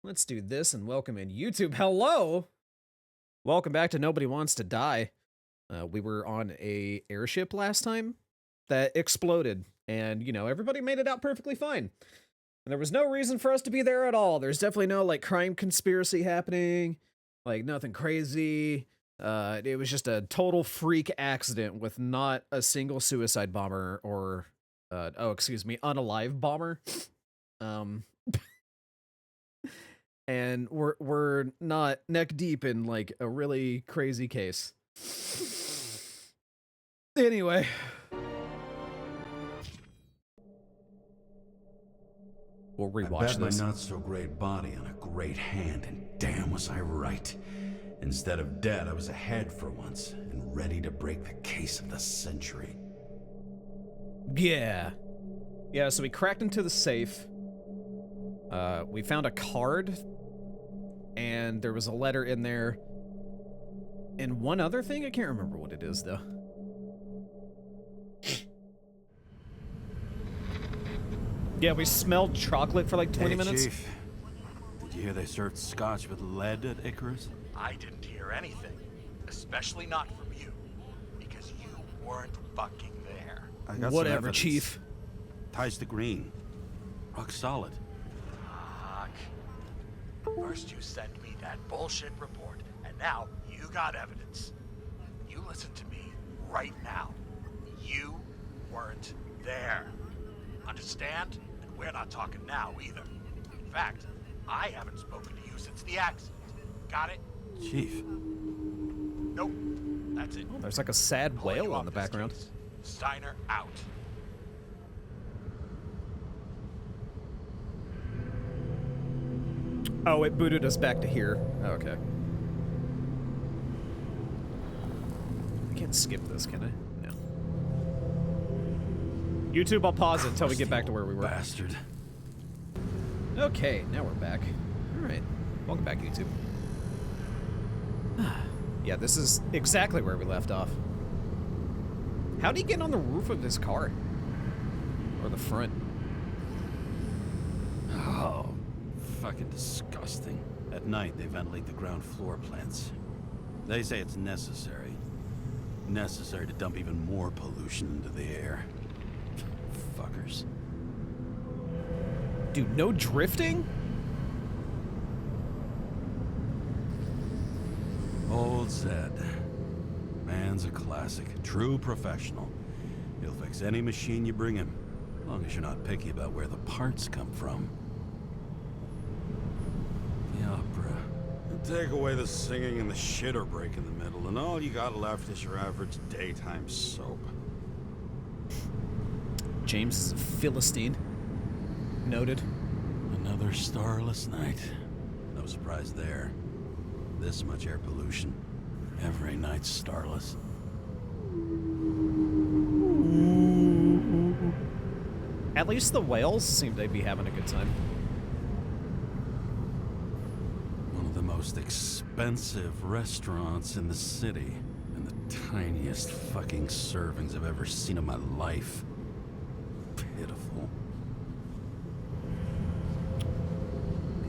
Let's do this and welcome in YouTube. Hello! Welcome back to Nobody Wants to Die. We were on a airship last time that exploded, and, you know, everybody made it out perfectly fine. And there was no reason for us to be there at all. There's definitely no, like, crime conspiracy happening, like, nothing crazy. It was just a total freak accident with not a single suicide bomber or, unalive bomber. And we're not neck deep in like a really crazy case. Anyway. We'll rewatch this. My not so great body on a great hand, and damn was I right. Instead of dead, I was ahead for once, and ready to break the case of the century. Yeah. Yeah, so we cracked into the safe. We found a card, and there was a letter in there. And one other thing, I can't remember what it is, though. Yeah, we smelled chocolate for like 20 minutes. Chief, did you hear they served scotch with lead at Icarus? I didn't hear anything, especially not from you, because you weren't fucking there. I got Whatever, some evidence. Chief. Ties to green. Rock solid. Fuck. First you send me that bullshit report, and now you got evidence. You listen to me right now. You weren't there. Understand? And we're not talking now either. In fact, I haven't spoken to you since the accident. Got it? Chief. Nope. That's it. Oh, there's like a sad Pulling you whale off in the this background. case. Steiner out. Oh, it booted us back to here. Oh, okay. I can't skip this, can I? No. YouTube, I'll pause it until we get back to where we were. Bastard. Okay, now we're back. Alright. Welcome back, YouTube. Yeah, this is exactly where we left off. How'd he get on the roof of his car? Or the front? Oh, fucking disgusting. At night, they ventilate the ground floor plants. They say it's necessary. Necessary to dump even more pollution into the air. Fuckers. Dude, no drifting? Old Zed. Man's a classic. True professional. He'll fix any machine you bring him. As long as you're not picky about where the parts come from. The opera. Take away the singing and the shitter break in the middle, and all you got left is your average daytime soap. James is a Philistine. Noted. Another starless night. No surprise there. This much air pollution. Every night's starless. At least the whales seem to be having a good time. One of the most expensive restaurants in the city. And the tiniest fucking servings I've ever seen in my life. Pitiful.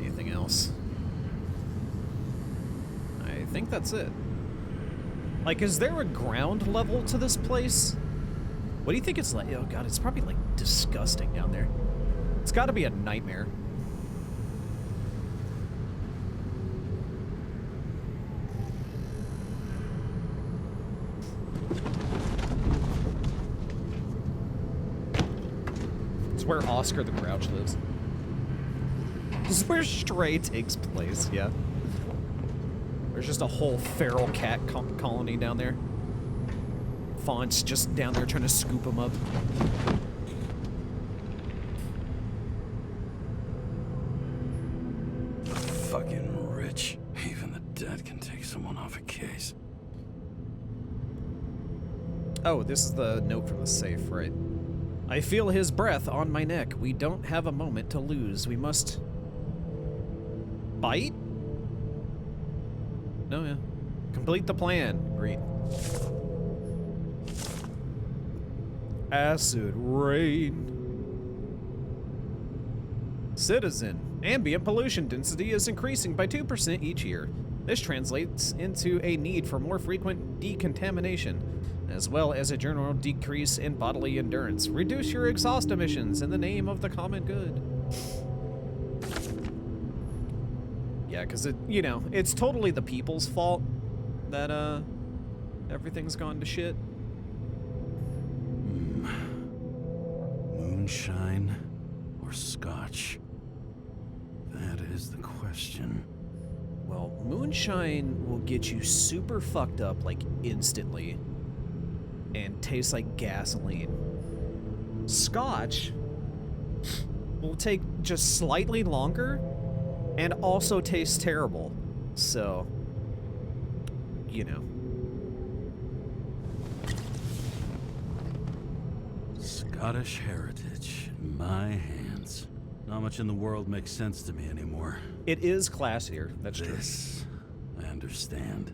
Anything else? I think that's it. Like, is there a ground level to this place? What do you think it's like? Oh god, it's probably like disgusting down there. It's gotta be a nightmare. It's where Oscar the Grouch lives. This is where Stray takes place, yeah. There's just a whole feral cat colony down there. Faunt's just down there trying to scoop them up. Fucking rich. Even the dead can take someone off a case. Oh, this is the note from the safe, right? I feel his breath on my neck. We don't have a moment to lose. We must... bite? No, yeah. Complete the plan. Read. Acid rain. Citizen, Ambient pollution density is increasing by 2% each year. This translates into a need for more frequent decontamination, as well as a general decrease in bodily endurance. Reduce your exhaust emissions in the name of the common good. Yeah, because it's totally the people's fault that everything's gone to shit. Moonshine or scotch? That is the question. Well, moonshine will get you super fucked up like instantly and tastes like gasoline. Scotch will take just slightly longer and also tastes terrible. So, Scottish heritage in my hands. Not much in the world makes sense to me anymore. It is classier, that's true. This, I understand.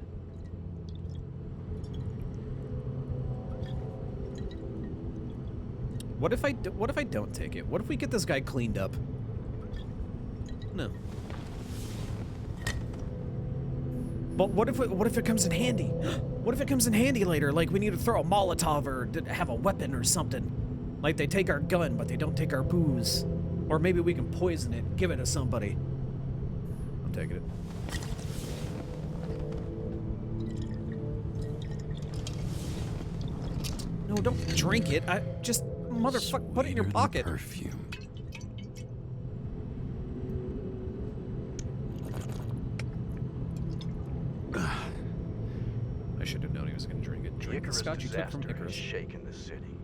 What if I don't take it? What if we get this guy cleaned up? No. But what if it comes in handy? What if it comes in handy later? Like we need to throw a Molotov or have a weapon or something. Like they take our gun, but they don't take our booze. Or maybe we can poison it, give it to somebody. I'm taking it. No, don't drink it. I just motherfucker, put it in your Sweeter than pocket. Perfume. I should have known he was going to drink it. The Drink the Icarus scotch you took from disaster has Icarus. shaken the city.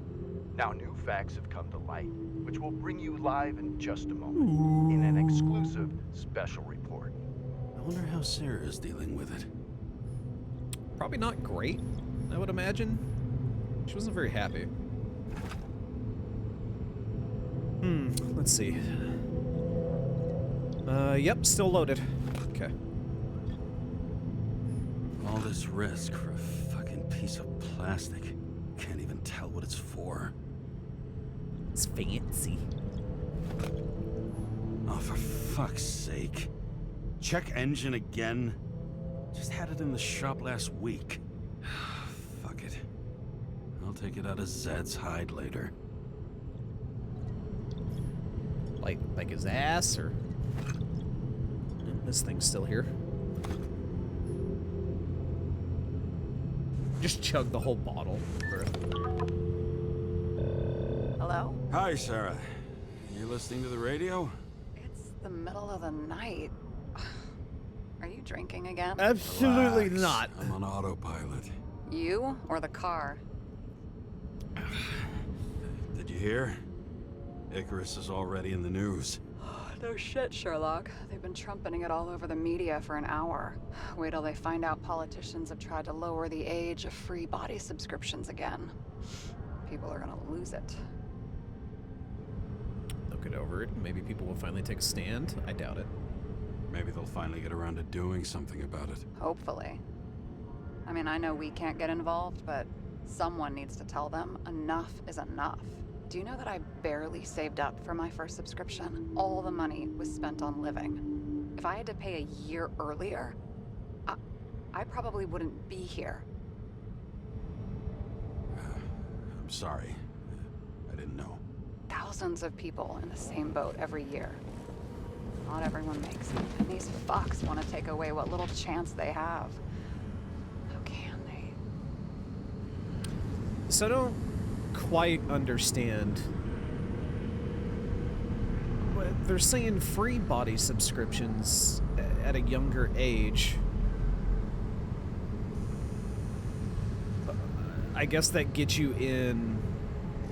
Now new facts have come to light, which we'll bring you live in just a moment in an exclusive special report. I wonder how Sarah is dealing with it. Probably not great, I would imagine. She wasn't very happy. Let's see. Yep, still loaded. Okay. All this risk for a fucking piece of plastic. Can't even tell what it's for. It's fancy. Oh, for fuck's sake. Check engine again? Just had it in the shop last week. Fuck it. I'll take it out of Zed's hide later. Like his ass, or this thing's still here. Just chug the whole bottle. Hello? Hi, Sarah. You listening to the radio? It's the middle of the night. Are you drinking again? Absolutely Relax. not. I'm on autopilot. You or the car? Did you hear? Icarus is already in the news. No shit, Sherlock. They've been trumpeting it all over the media for an hour. Wait till they find out politicians have tried to lower the age of free body subscriptions again. People are gonna lose it. They'll get over it. Maybe people will finally take a stand. I doubt it. Maybe they'll finally get around to doing something about it. Hopefully. I mean, I know we can't get involved, but someone needs to tell them enough is enough. Do you know that I barely saved up for my first subscription? All the money was spent on living. If I had to pay a year earlier, I probably wouldn't be here. I'm sorry. I didn't know. Thousands of people in the same boat every year. Not everyone makes it, and these fucks want to take away what little chance they have. How can they? So I don't quite understand. They're saying free body subscriptions at a younger age. I guess that gets you in,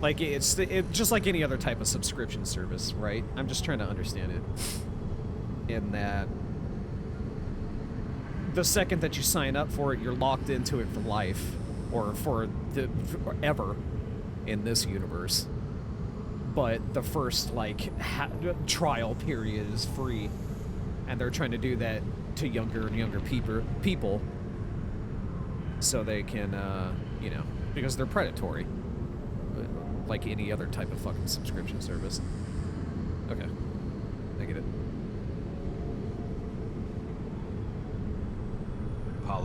like it's just like any other type of subscription service, right? I'm just trying to understand it. In that, the second that you sign up for it, you're locked into it for life, or forever in this universe. But the first trial period is free, and they're trying to do that to younger and younger people, so they can, because they're predatory, like any other type of fucking subscription service. Okay, I get it.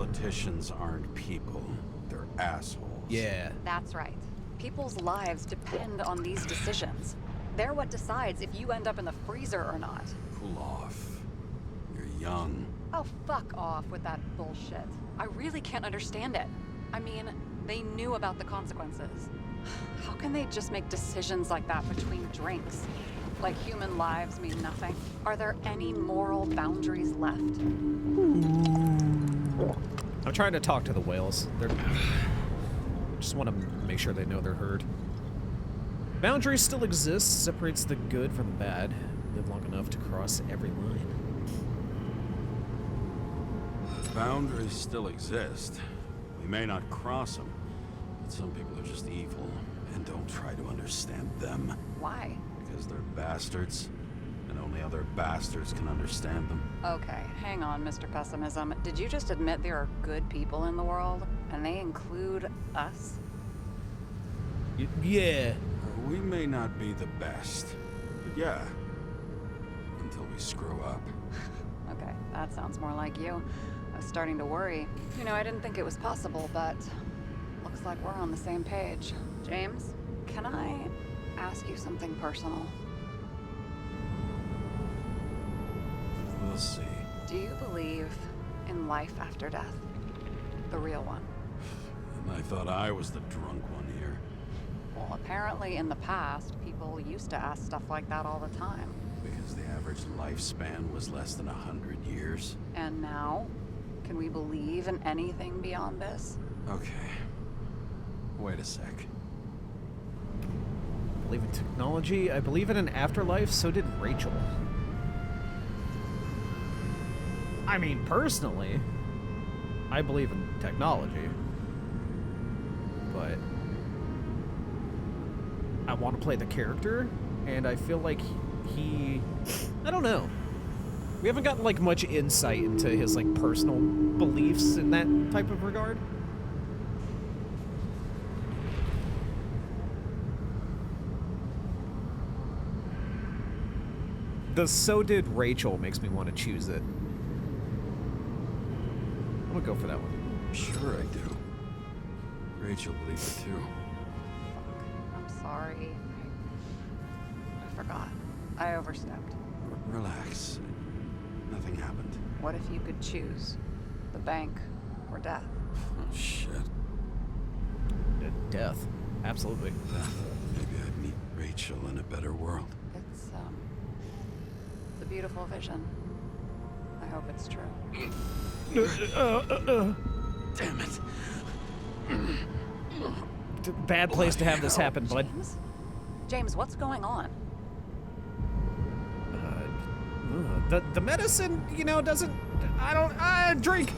Politicians aren't people. They're assholes. Yeah. That's right. People's lives depend on these decisions. They're what decides if you end up in the freezer or not. Cool off. You're young. Oh, fuck off with that bullshit. I really can't understand it. I mean, they knew about the consequences. How can they just make decisions like that between drinks? Like human lives mean nothing? Are there any moral boundaries left? I'm trying to talk to the whales. They're just want to make sure they know they're heard. Boundaries still exist, separates the good from the bad. Live long enough to cross every line. Boundaries still exist. We may not cross them, but some people are just evil and don't try to understand them. Why? Because they're bastards, and only other bastards can understand them. Okay, hang on, Mr. Pessimism. Did you just admit there are good people in the world? And they include us? Yeah. We may not be the best, but yeah, until we screw up. Okay, that sounds more like you. I was starting to worry. You know, I didn't think it was possible, but looks like we're on the same page. James, can I ask you something personal? We'll see. Do you believe in life after death? The real one? And I thought I was the drunk one here. Well, apparently in the past, people used to ask stuff like that all the time. Because the average lifespan was less than 100 years. And now? Can we believe in anything beyond this? Okay. Wait a sec. I believe in technology. I believe in an afterlife. So did Rachel. I mean, personally, I believe in technology. But I want to play the character, and I feel like he I don't know. We haven't gotten like much insight into his like personal beliefs in that type of regard. The so did Rachel makes me want to choose it. I'm gonna go for that one. Sure I do. Rachel believes it too. I'm sorry. I forgot. I overstepped. Relax. Nothing happened. What if you could choose? The bank or death? Oh, shit. Death. Absolutely. Maybe I'd meet Rachel in a better world. It's a beautiful vision. I hope it's true. Damn it. Bad place to have this happen, bud. James? James, what's going on? The medicine, you know, doesn't. Drink.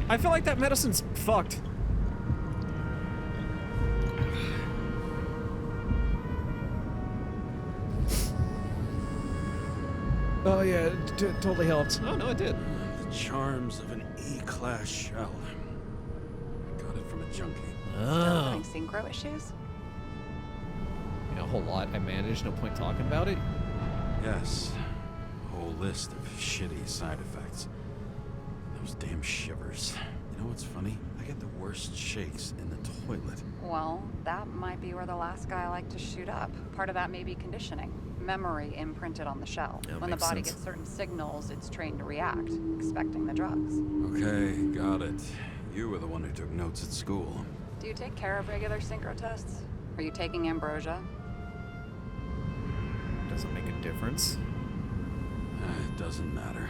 I feel like that medicine's fucked. Oh yeah, it totally helped. Oh no, it did. The charms of an E-class shell. I got it from a junkie. Oh. Having synchro issues? A whole lot. I managed. No point talking about it. Yes. A whole list of shitty side effects. Those damn shivers. You know what's funny? I get the worst shakes in the toilet. Well, that might be where the last guy liked to shoot up. Part of that may be conditioning. Memory imprinted on the shell. That When the makes body sense. gets certain signals, it's trained to react, expecting the drugs. Okay, got it. You were the one who took notes at school. Do you take care of regular synchro tests? Are you taking ambrosia? Doesn't make a difference. It doesn't matter.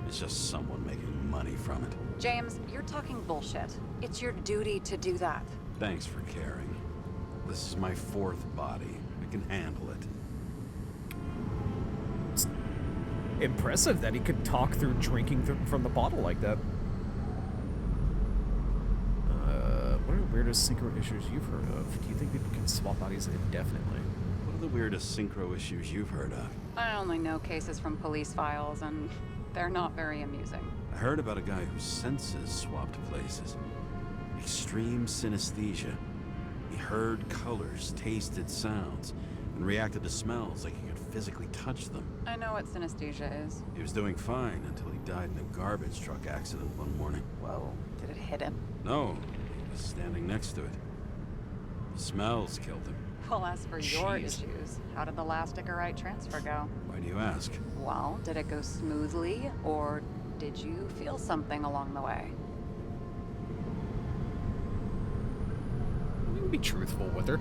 It's just someone making money from it. James, you're talking bullshit. It's your duty to do that. Thanks for caring. This is my fourth body. I can handle it. It's impressive that he could talk through drinking from the bottle like that. What are the weirdest synchro issues you've heard of? Do you think people can swap bodies indefinitely? What are the weirdest synchro issues you've heard of? I only know cases from police files, and they're not very amusing. I heard about a guy whose senses swapped places. Extreme synesthesia. He heard colors, tasted sounds, and reacted to smells like he could physically touch them. I know what synesthesia is. He was doing fine until he died in a garbage truck accident one morning. Whoa, did it hit him? No, he was standing next to it. The smells killed him. Well, as for your Jeez. issues, how did the last Icarite transfer go? Why do you ask? Well, did it go smoothly, or did you feel something along the way? You can be truthful with her.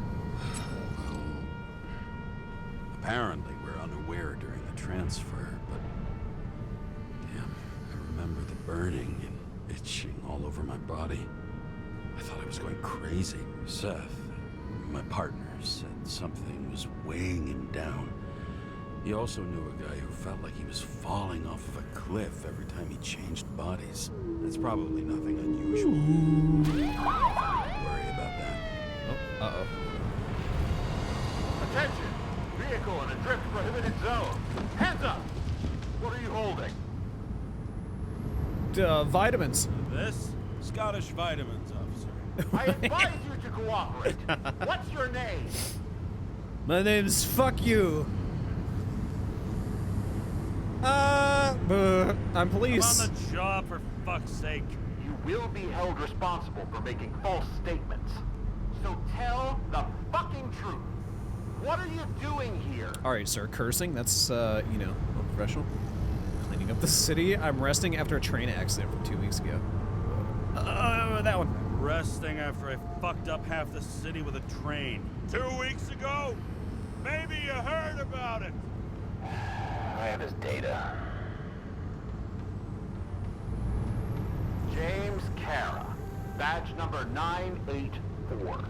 Apparently, we're unaware during the transfer, but... Damn, I remember the burning and itching all over my body. I thought I was going crazy. Seth, my partner, said something was weighing him down. He also knew a guy who felt like he was falling off of a cliff every time he changed bodies. It's probably nothing unusual. Don't worry about that. Oh, uh-oh. Attention! Vehicle in a drift prohibited zone. Hands up! What are you holding? Vitamins. This? Scottish vitamins, officer. I advise you to cooperate. What's your name? My name's Fuck You. I'm police. I'm on the job, for fuck's sake. You will be held responsible for making false statements. So tell the fucking truth. What are you doing here? Alright, sir, cursing, that's, you know, unprofessional. Cleaning up the city. I'm resting after a train accident from 2 weeks ago. That one. Resting after I fucked up half the city with a train. 2 weeks ago? Maybe you heard about it. I have his data. James Kara, badge number 984.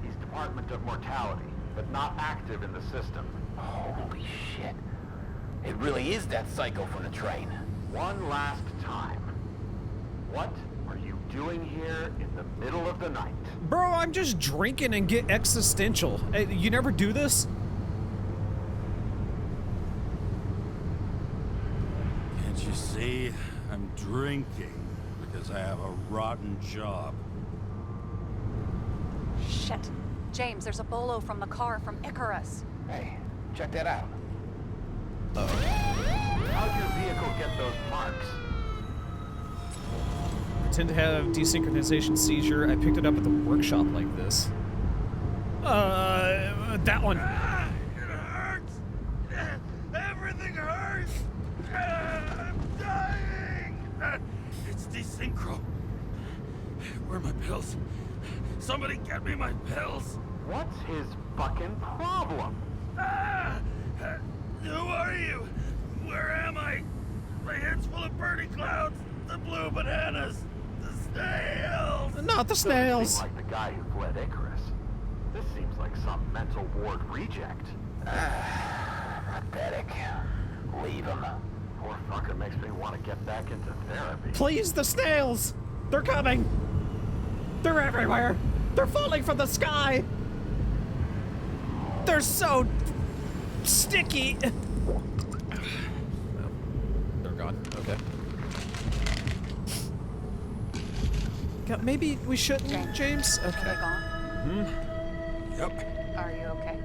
He's Department of Mortality, but not active in the system. Holy shit. It really is that psycho from the train. One last time. What are you doing here in the middle of the night? Bro, I'm just drinking and get existential. You never do this? Can't you see? I'm drinking because I have a rotten job. Shit. James, there's a bolo from the car from Icarus. Hey, check that out. How'd your vehicle get those marks? Pretend to have desynchronization seizure. I picked it up at the workshop like this. That one. It hurts! Everything hurts! I'm dying! It's desynchro. Where are my pills? Somebody get me my pills! What's his fucking problem? Who are you? Where am I? My head's full of burning clouds, the blue bananas, the snails! Not the Doesn't snails. seem like the guy who fled Icarus. This seems like some mental ward reject. Pathetic. Leave him. Poor fucker makes me want to get back into therapy. Please, the snails! They're coming! They're everywhere! They're falling from the sky! They're so sticky! They're gone. Okay. God, maybe we shouldn't, James? Are they Okay. gone? Yep. Are you okay?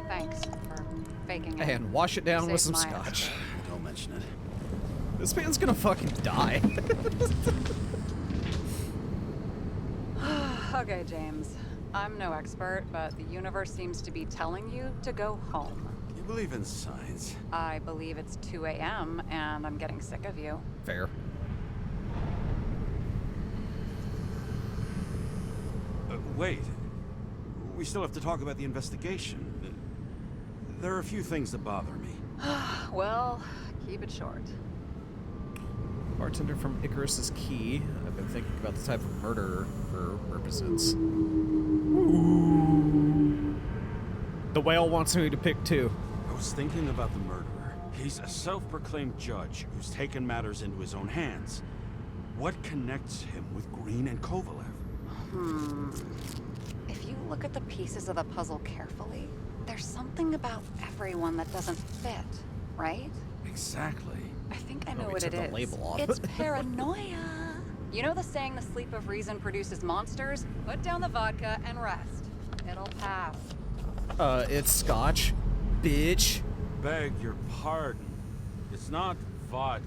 Thanks for faking it. And wash it down with Saved some my ass. scotch. Don't mention it. This man's gonna fucking die. Okay, James. I'm no expert, but the universe seems to be telling you to go home. You believe in science? I believe it's 2 a.m. and I'm getting sick of you. Fair. Wait. We still have to talk about the investigation. There are a few things that bother me. Well, keep it short. Bartender from Icarus's Key. I've been thinking about the type of murder her represents. The whale wants me to pick two. I was thinking about the murderer. He's a self-proclaimed judge who's taken matters into his own hands. What connects him with Green and Kovalev? If you look at the pieces of the puzzle carefully, there's something about everyone that doesn't fit, right? Exactly. I think I know we what took it the is. label off. It's paranoia. You know the saying, the sleep of reason produces monsters? Put down the vodka and rest. It'll pass. It's scotch. Bitch. beg your pardon. It's not vodka.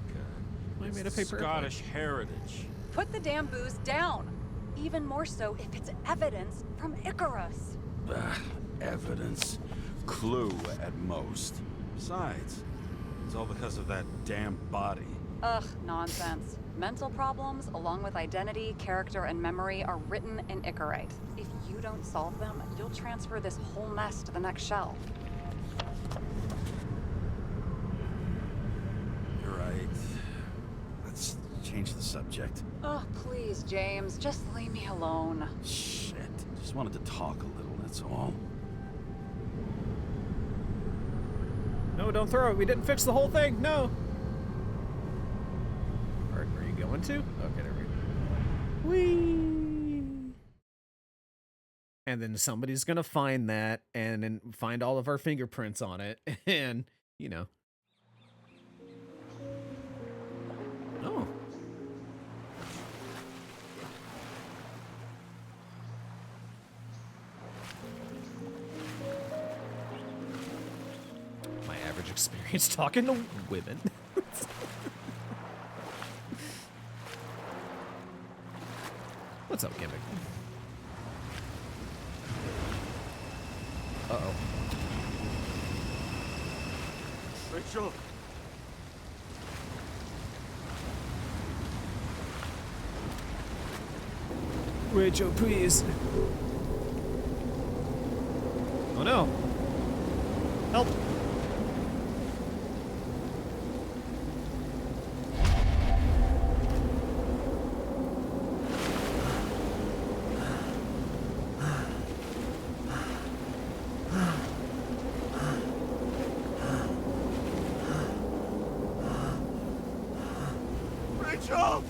I It's made a paper Scottish heritage. Put the damn booze down! Even more so if it's evidence from Icarus. Ugh, evidence. Clue at most. Besides, it's all because of that damn body. Ugh, nonsense. Mental problems, along with identity, character, and memory, are written in Icarite. If you don't solve them, you'll transfer this whole mess to the next shelf. You're right. Let's change the subject. Oh, please, James, just leave me alone. Shit. Just wanted to talk a little, that's all. No, don't throw it. We didn't fix the whole thing. No. Where are you going to? Okay, there we go. Whee! And then somebody's gonna find that and then find all of our fingerprints on it, and you know. Oh. My average experience talking to women. What's up, Gimmick? Uh-oh. Rachel! Rachel, please. Oh no. Help. Rachel!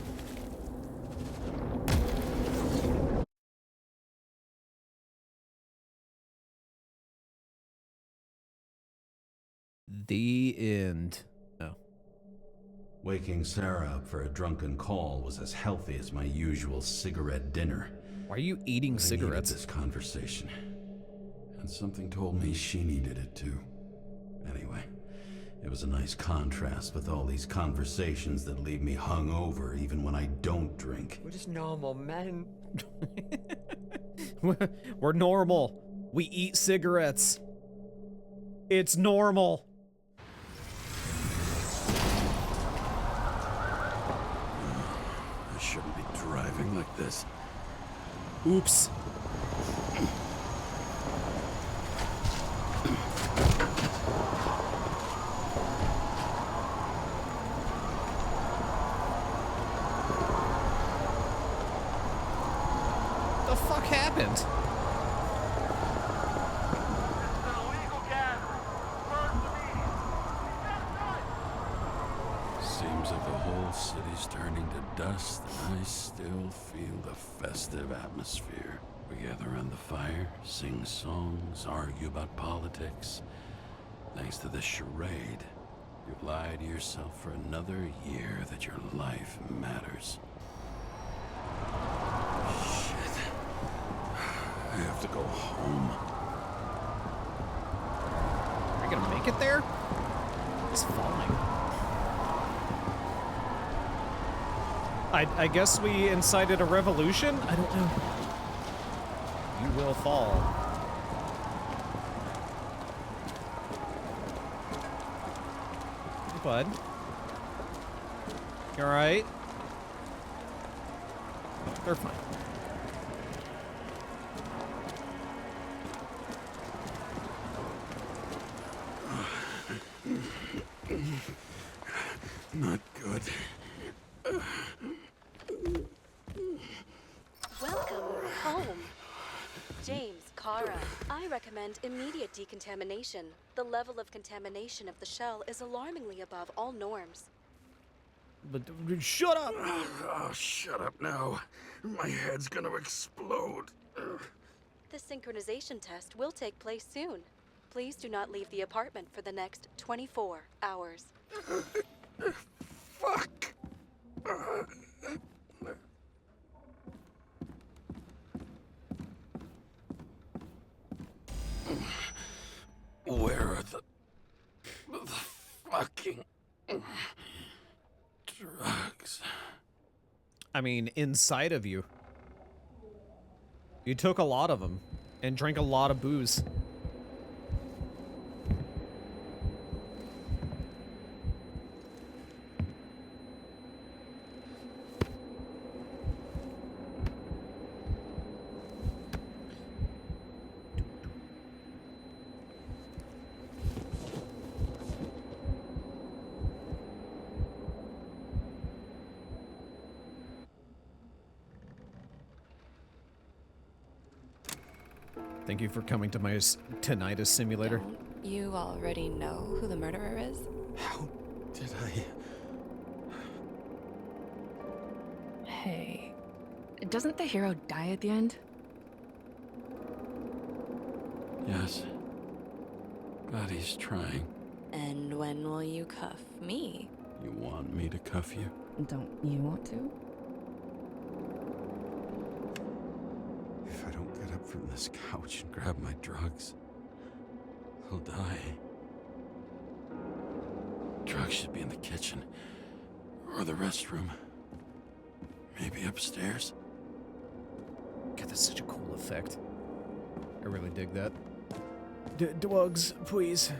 The end. Oh. Waking Sarah up for a drunken call was as healthy as my usual cigarette dinner. Why are you eating I needed cigarettes? this conversation. And something told me she needed it too. Anyway, it was a nice contrast with all these conversations that leave me hungover even when I don't drink. We're just normal men. We're normal. We eat cigarettes. It's normal. I shouldn't be driving like this. Oops. The fuck happened? Seems that the whole city's turning to dust, and I still feel the festive atmosphere. We gather around the fire, sing songs, argue about politics. Thanks to this charade, you've lied to yourself for another year that your life matters. Shit. I have to go home. Are you gonna make it there? It's falling. I guess we incited a revolution? I don't know. You will fall. Hey, bud. You alright? They're fine. Not good. Welcome home. James, Kara, I recommend immediate decontamination. The level of contamination of the shell is alarmingly above all norms. But shut up! Oh, shut up now. My head's gonna explode. The synchronization test will take place soon. Please do not leave the apartment for the next 24 hours. Fuck! Where are the fucking drugs. I mean, inside of you. You took a lot of them and drank a lot of booze. Thank you for coming to my tinnitus simulator. Don't you already know who the murderer is? How did I... Hey, doesn't the hero die at the end? Yes. God, he's trying. And when will you cuff me? You want me to cuff you? Don't you want to? If I don't get up from this couch and grab my drugs, he'll die. Drugs should be in the kitchen. Or the restroom. Maybe upstairs. God, that's such a cool effect. I really dig that. Drugs, please.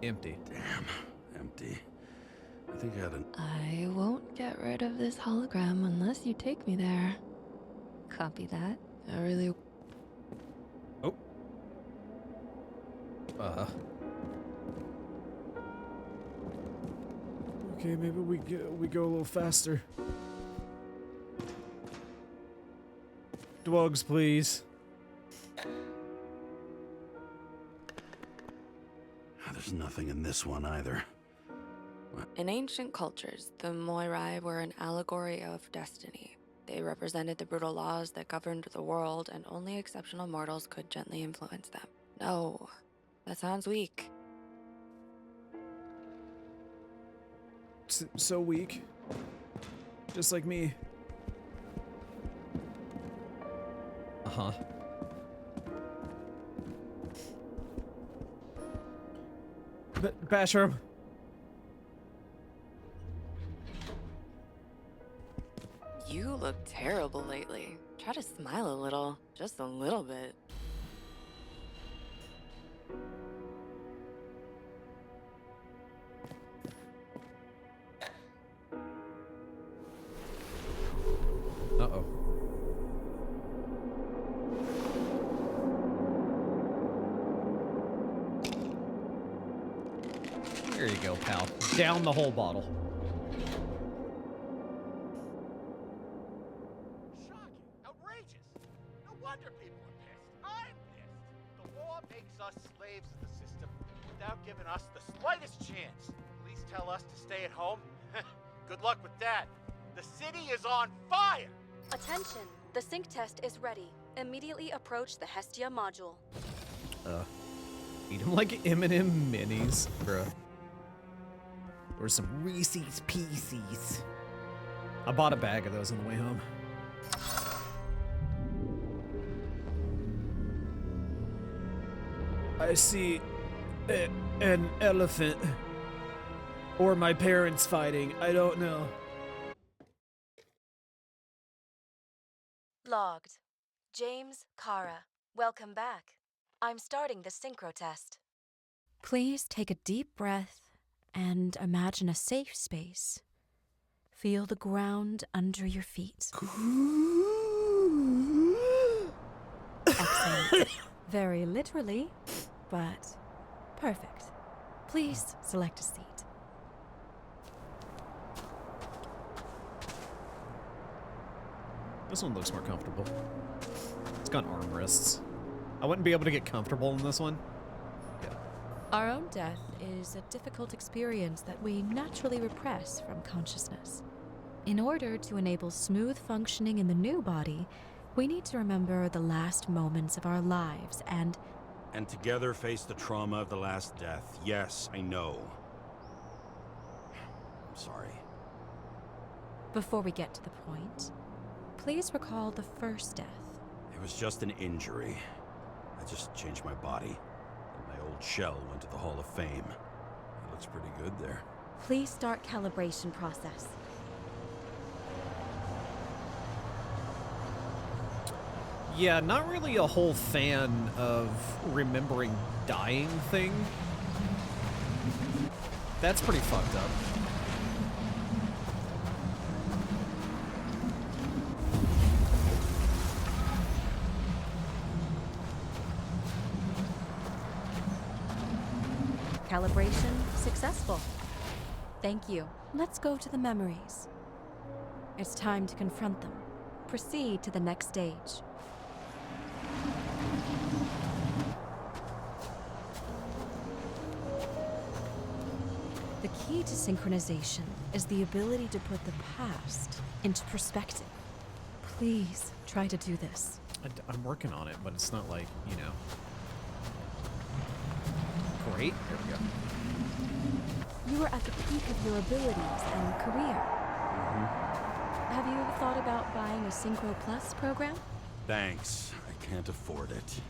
Empty. Damn, empty. I think I had an... I won't get rid of this hologram unless you take me there. Copy that. I really... Oh. Okay, maybe we go a little faster. Drugs, please. There's nothing in this one either. In ancient cultures, the Moirai were an allegory of destiny. They represented the brutal laws that governed the world, and only exceptional mortals could gently influence them. No, that sounds weak. So weak. Just like me. Uh-huh. Basham. You look terrible lately. Try to smile a little, just a little bit. Uh-oh. There you go, pal. Down the whole bottle. Shocking. Outrageous. No wonder people are pissed. I'm pissed. The law makes us slaves of the system without giving us the slightest chance. Police tell us to stay at home. Good luck with that. The city is on fire. Attention! The sync test is ready. Immediately approach the Hestia module. Eat them like M&M minis, bruh. Or some Reese's Pieces. I bought a bag of those on the way home. I see an elephant. Or my parents fighting. I don't know. Logged. James, Kara, welcome back. I'm starting the synchro test. Please take a deep breath and imagine a safe space. Feel the ground under your feet. Excellent. Very literally, but perfect. Please select a seat. This one looks more comfortable. It's got armrests. I wouldn't be able to get comfortable in this one. Yeah. Our own death is a difficult experience that we naturally repress from consciousness. In order to enable smooth functioning in the new body, we need to remember the last moments of our lives and together face the trauma of the last death. Yes, I know. I'm sorry. before we get to the point, please recall the first death. It was just an injury. just changed my body. And my old shell went to the Hall of Fame. It looks pretty good there. Please start calibration process. Yeah, not really a whole fan of remembering dying thing. That's pretty fucked up. Calibration successful. Thank you. Let's go to the memories. It's time to confront them. Proceed to the next stage. The key to synchronization is the ability to put the past into perspective. Please try to do this. I'm working on it, but it's not like, you know. Great. There we go. You are at the peak of your abilities and career. Have you ever thought about buying a Synchro Plus program? Thanks. I can't afford it.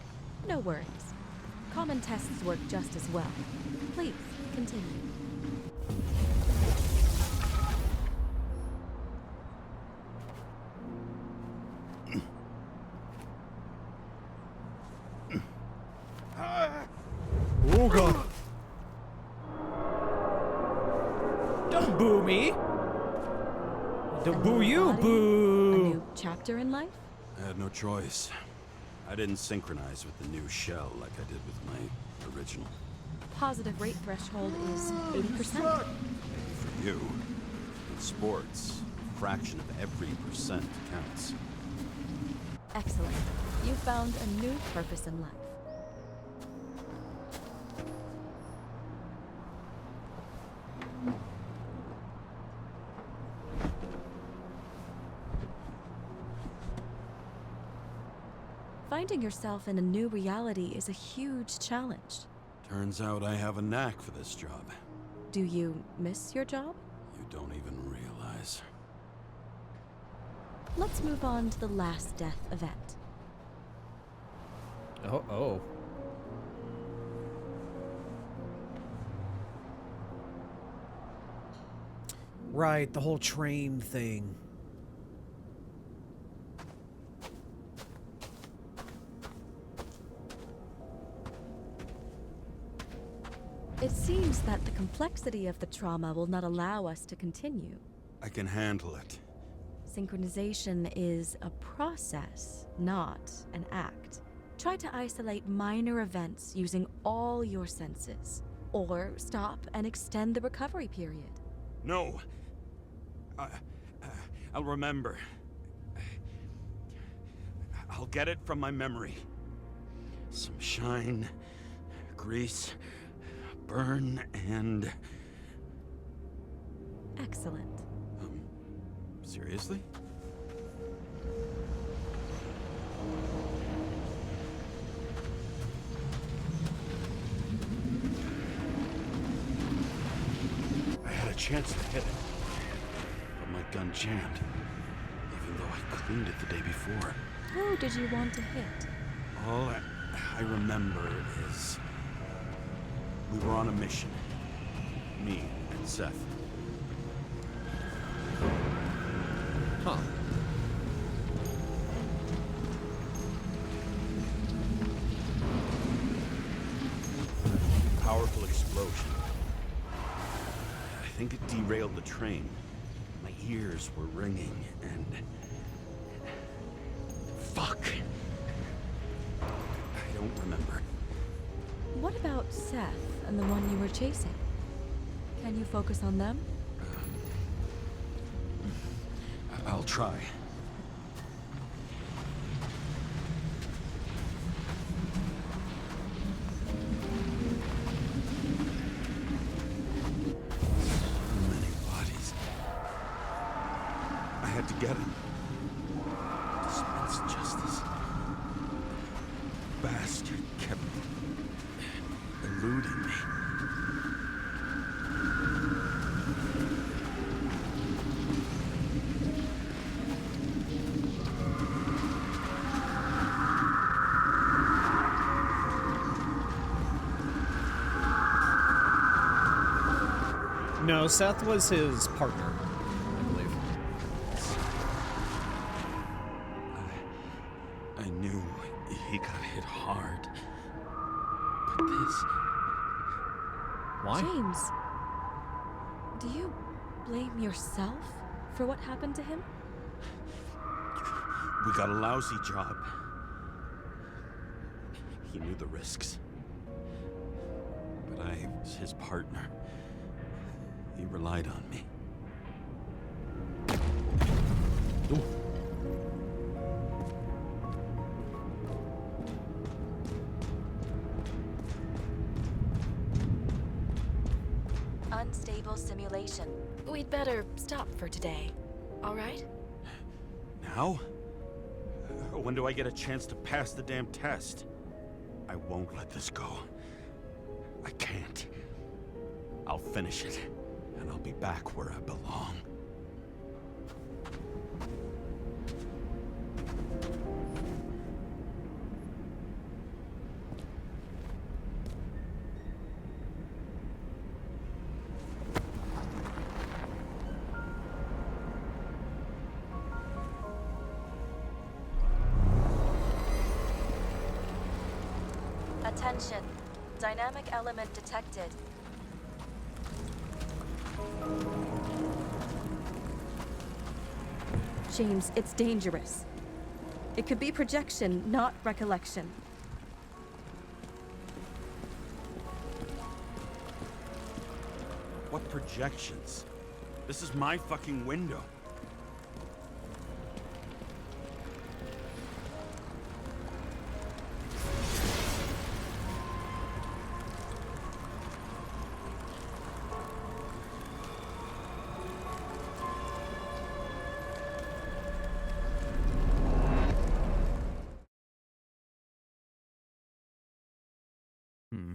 No worries. Common tests work just as well. Please, continue. Oh god. Don't boo me. Don't boo you, A boo. new chapter in life? I had no choice. I didn't synchronize with the new shell like I did with my original. Positive rate threshold is 80%. Maybe for you. In sports, a fraction of every percent counts. Excellent. You found a new purpose in life. Finding yourself in a new reality is a huge challenge. Turns out I have a knack for this job. Do you miss your job? You don't even realize. Let's move on to the last death event. Oh. Right, the whole train thing. It seems that the complexity of the trauma will not allow us to continue. I can handle it. Synchronization is a process, not an act. Try to isolate minor events using all your senses, or stop and extend the recovery period. No. I'll remember. I'll get it from my memory. Some shine, grease, burn, and... Excellent. Seriously? I had a chance to hit it, but my gun jammed, even though I cleaned it the day before. Who did you want to hit? All I remember is we were on a mission. Me and Seth. Huh. Powerful explosion. I think it derailed the train. My ears were ringing and... Fuck! I don't remember. What about Seth and the one you were chasing? Can you focus on them? I'll try. So many bodies. I had to get him. Dispense justice. Bastard kept eluding me. No, Seth was his partner, I believe. I knew he got hit hard. But this... Why? James, do you blame yourself for what happened to him? We got a lousy job. He knew the risks. But I was his partner. He relied on me. Ooh. Unstable simulation. We'd better stop for today, all right? Now? When do I get a chance to pass the damn test? I won't let this go. I can't. I'll finish it, and I'll be back where I belong. Attention. Dynamic element detected. James, it's dangerous. It could be projection, not recollection. What projections? This is my fucking window. Hmm.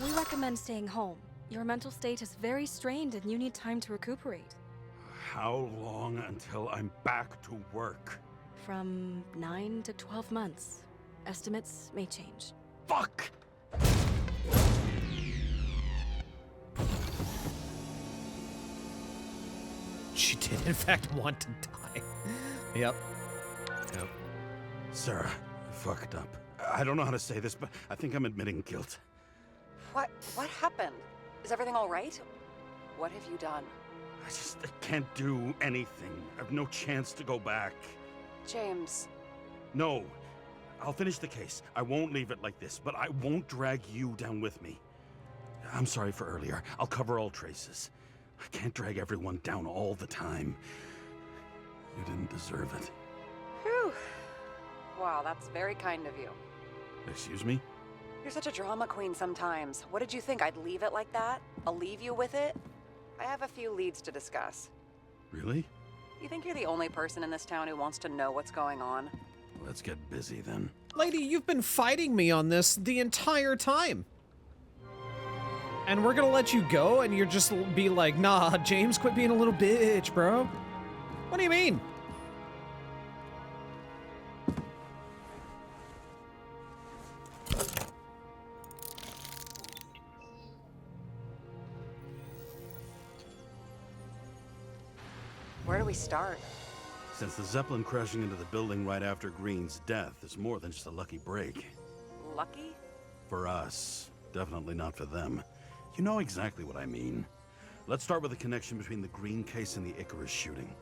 We recommend staying home. Your mental state is very strained and you need time to recuperate. How long until I'm back to work? From 9 to 12 months. Estimates may change. Fuck! She did, in fact, want to die. Yep. Yep. Sarah, I fucked up. I don't know how to say this, but I think I'm admitting guilt. What happened? Is everything all right? What have you done? I can't do anything. I've no chance to go back. James. No. I'll finish the case. I won't leave it like this, but I won't drag you down with me. I'm sorry for earlier. I'll cover all traces. I can't drag everyone down all the time. You didn't deserve it. Whew. Wow, that's very kind of you. Excuse me? You're such a drama queen sometimes. What did you think, I'd leave it like that? I'll leave you with it? I have a few leads to discuss. Really? You think you're the only person in this town who wants to know what's going on? Let's get busy then. Lady, you've been fighting me on this the entire time. And we're gonna let you go and you're just be like, nah, James, quit being a little bitch, bro. What do you mean? Where do we start? Since the Zeppelin crashing into the building right after Green's death is more than just a lucky break. Lucky? For us. Definitely not for them. You know exactly what I mean. Let's start with the connection between the Green case and the Icarus shooting.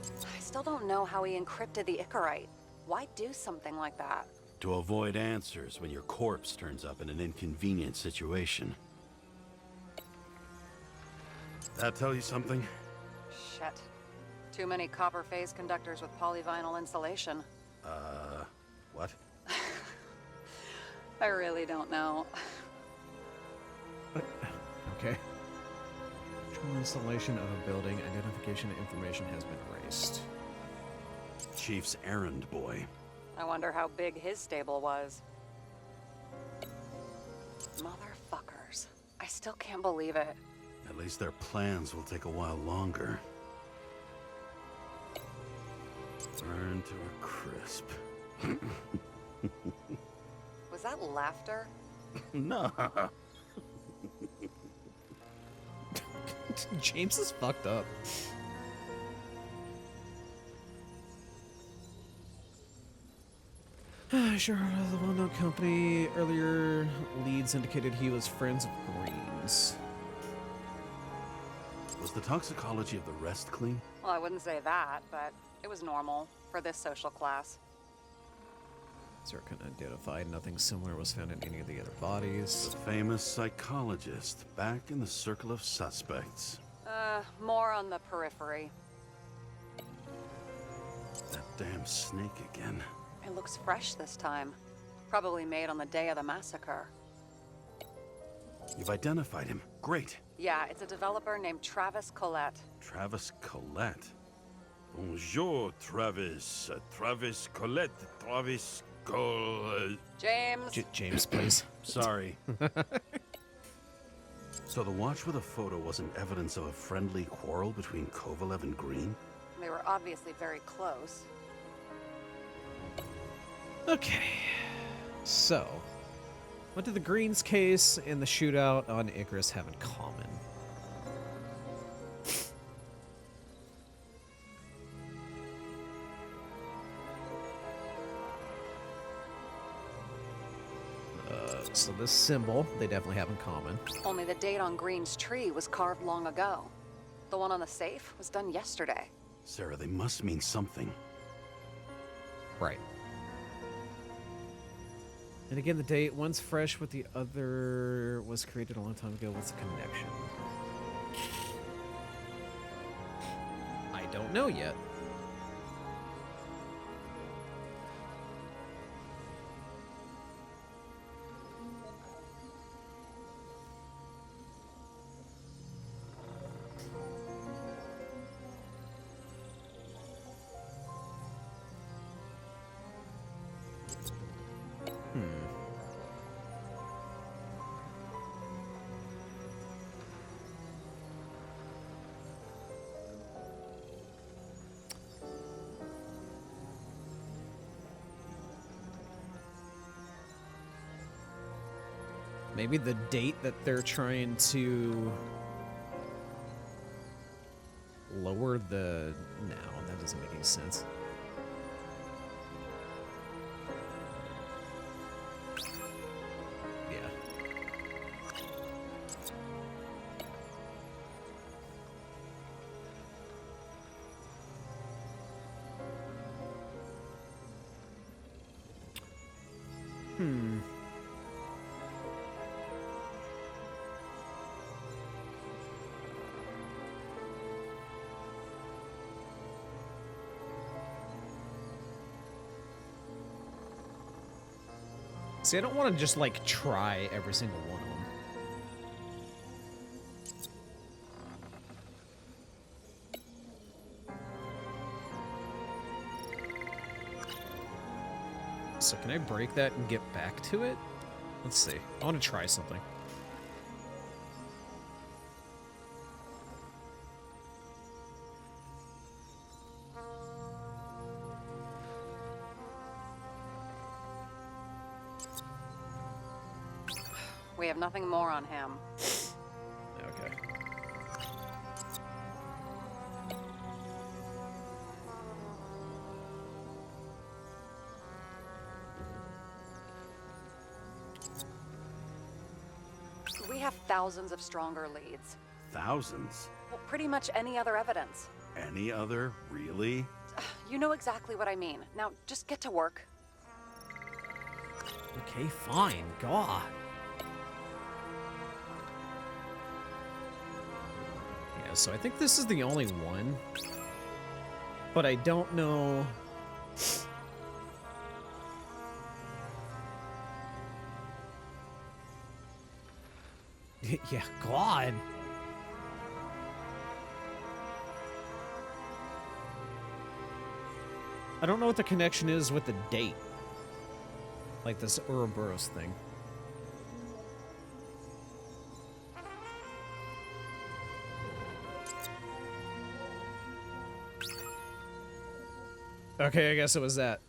I still don't know how he encrypted the Icarite. Why do something like that? To avoid answers when your corpse turns up in an inconvenient situation. That tell you something? Shit. Too many copper phase conductors with polyvinyl insulation. What? I really don't know. Okay. Control installation of a building. Identification information has been erased. Chief's errand boy. I wonder how big his stable was. Motherfuckers. I still can't believe it. At least their plans will take a while longer. Burn to a crisp. Was that laughter? No. James is fucked up. Sure, the well-known company earlier leads indicated he was friends of Green's. Was the toxicology of the rest clean? Well, I wouldn't say that, but it was normal for this social class. Zircon identified nothing similar was found in any of the other bodies. The famous psychologist, back in the circle of suspects. More on the periphery. That damn snake again. It looks fresh this time. Probably made on the day of the massacre. You've identified him. Great. Yeah, it's a developer named Travis Collette. Travis Collette. Bonjour, Travis. Travis Collette. Travis Collette. James! James, please. Sorry. So the watch with a photo wasn't evidence of a friendly quarrel between Kovalev and Green? They were obviously very close. Okay. So, what do the Greens case and the shootout on Icarus have in common? So this symbol, they definitely have in common. Only the date on Green's tree was carved long ago. The one on the safe was done yesterday. Sarah, they must mean something. Right. And again, the date, one's fresh with the other was created a long time ago. What's the connection? I don't know yet. Maybe the date that they're trying to lower the... No, that doesn't make any sense. Yeah. See, I don't want to just, like, try every single one of them. So can I break that and get back to it? Let's see. I want to try something. We have nothing more on him. Okay. We have thousands of stronger leads. Thousands? Well, pretty much any other evidence. Any other? Really? You know exactly what I mean. Now, just get to work. Okay, fine. God. Yeah, so I think this is the only one. But I don't know... Yeah, God. I don't know what the connection is with the date. Like this Ouroboros thing. Okay, I guess it was that.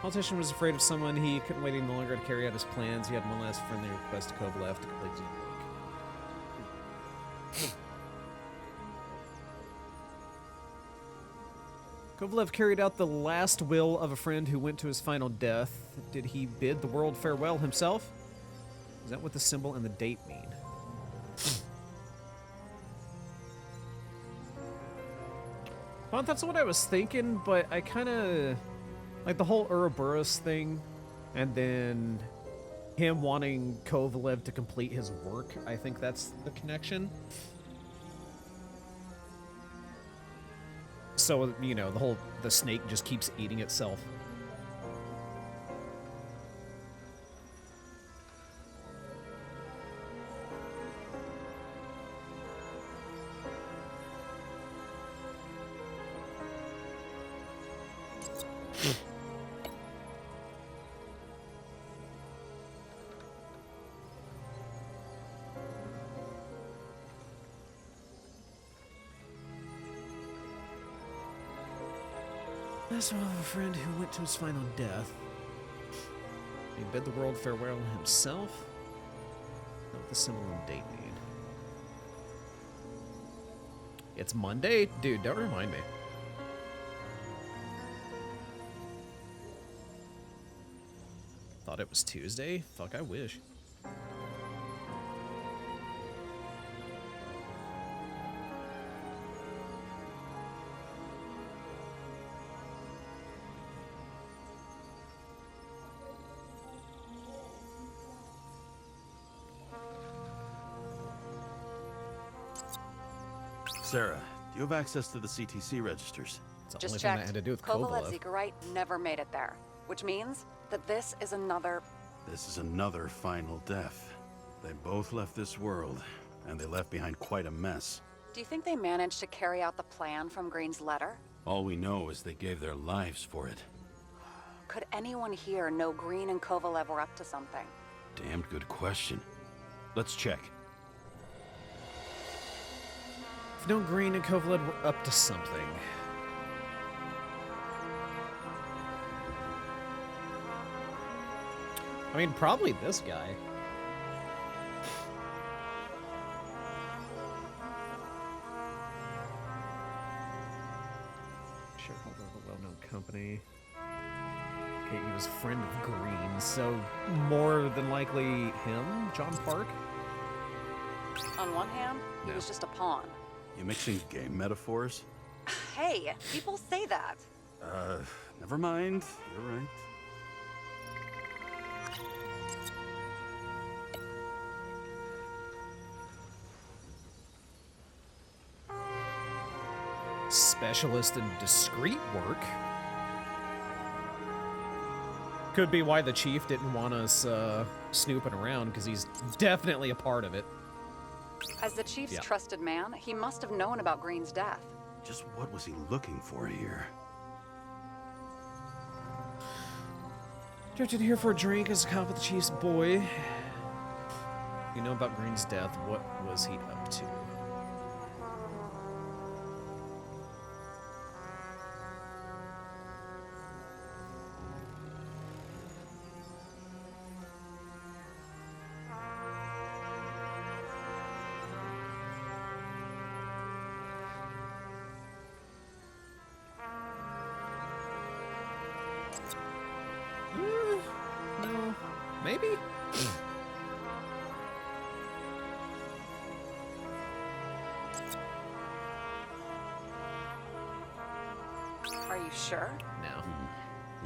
Politician was afraid of someone. He couldn't wait any longer to carry out his plans. He had one last friendly request to Kovalev to complete his work. Kovalev carried out the last will of a friend who went to his final death. Did he bid the world farewell himself? Is that what the symbol and the date mean? Well, that's what I was thinking, but I kind of... Like, the whole Ouroboros thing, and then him wanting Kovalev to complete his work, I think that's the connection. So, you know, the snake just keeps eating itself. That's one of a friend who went to his final death. He bid the world farewell himself. What the symbol and date mean? It's Monday? Dude, don't remind me. Thought it was Tuesday? Fuck, I wish. Sarah, do you have access to the CTC registers? It's the Just only thing that checked. had to do with Kovalev Kovalev. Zegarite never made it there, which means that this is another... This is another final death. They both left this world, and they left behind quite a mess. Do you think they managed to carry out the plan from Green's letter? All we know is they gave their lives for it. Could anyone here know Green and Kovalev were up to something? Damned good question. Let's check. If no Green and Kovalev were up to something. I mean, probably this guy. Shareholder of a well-known company. Okay, he was a friend of Green, so more than likely him, John Park? On one hand, he No. was just a pawn. You mixing game metaphors? Hey, people say that. Never mind. You're right. Specialist in discreet work. Could be why the chief didn't want us snooping around, because he's definitely a part of it. As the chief's Yeah. trusted man, he must have known about Green's death. Just what was he looking for here? Drifted here for a drink as a cop with the chief's boy. You know about Green's death. What was he up to? No. Maybe? Are you sure? No.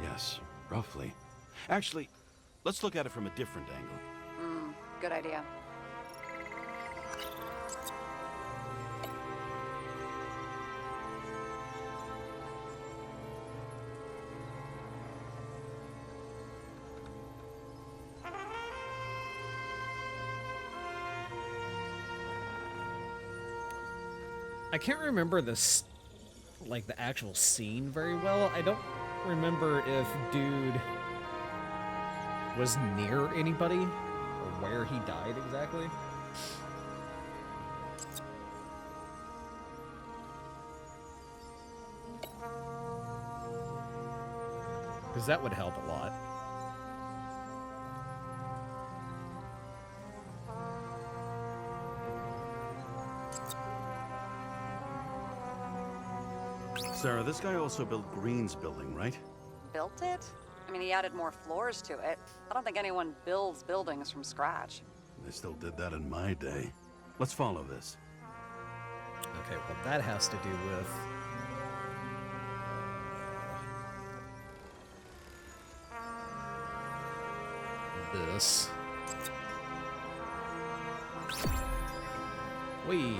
Yes, roughly. Actually, let's look at it from a different angle. Good idea. I can't remember this, like, the actual scene very well. I don't remember if dude was near anybody or where he died exactly. because that would help a lot. Sarah, this guy also built Green's building, right? Built it? I mean, he added more floors to it. I don't think anyone builds buildings from scratch. They still did that in my day. Let's follow this. Okay, well, that has to do with... this. Whee!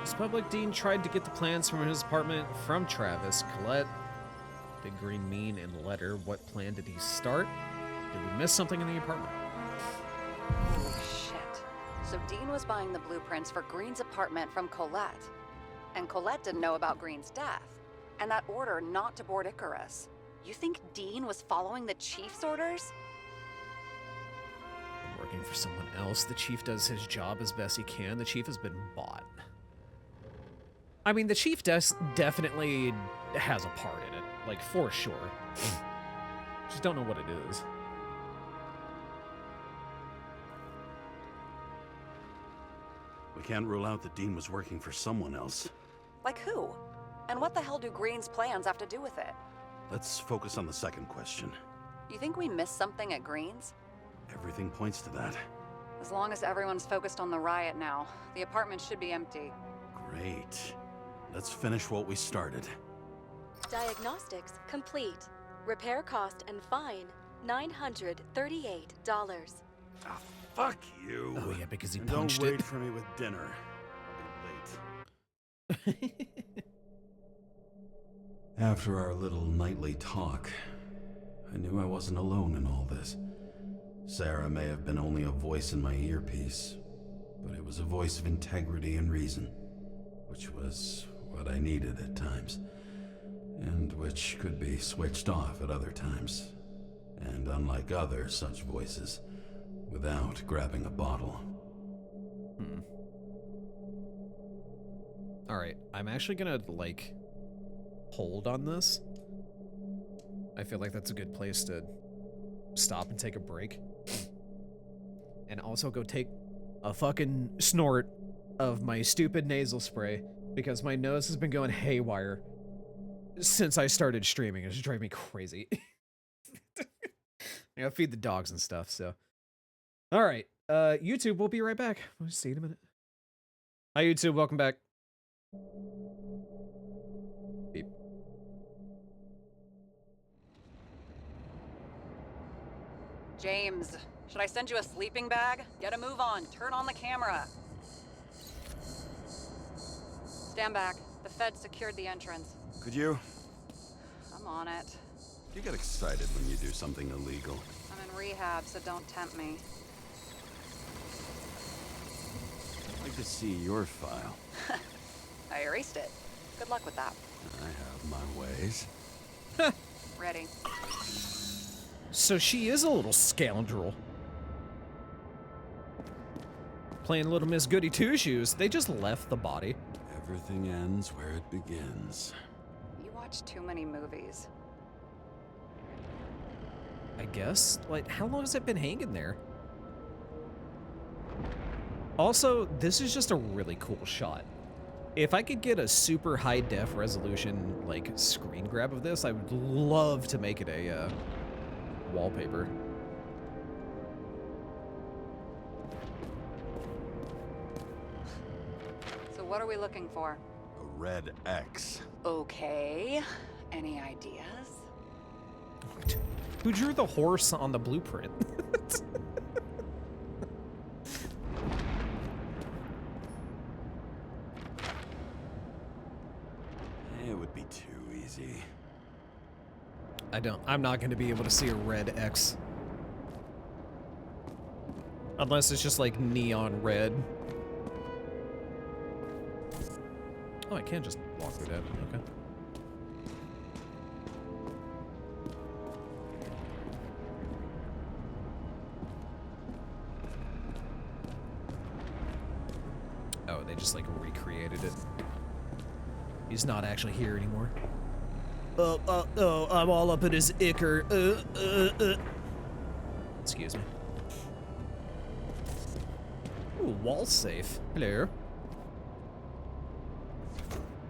This public Dean tried to get the plans from his apartment from Travis. Colette. Did Green mean in the letter? What plan did he start? Did we miss something in the apartment? Holy shit. So Dean was buying the blueprints for Green's apartment from Colette. And Colette didn't know about Green's death. And that order not to board Icarus. You think Dean was following the chief's orders? Working for someone else. The chief does his job as best he can. The chief has been bought. I mean, the chief definitely has a part in it. Like, for sure. Just don't know what it is. We can't rule out that Dean was working for someone else. Like who? And what the hell do Green's plans have to do with it? Let's focus on the second question. You think we missed something at Green's? Everything points to that. As long as everyone's focused on the riot now, the apartment should be empty. Great. Let's finish what we started. Diagnostics complete. Repair cost and fine, $938. Ah, fuck you. Oh, yeah, because he And punched don't it. wait for me with dinner. I'll be late. After our little nightly talk, I knew I wasn't alone in all this. Sarah may have been only a voice in my earpiece, but it was a voice of integrity and reason, which was what I needed at times, and which could be switched off at other times, and unlike other such voices, without grabbing a bottle. Alright, I'm actually gonna, like, hold on this. I feel like that's a good place to stop and take a break. And also go take a fucking snort of my stupid nasal spray, because my nose has been going haywire since I started streaming. It's driving me crazy. I gotta feed the dogs and stuff, so. Alright, YouTube, we'll be right back. We'll see you in a minute. Hi, YouTube, welcome back. Beep. James, should I send you a sleeping bag? Get a move on. Turn on the camera. Stand back. The feds secured the entrance. Could you? I'm on it. You get excited when you do something illegal. I'm in rehab, so don't tempt me. I'd like to see your file. I erased it. Good luck with that. I have my ways. Ready. So she is a little scoundrel. Playing Little Miss Goody Two-Shoes. They just left the body. Everything ends where it begins. You watch too many movies. I guess. Like, how long has it been hanging there? Also, this is just a really cool shot. If I could get a super high def resolution, like, screen grab of this, I would love to make it a, wallpaper. So what are we looking for? A red X. Okay. Any ideas? Who drew the horse on the blueprint? It would be too easy. I'm not going to be able to see a red X. Unless it's just like neon red. Oh, I can just walk through that. Okay. Oh, they just like recreated it. He's not actually here anymore. Oh, I'm all up in his icker. Excuse me. Ooh, wall safe. Hello.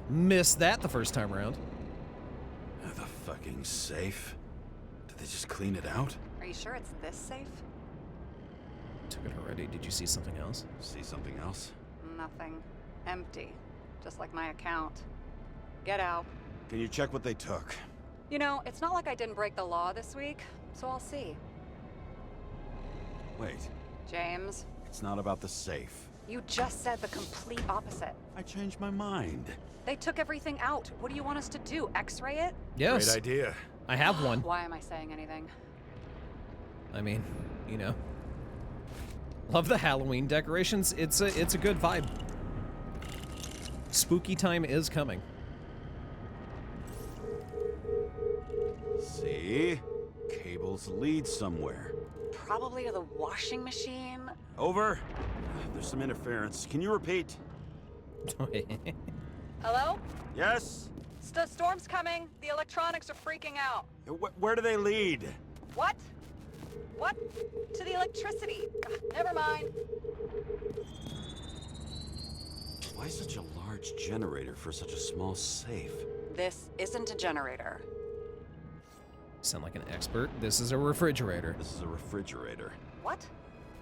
Missed that the first time around. The fucking safe? Did they just clean it out? Are you sure it's this safe? Took it already. Did you see something else? See something else? Nothing. Empty. Just like my account. Get out. Can you check what they took? You know, it's not like I didn't break the law this week, so I'll see. Wait, James, it's not about the safe. you just said the complete opposite. I changed my mind. They took everything out. What do you want us to do? X-ray it? Yes. Great idea. I have one. Why am I saying anything? I mean, you know. Love the Halloween decorations. It's a good vibe. Spooky time is coming. See? Cables lead somewhere. Probably to the washing machine. Over. There's some interference. Can you repeat? Hello? Yes? The storm's coming. The electronics are freaking out. Where do they lead? What? What? To the electricity. Ugh, never mind. Why such a large generator for such a small safe? This isn't a generator. Sound like an expert. This is a refrigerator. This is a refrigerator. What?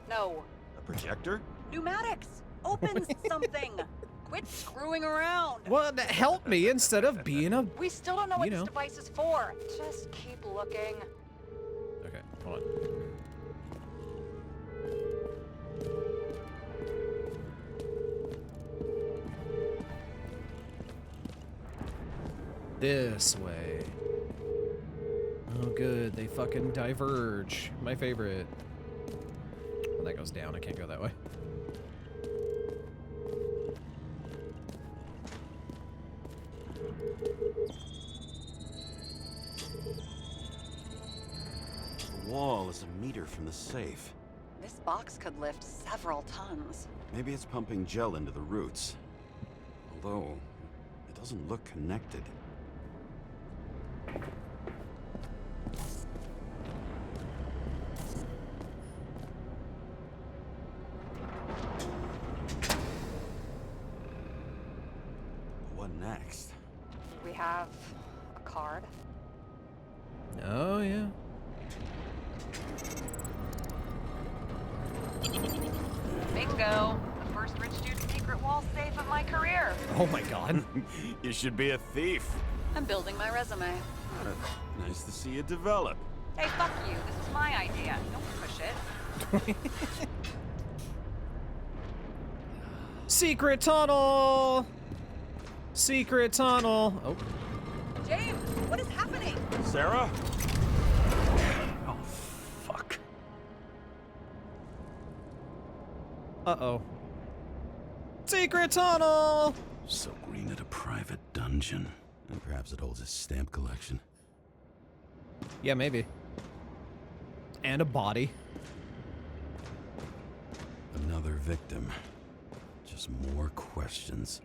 No. A projector? Pneumatics. Open something. Quit screwing around. Well, help me instead of being a... We still don't know what You know. this device is for. Just keep looking. Okay, hold on. This way. Oh, good. They fucking diverge. My favorite. Well, that goes down. I can't go that way. The wall is a meter from the safe. This box could lift several tons. Maybe it's pumping gel into the roots. Although, it doesn't look connected. What next? We have a card. Oh, yeah. Bingo! The first rich dude's secret wall safe of my career. Oh my god. You should be a thief. I'm building my resume. Nice to see you develop. Hey, fuck you. This is my idea. Don't push it. Secret tunnel! Secret tunnel. Oh. James, what is happening? Sarah? Oh, fuck. Uh-oh. Secret tunnel! So Green at a private dungeon. And perhaps it holds his stamp collection. Yeah, maybe. And a body. Another victim. Just more questions.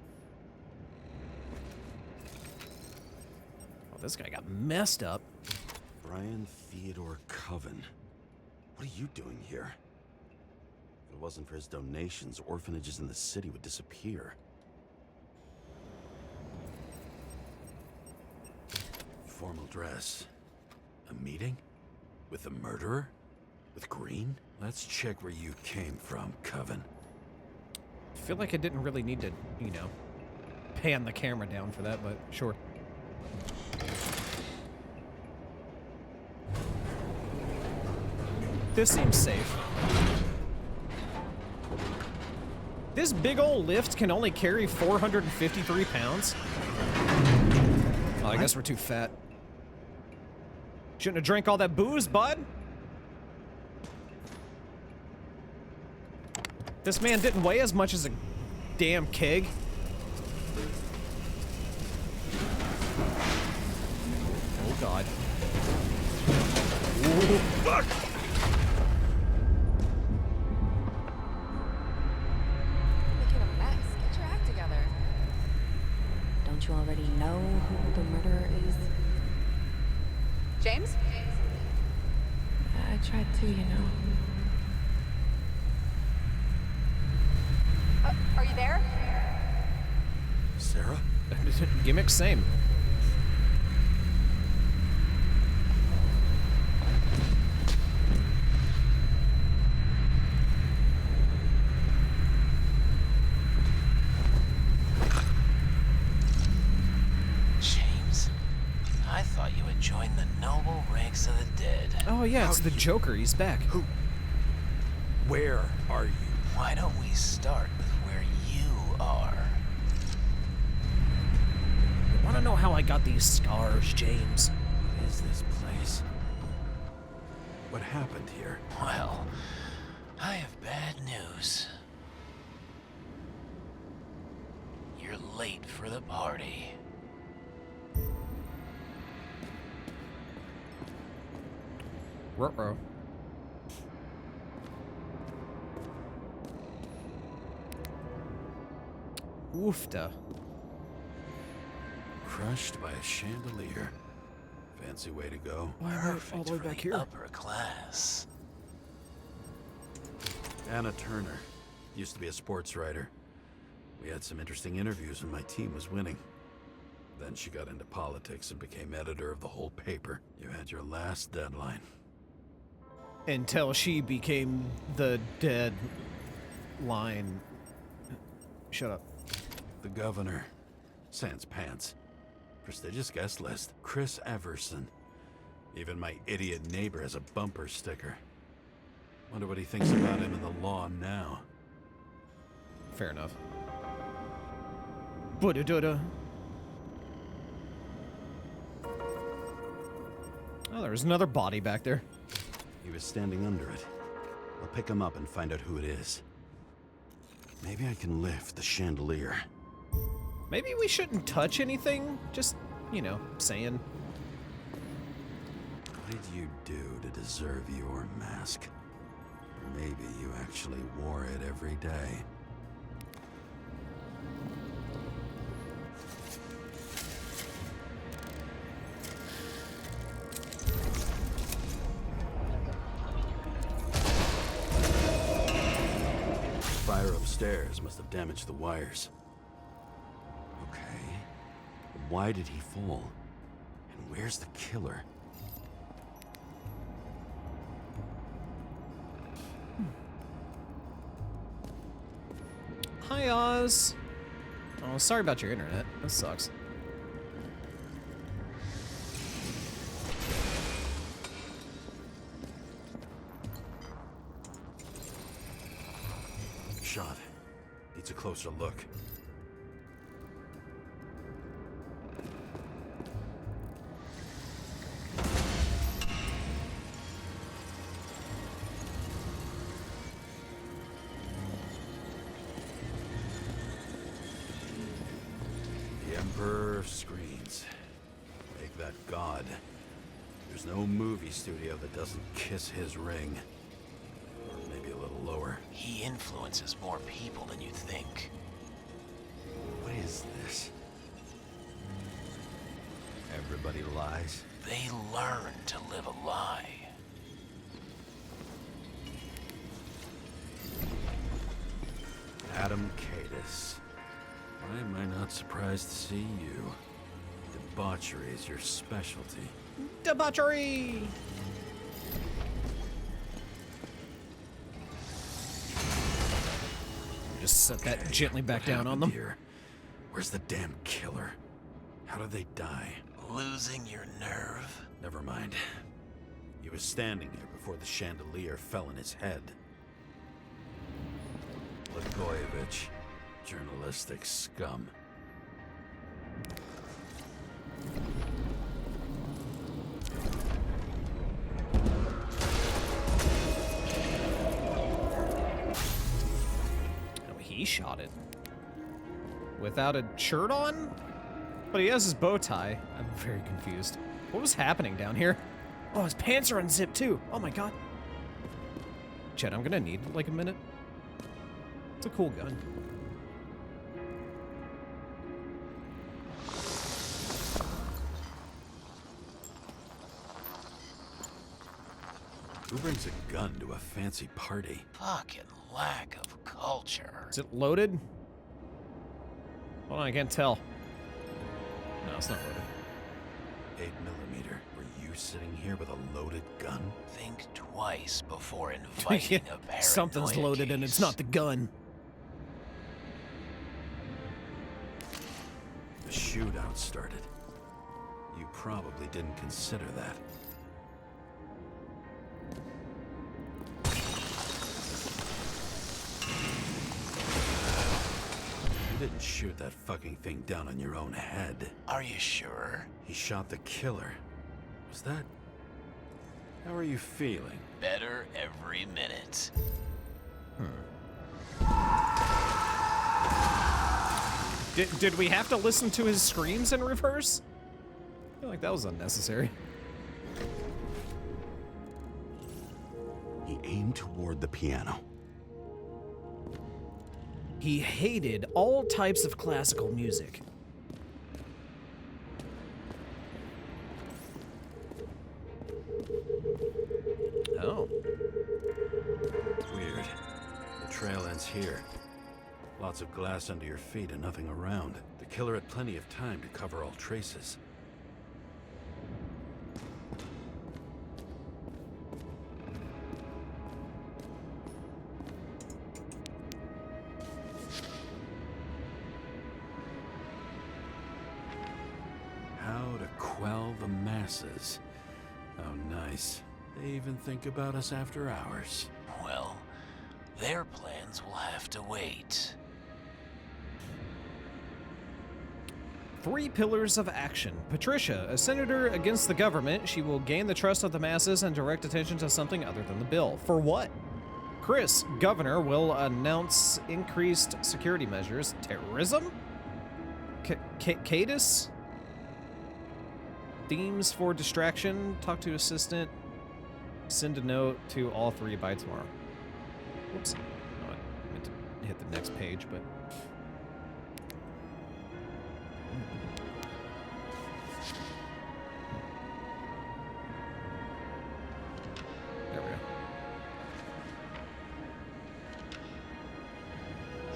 Oh, this guy got messed up. Brian Theodore Coven. What are you doing here? If it wasn't for his donations, orphanages in the city would disappear. Formal dress. A meeting? With the murderer? With Green? Let's check where you came from, Coven. I feel like I didn't really need to, you know, pan the camera down for that, but sure. This seems safe. This big old lift can only carry 453 pounds. Oh, I guess we're too fat. Shouldn't have drank all that booze, bud. This man didn't weigh as much as a damn keg. Oh, God. Ooh, fuck! Making a mess. Get your act together. Don't you already tried too, you know. Are you there? Sarah? Gimmick, same. James, I thought you had joined the noble ranks of the dead. Oh yeah, it's the Joker. He's back. Who? Where are you? Why don't we start with where you are? You want to know how I got these scars, James? What is this place? What happened here? Well, I have bad news. You're late for the party. Ruh-roh. Oofta. Crushed by a chandelier. Fancy way to go. Why am I all Perfect the way for back the here? upper class. Anna Turner. Used to be a sports writer. We had some interesting interviews when my team was winning. Then she got into politics and became editor of the whole paper. You had your last deadline. Until she became the dead line. Shut up. The governor. Sans pants. Prestigious guest list. Chris Everson. Even my idiot neighbor has a bumper sticker. Wonder what he thinks about him and the law now. Fair enough. Buddha-duda. Oh, there's another body back there. He was standing under it. I'll pick him up and find out who it is. Maybe I can lift the chandelier. Maybe we shouldn't touch anything. Just, you know, saying. What did you do to deserve your mask? Maybe you actually wore it every day. Fire upstairs must have damaged the wires. Okay. Why did he fall? And where's the killer? Hi, Oz. Oh, sorry about your internet. That sucks. Shot. Needs a closer look. The Emperor of Screens. Make that god. There's no movie studio that doesn't kiss his ring. Or maybe a little lower. He influences more people than you think. What is this? Everybody lies? They learn to live a lie. Adam Cadis. Why am I not surprised to see you? Debauchery is your specialty. Debauchery! Just set that gently back What down on them. happened here? Where's the damn killer? How did they die? Losing your nerve? Never mind. He was standing here before the chandelier fell on his head. Blagojevich, journalistic scum. Oh, he shot it. Without a shirt on? But he has his bow tie. I'm very confused. What was happening down here? Oh, his pants are unzipped too. Oh my god. Chet, I'm gonna need like a minute. It's a cool gun. Who brings a gun to a fancy party? Fucking lack of culture. Is it loaded? Hold on, I can't tell. No, it's not loaded. 8mm. Were you sitting here with a loaded gun? Think twice before inviting a paranoia Something's loaded and it's not the gun. The shootout started. You probably didn't consider that. You didn't shoot that fucking thing down on your own head. Are you sure? He shot the killer. Was that... How are you feeling? Better every minute. Did we have to listen to his screams in reverse? I feel like that was unnecessary. He aimed toward the piano. He hated all types of classical music. Oh. Weird. The trail ends here. Lots of glass under your feet and nothing around. The killer had plenty of time to cover all traces. How to quell the masses. Oh, nice. They even think about us after hours. Well, their plans will have to wait. 3 pillars of action. Patricia, a senator against the government. She will gain the trust of the masses and direct attention to something other than the bill. For what? Chris, governor, will announce increased security measures. Terrorism? Cadus? Themes for distraction. Talk to assistant. Send a note to all 3 by tomorrow. Whoops. Oh, I meant to hit the next page, but... There we go.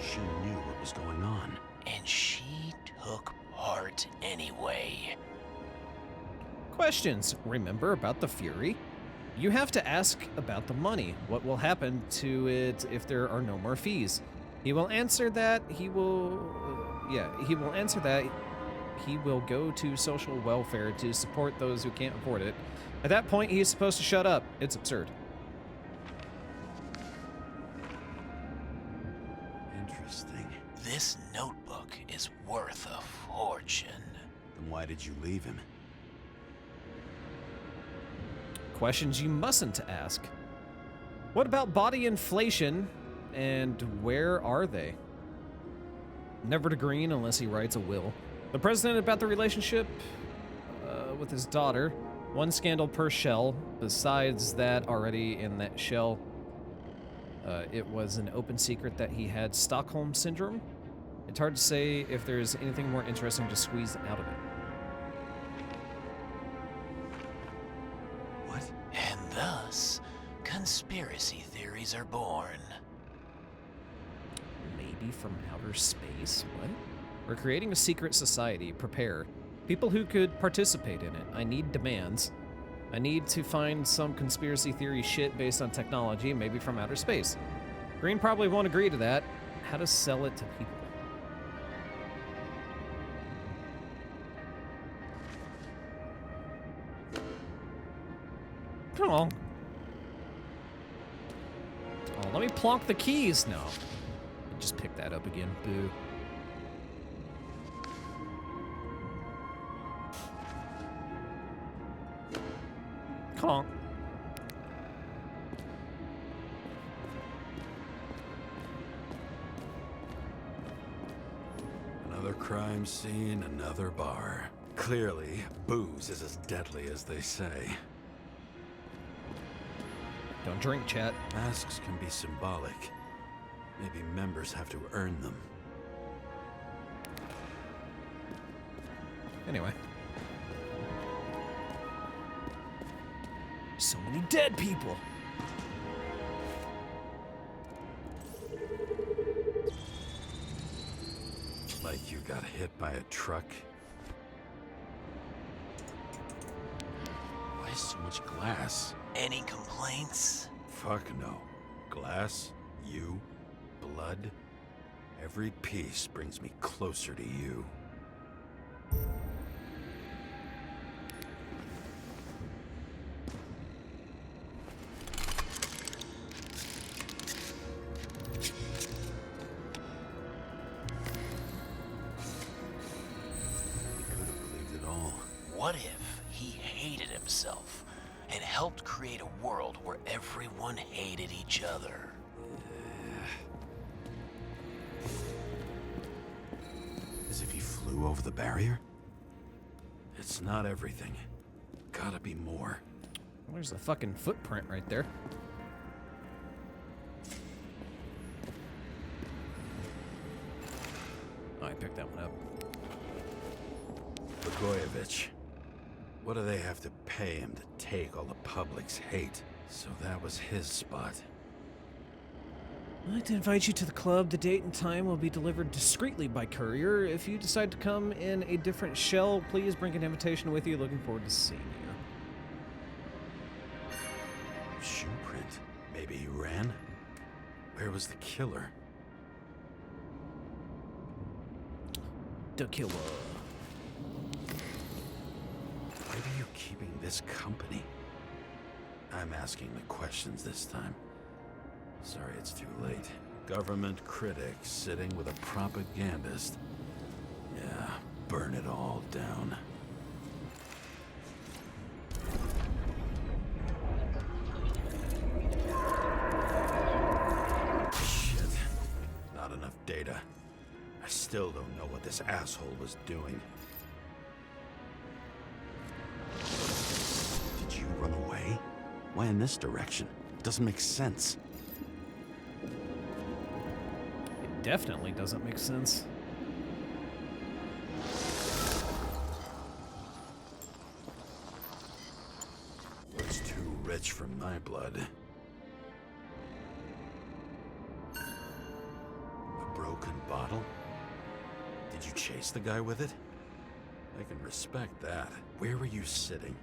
She knew what was going on. And she took part anyway. Questions. Remember about the Fury? You have to ask about the money. What will happen to it if there are no more fees? He will answer that he will... he will answer that he will go to social welfare to support those who can't afford it. At that point, he is supposed to shut up. It's absurd. Interesting. This notebook is worth a fortune. Then why did you leave him? Questions you mustn't ask. What about body inflation, and where are they? Never to Green unless he writes a will. The president about the relationship with his daughter. 1 scandal per shell. Besides that, already in that shell, it was an open secret that he had Stockholm Syndrome. It's hard to say if there's anything more interesting to squeeze out of it. And thus, conspiracy theories are born. Maybe from outer space? What? We're creating a secret society. Prepare. People who could participate in it. I need demands. I need to find some conspiracy theory shit based on technology, maybe from outer space. Green probably won't agree to that. How to sell it to people. Come on. Oh, let me plonk the keys. No. Just pick that up again. Boo. Come on. Another crime scene, another bar. Clearly, booze is as deadly as they say. Don't drink, chat. Masks can be symbolic. Maybe members have to earn them. Anyway. So many dead people. got hit by a truck. Why so much glass? Any complaints? Fuck no. Glass, you, blood. Every piece brings me closer to you. What if he hated himself and helped create a world where everyone hated each other? As if he flew over the barrier? It's not everything. Gotta be more. There's a fucking footprint right there. Oh, I picked that one up. Blagojevich. What do they have to pay him to take all the public's hate? So that was his spot. I'd like to invite you to the club. The date and time will be delivered discreetly by courier. If you decide to come in a different shell, please bring an invitation with you. Looking forward to seeing you. Shoe print. Maybe he ran? Where was the killer? The killer. Why are you keeping this company? I'm asking the questions this time. Sorry it's too late. Government critic sitting with a propagandist. Yeah, burn it all down. Shit. Not enough data. I still don't know what this asshole was doing. Did you run away? Why in this direction? Doesn't make sense. It definitely doesn't make sense. Was too rich for my blood. A broken bottle? Did you chase the guy with it? I can respect that. Where were you sitting?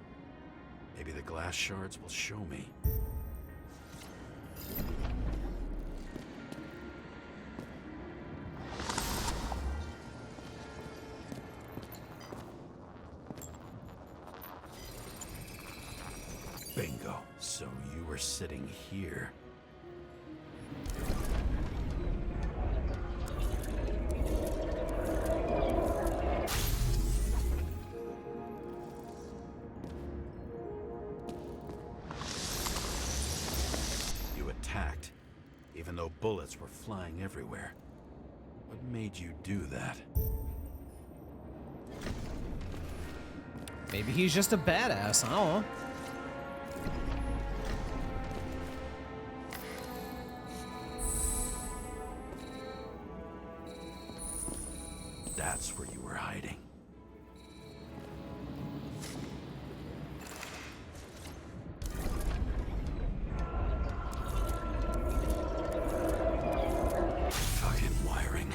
Maybe the glass shards will show me. Bingo. So you were sitting here. You attacked, even though bullets were flying everywhere. What made you do that? Maybe he's just a badass. I don't know. That's where you were hiding. Fucking wiring.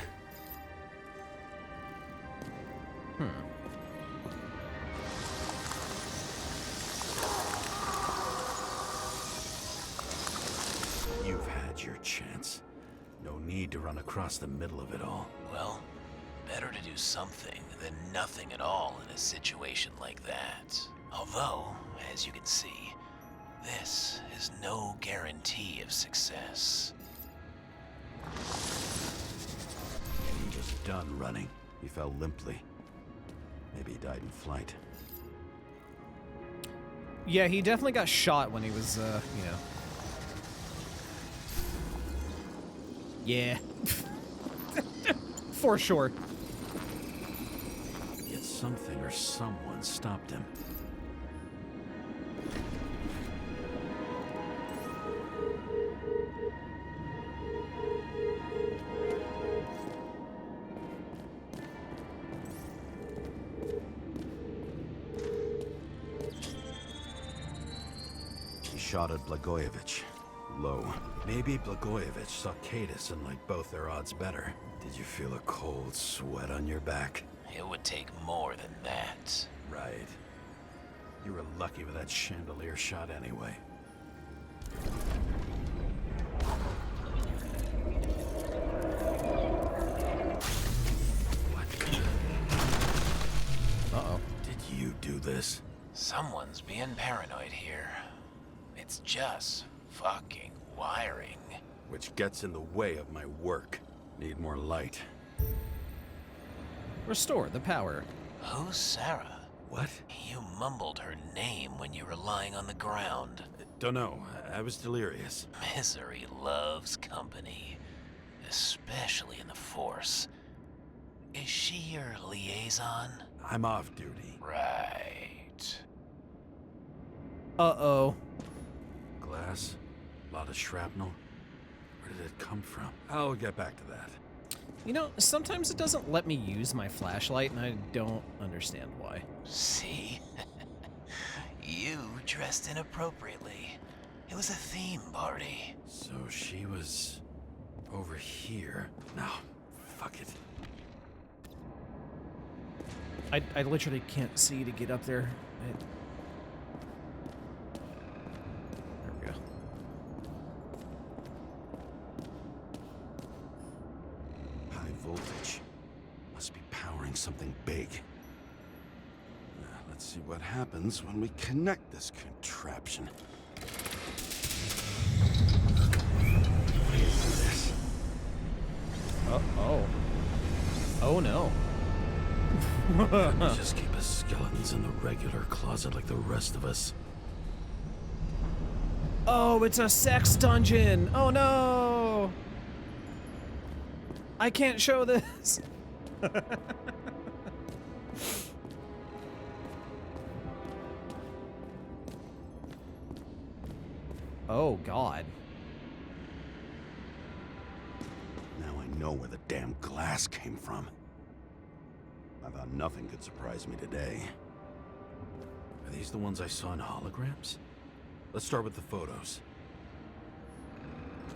You've had your chance. No need to run across the middle of it all. Well, better to do something than nothing at all in a situation like that. Although, as you can see, this is no guarantee of success. He was done running. He fell limply. Maybe he died in flight. Yeah, he definitely got shot when he was, you know. Yeah. For sure. Yet something or someone stopped him. He shot at Blagojevich. Low. Maybe Blagojevich saw Cadis and liked both their odds better. Did you feel a cold sweat on your back? It would take more than that. Right. You were lucky with that chandelier shot anyway. Uh-oh. Did you do this? Someone's being paranoid here. It's just fucking wiring. Which gets in the way of my work. Need more light. Restore the power. Who's Sarah? What? You mumbled her name when you were lying on the ground. Don't know. I was delirious. Misery loves company, especially in the Force. Is she your liaison? I'm off duty. Right. Uh-oh. Glass? A lot of shrapnel? Where did it come from? I'll get back to that. You know, sometimes it doesn't let me use my flashlight, and I don't understand why. See? You dressed inappropriately. It was a theme party. So she was over here. No, fuck it. I literally can't see to get up there. There we go. High voltage. Must be powering something big. Let's see what happens when we connect this contraption. This. Oh. Oh no. We just keep his skeletons in the regular closet like the rest of us. Oh, it's a sex dungeon. Oh no. I can't show this. Oh God. Now I know where the damn glass came from. I thought nothing could surprise me today. Are these the ones I saw in holograms? Let's start with the photos.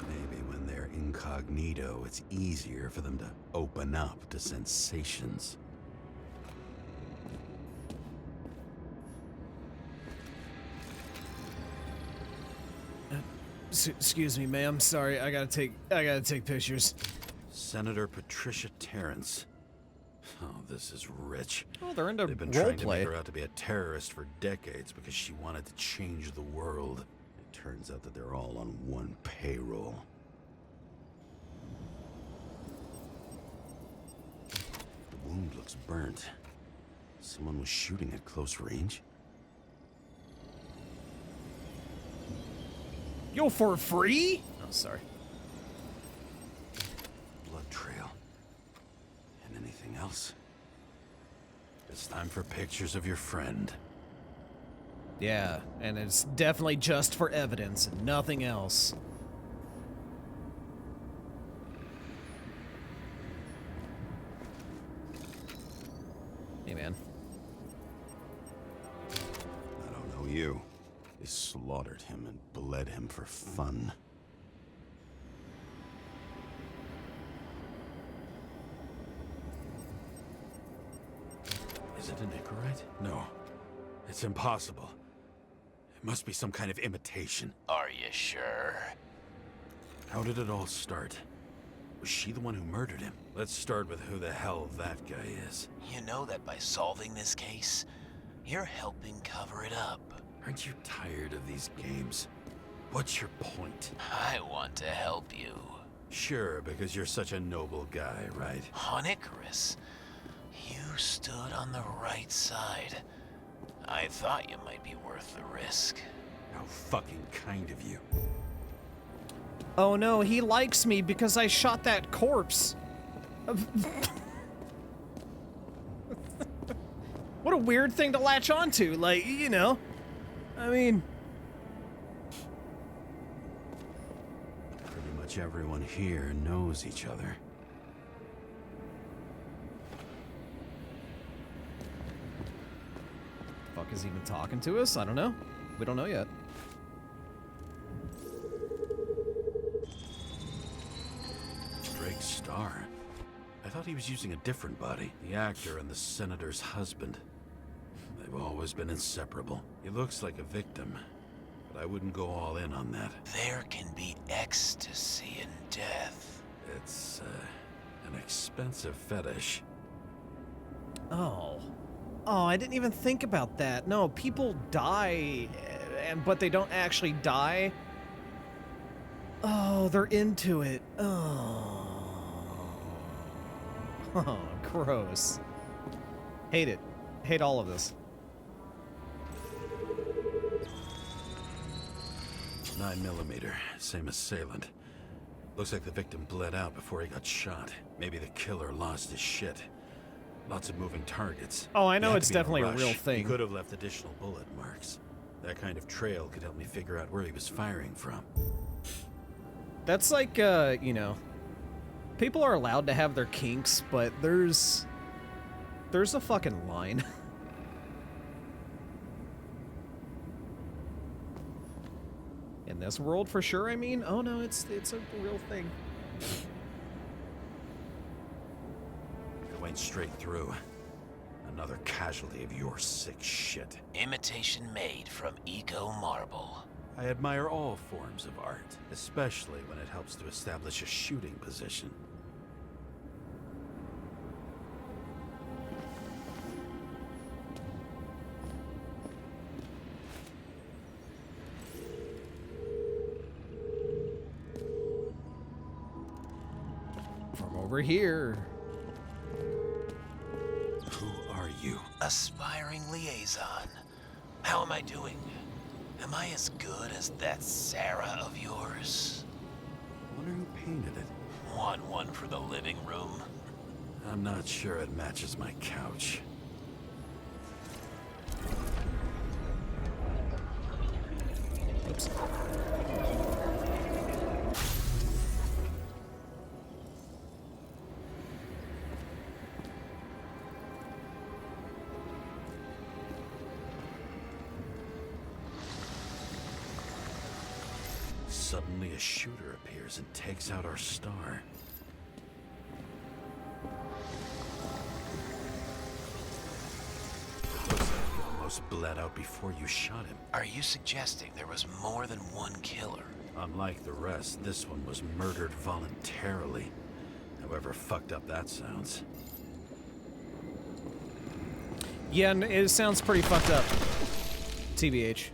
Maybe when they're incognito, it's easier for them to open up to sensations. Excuse me, ma'am. Sorry, I gotta take pictures. Senator Patricia Terrence. Oh, this is rich. Oh, they're into They've been trying to roleplay. make her out to be a terrorist for decades because she wanted to change the world. It turns out that they're all on one payroll. The wound looks burnt. Someone was shooting at close range. Yo, for free? Oh, sorry. Blood trail. And anything else? It's time for pictures of your friend. Yeah, and it's definitely just for evidence and nothing else. Hey, man. I don't know you. They slaughtered him and bled him for fun. Is it a Nicorite? No. It's impossible. It must be some kind of imitation. Are you sure? How did it all start? Was she the one who murdered him? Let's start with who the hell that guy is. You know that by solving this case, you're helping cover it up. Aren't you tired of these games? What's your point? I want to help you. Sure, because you're such a noble guy, right? On Icarus, you stood on the right side. I thought you might be worth the risk. How fucking kind of you. Oh no, he likes me because I shot that corpse. What a weird thing to latch onto, like, you know. I mean... Pretty much everyone here knows each other. Fuck is he even talking to us? I don't know. We don't know yet. scar. I thought he was using a different body. The actor and the senator's husband. They've always been inseparable. He looks like a victim, but I wouldn't go all in on that. There can be ecstasy in death. It's, an expensive fetish. Oh. Oh, I didn't even think about that. No, people die, but they don't actually die. Oh, they're into it. Oh. Oh, gross. Hate it. Hate all of this. 9mm, same assailant. Looks like the victim bled out before he got shot. Maybe the killer lost his shit. Lots of moving targets. Oh, I He know had it's to be in definitely a rush. real He thing. could have left additional bullet marks. That kind of trail could help me figure out where he was firing from. That's like, you know, people are allowed to have their kinks, but there's a fucking line. In this world, for sure, I mean. Oh no, it's a real thing. It went straight through. Another casualty of your sick shit. Imitation made from eco marble. I admire all forms of art, especially when it helps to establish a shooting position. From over here. Who are you? Aspiring liaison. How am I doing? Am I as good as that Sarah of yours? Wonder who painted it. Want one for the living room? I'm not sure it matches my couch. Oops. Suddenly a shooter appears and takes out our star. Looks like he almost bled out before you shot him. Are you suggesting there was more than one killer? Unlike the rest, this one was murdered voluntarily. However fucked up that sounds. Yeah, and it sounds pretty fucked up. TBH.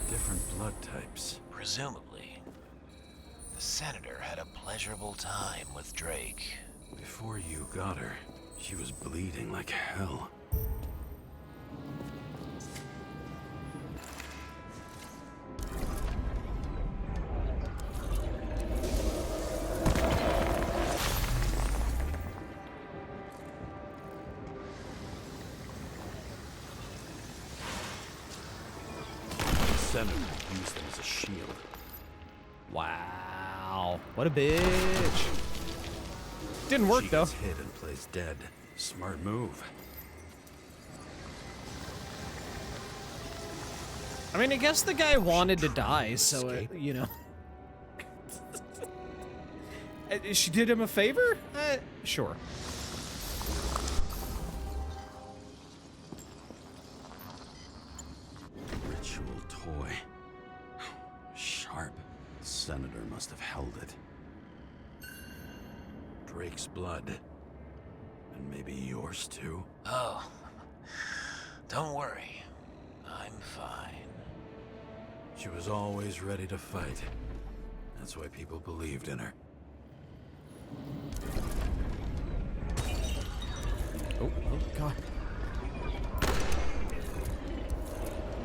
Different blood types. Presumably, the senator had a pleasurable time with Drake. Before you got her, she was bleeding like hell. The senator used them as a shield. Wow. What a bitch. Didn't work She though. gets hit and plays dead. Smart move. I mean, I guess the guy wanted to die, so escape? you know. She did him a favor? Sure. Ritual toy. Sharp. Senator must have held it. Drake's blood. And maybe yours too? Oh, don't worry. I'm fine. She was always ready to fight. That's why people believed in her. Oh, God.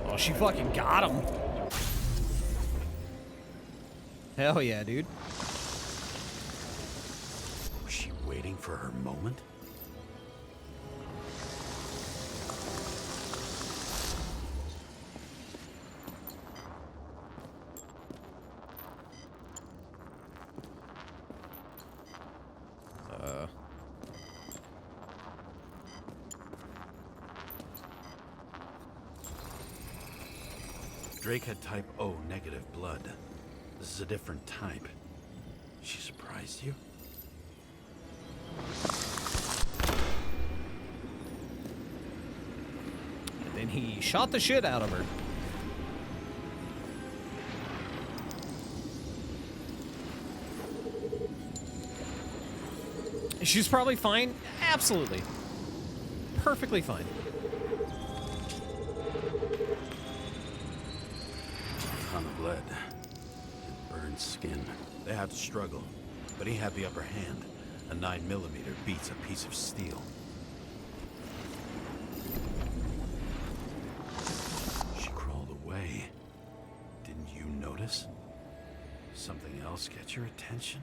Oh, she fucking got him. Hell yeah, dude. Was she waiting for her moment? Drake had type O negative blood. This is a different type. She surprised you? And then he shot the shit out of her. She's probably fine. Absolutely. Perfectly fine. On the bled. And burned skin. They had to struggle, but he had the upper hand. A 9mm beats a piece of steel. She crawled away. Didn't you notice? Something else get your attention?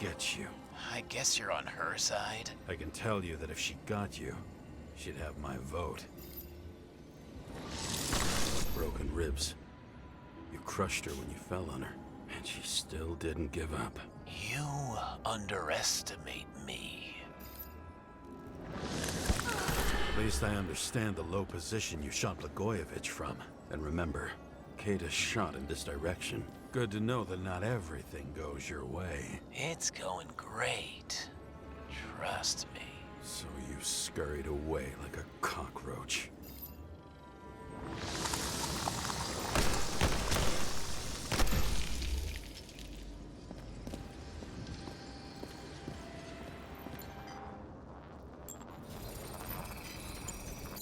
Get you. I guess you're on her side. I can tell you that if she got you, she'd have my vote. Broken ribs. You crushed her when you fell on her, and she still didn't give up. You underestimate me. At least I understand the low position you shot Blagojevich from. And remember, Kata's shot in this direction. Good to know that not everything goes your way. It's going great. Trust me. So you scurried away like a cockroach.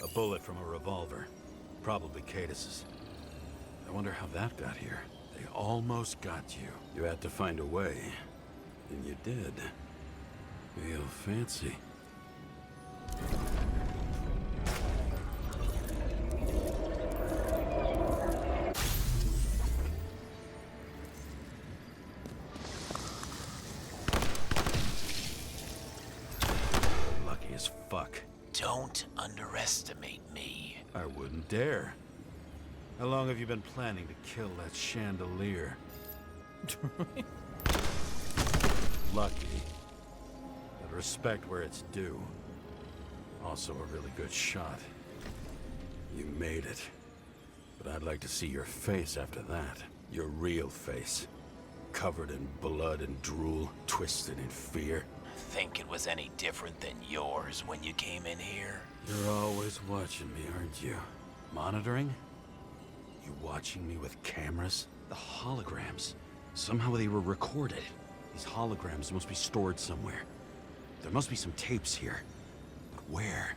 A bullet from a revolver. Probably Cadis's. I wonder how that got here. They almost got you. You had to find a way. And you did. Real fancy. Lucky as fuck. Don't underestimate me. I wouldn't dare. How long have you been planning to kill that chandelier? Lucky. But respect where it's due. Also a really good shot. You made it. But I'd like to see your face after that. Your real face. Covered in blood and drool, twisted in fear. Think it was any different than yours when you came in here? You're always watching me, aren't you? Monitoring? You watching me with cameras? The holograms. Somehow they were recorded. These holograms must be stored somewhere. There must be some tapes here. But where?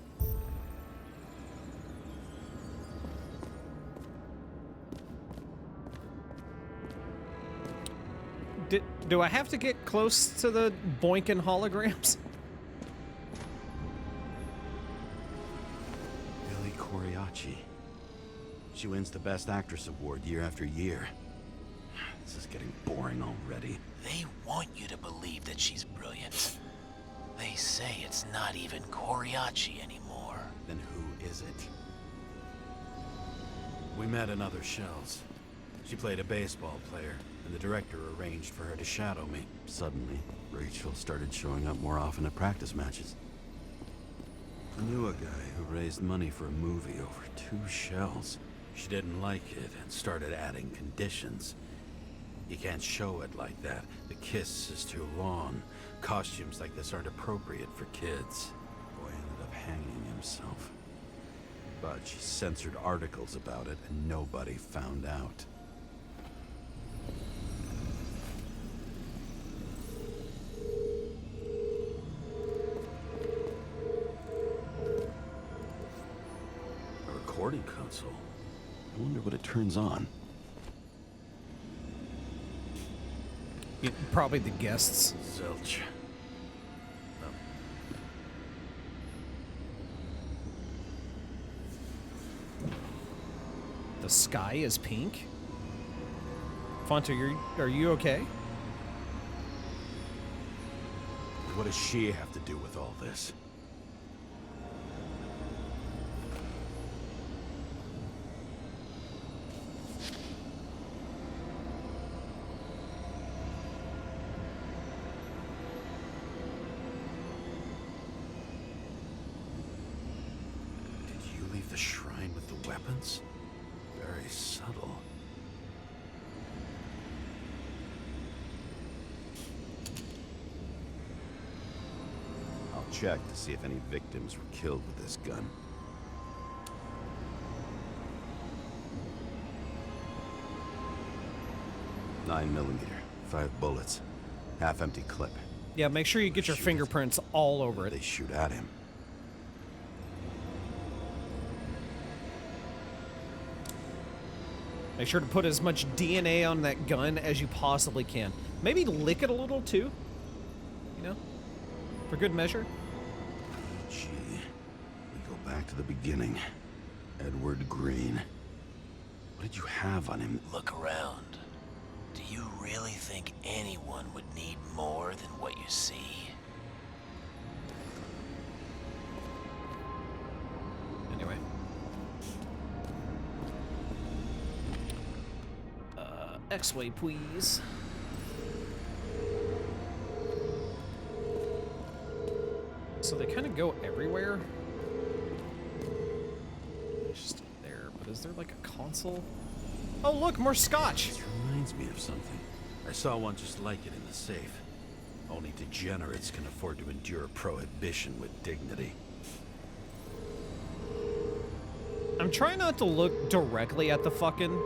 Do I have to get close to the boinkin' holograms? Billy Coriacci. She wins the Best Actress award year after year. This is getting boring already. They want you to believe that she's brilliant. They say it's not even Coriacci anymore. Then who is it? We met in other shells. She played a baseball player, and the director arranged for her to shadow me. Suddenly, Rachel started showing up more often at practice matches. I knew a guy who raised money for a movie over 2 shells. She didn't like it and started adding conditions. You can't show it like that. The kiss is too long. Costumes like this aren't appropriate for kids. Boy ended up hanging himself. But she censored articles about it and nobody found out. A recording console. I wonder what it turns on. Probably the guests. Zilch. The sky is pink? Fonto, are you okay? What does she have to do with all this? the shrine with the weapons? Very subtle. I'll check to see if any victims were killed with this gun. .9mm, 5 bullets, half-empty clip. Yeah, make sure you get your fingerprints all over it. They shoot at him. Make sure to put as much DNA on that gun as you possibly can. Maybe lick it a little too. You know? For good measure. Gee, we go back to the beginning. Edward Green. What did you have on him? Look around. Do you really think anyone would need more than what you see? Anyway. X-way, please. So they kind of go everywhere. Just there, but is there like a console? Oh, look, more scotch! This reminds me of something. I saw one just like it in the safe. Only degenerates can afford to endure prohibition with dignity. I'm trying not to look directly at the fucking...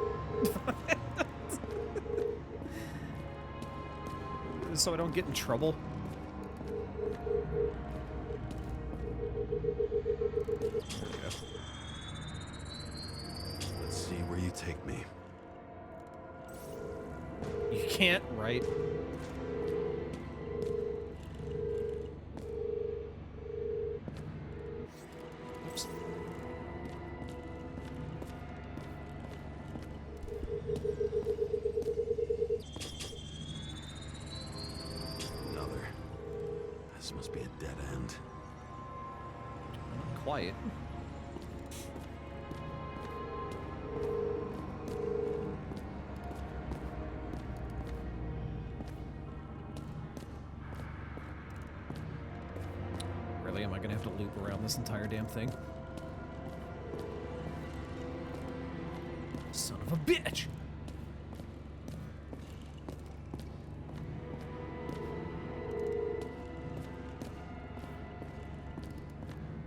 so I don't get in trouble. Let's see where you take me. You can't, right? Oops. Another. This must be a dead end. Quiet. Really? Am I gonna have to loop around this entire damn thing? Son of a bitch!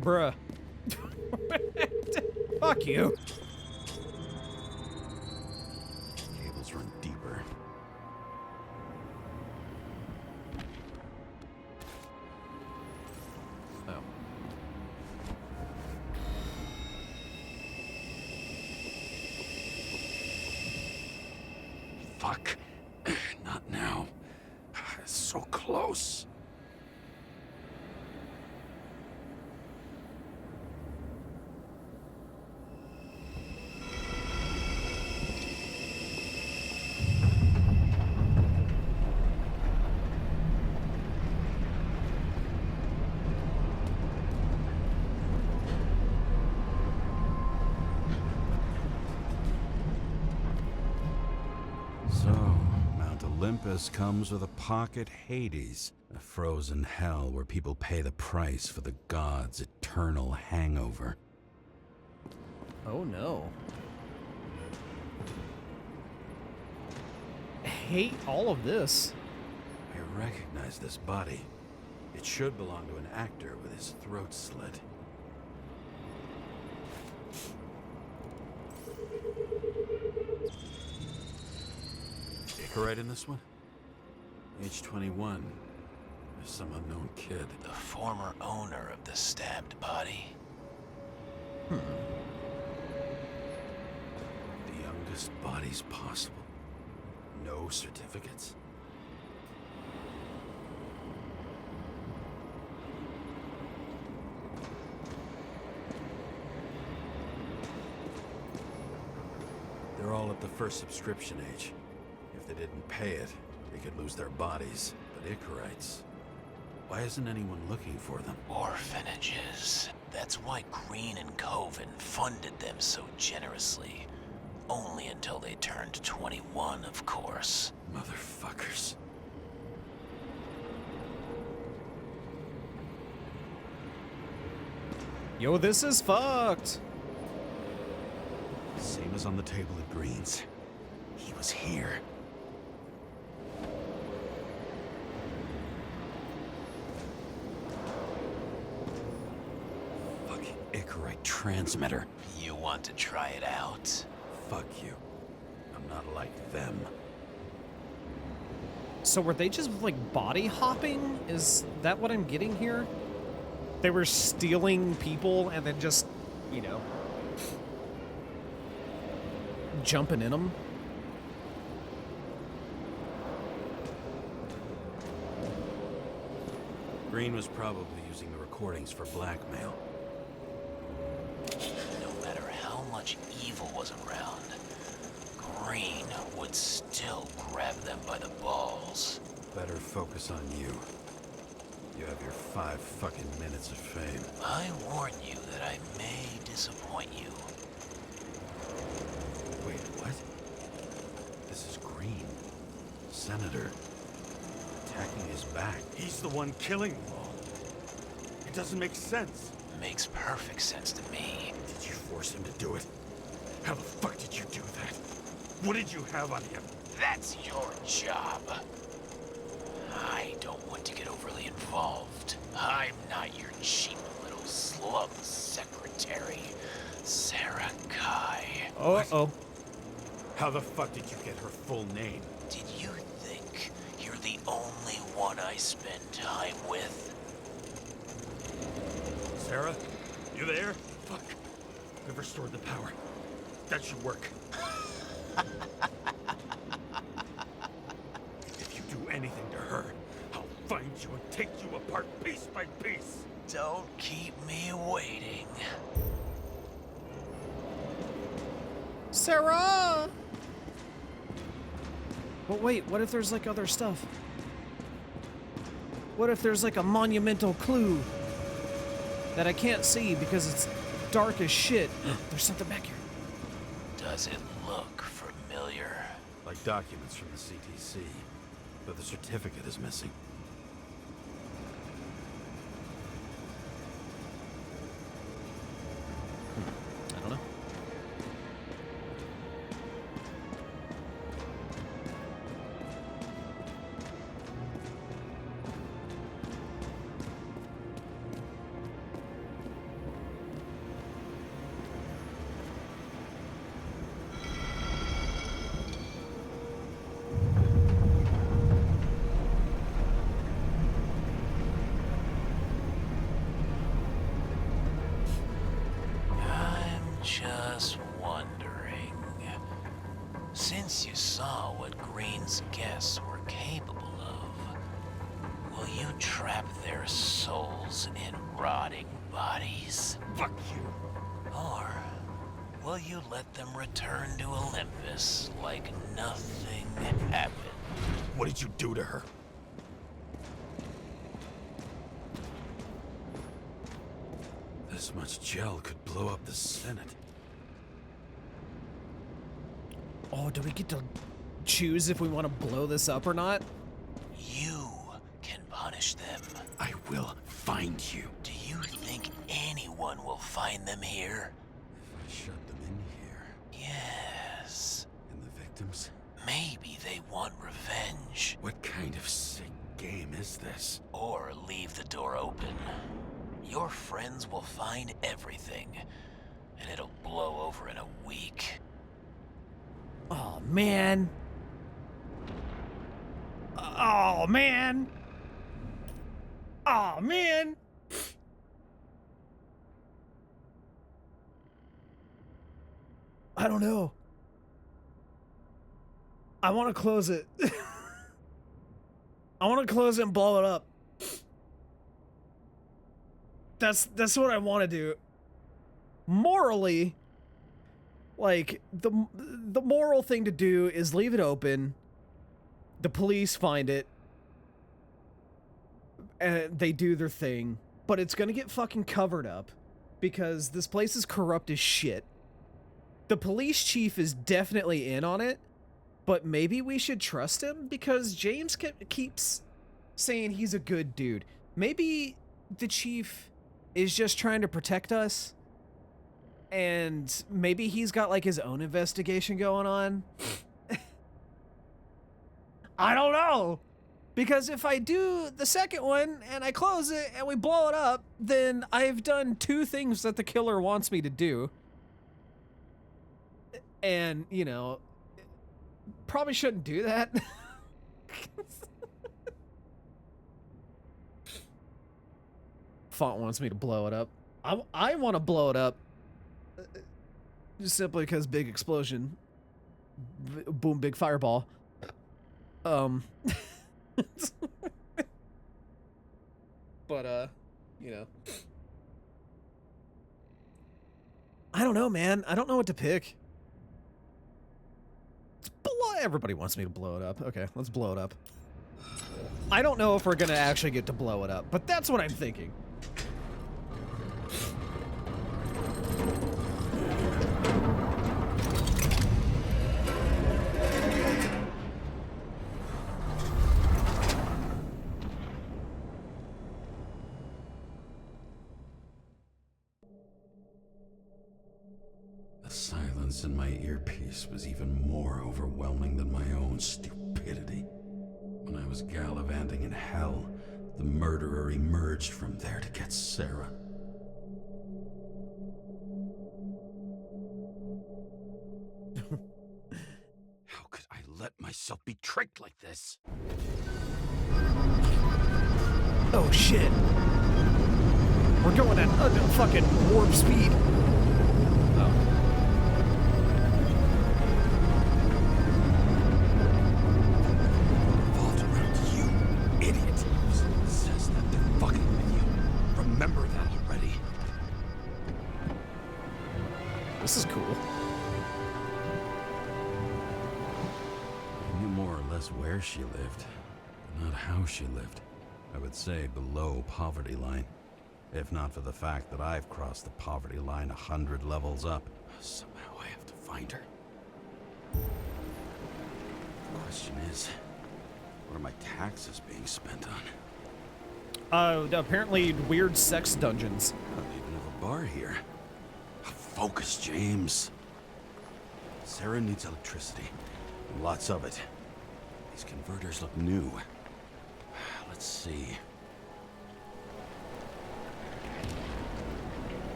Bruh. Fuck you. Cables run deeper. Oh. Fuck. Not now. It's so close. Olympus comes with a pocket Hades, a frozen hell where people pay the price for the gods' eternal hangover. Oh no. I hate all of this. I recognize this body. It should belong to an actor with his throat slit. Right in this one? Age 21. There's some unknown kid. The former owner of the stabbed body. The youngest bodies possible. No certificates. They're all at the first subscription age. If they didn't pay it, they could lose their bodies. But Icarites, why isn't anyone looking for them? Orphanages. That's why Green and Coven funded them so generously. Only until they turned 21, of course. Motherfuckers. Yo, this is fucked. was on the table at Green's. He was here. Fucking Icarite transmitter. You want to try it out? Fuck you. I'm not like them. So were they just like body hopping? Is that what I'm getting here? They were stealing people and then just, you know, jumping in them? Green was probably using the recordings for blackmail. No matter how much evil was around, Green would still grab them by the balls. Better focus on you. You have your 5 fucking minutes of fame. I warn you that I may disappoint you. Wait, what? This is Green. Senator. Attacking his back. He's the one killing them all. It doesn't make sense. Makes perfect sense to me. Did you force him to do it? How the fuck did you do that? What did you have on him? That's your job. I don't want to get overly involved. I'm not your cheap little slum secretary, Sarah Kai. Uh-oh. How the fuck did you get her full name? Did you think you're the only one I spend time with? Sarah? You there? Fuck. I've restored the power. That should work. If you do anything to her, I'll find you and take you apart piece by piece. Don't keep me waiting. Sarah! But wait, what if there's like other stuff? What if there's like a monumental clue that I can't see because it's dark as shit? There's something back here. Does it look familiar? Like documents from the CTC, but the certificate is missing. I don't know. I'm just wondering. Since you saw what Green's guests were capable of, will you trap their souls in rotting bodies? Fuck you! Or will you let them return to Olympus like nothing happened? What did you do to her? This much gel could blow up the Senate. Oh, do we get to choose if we want to blow this up or not? You can punish them. I will find you. Do you think anyone will find them here? If I shut them in here. Yes. And the victims? Maybe they want revenge. What kind of sick game is this? Or leave the door open. Your friends will find everything, and it'll blow over in a week. Oh, man. Oh, man. Oh, man. I don't know. I want to close it. I want to close it and blow it up. That's what I want to do. Morally, like the moral thing to do is leave it open. The police find it and they do their thing, but it's going to get fucking covered up because this place is corrupt as shit. The police chief is definitely in on it, but maybe we should trust him because James keeps saying he's a good dude. Maybe the chief is just trying to protect us And maybe he's got like his own investigation going on. I don't know. Because if I do the second one and I close it and we blow it up, then I've done 2 things that the killer wants me to do. And, you know, probably shouldn't do that. Font wants me to blow it up. I want to blow it up. Just simply because big explosion. Boom, big fireball. But, you know. I don't know, man. I don't know what to pick. Everybody wants me to blow it up. Okay, let's blow it up. I don't know if we're gonna actually get to blow it up, but that's what I'm thinking. The silence in my earpiece was even more overwhelming than my own stupidity. When I was gallivanting in hell, the murderer emerged from there to get Sarah. How could I let myself be tricked like this? Oh shit. We're going at fucking warp speed. Oh. Remember that already. This is cool. I knew more or less where she lived, but not how she lived. I would say below poverty line. If not for the fact that I've crossed the poverty line 100 levels up. Somehow I have to find her. The question is, what are my taxes being spent on? Apparently weird sex dungeons. I don't even have a bar here. Focus, James. Sarah needs electricity. Lots of it. These converters look new. Let's see.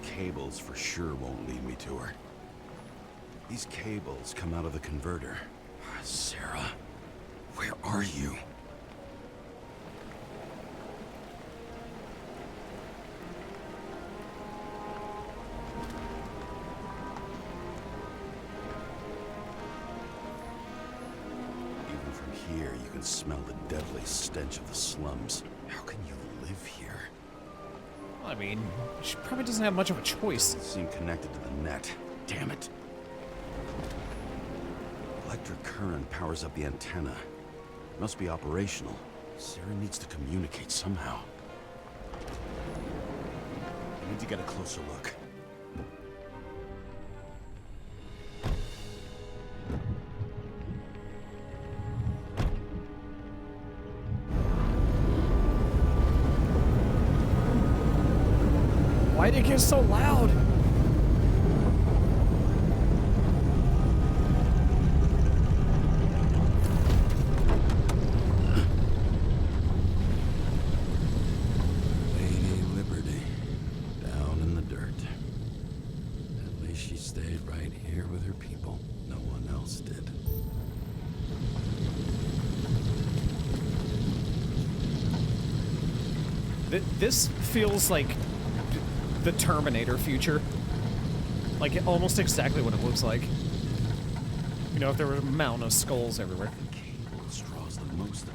Cables for sure won't lead me to her. These cables come out of the converter. Sarah, where are you? Even from here, you can smell the deadly stench of the slums. How can you live here? I mean, she probably doesn't have much of a choice. Doesn't seem connected to the net. Damn it. Electric current powers up the antenna. Must be operational. Sarah needs to communicate somehow. I need to get a closer look. Why'd it get so loud? Lady Liberty, down in the dirt. At least she stayed right here with her people. No one else did. This feels like the Terminator future. Like, almost exactly what it looks like. You know, if there were a mountain of skulls everywhere. The cable draws the most of it.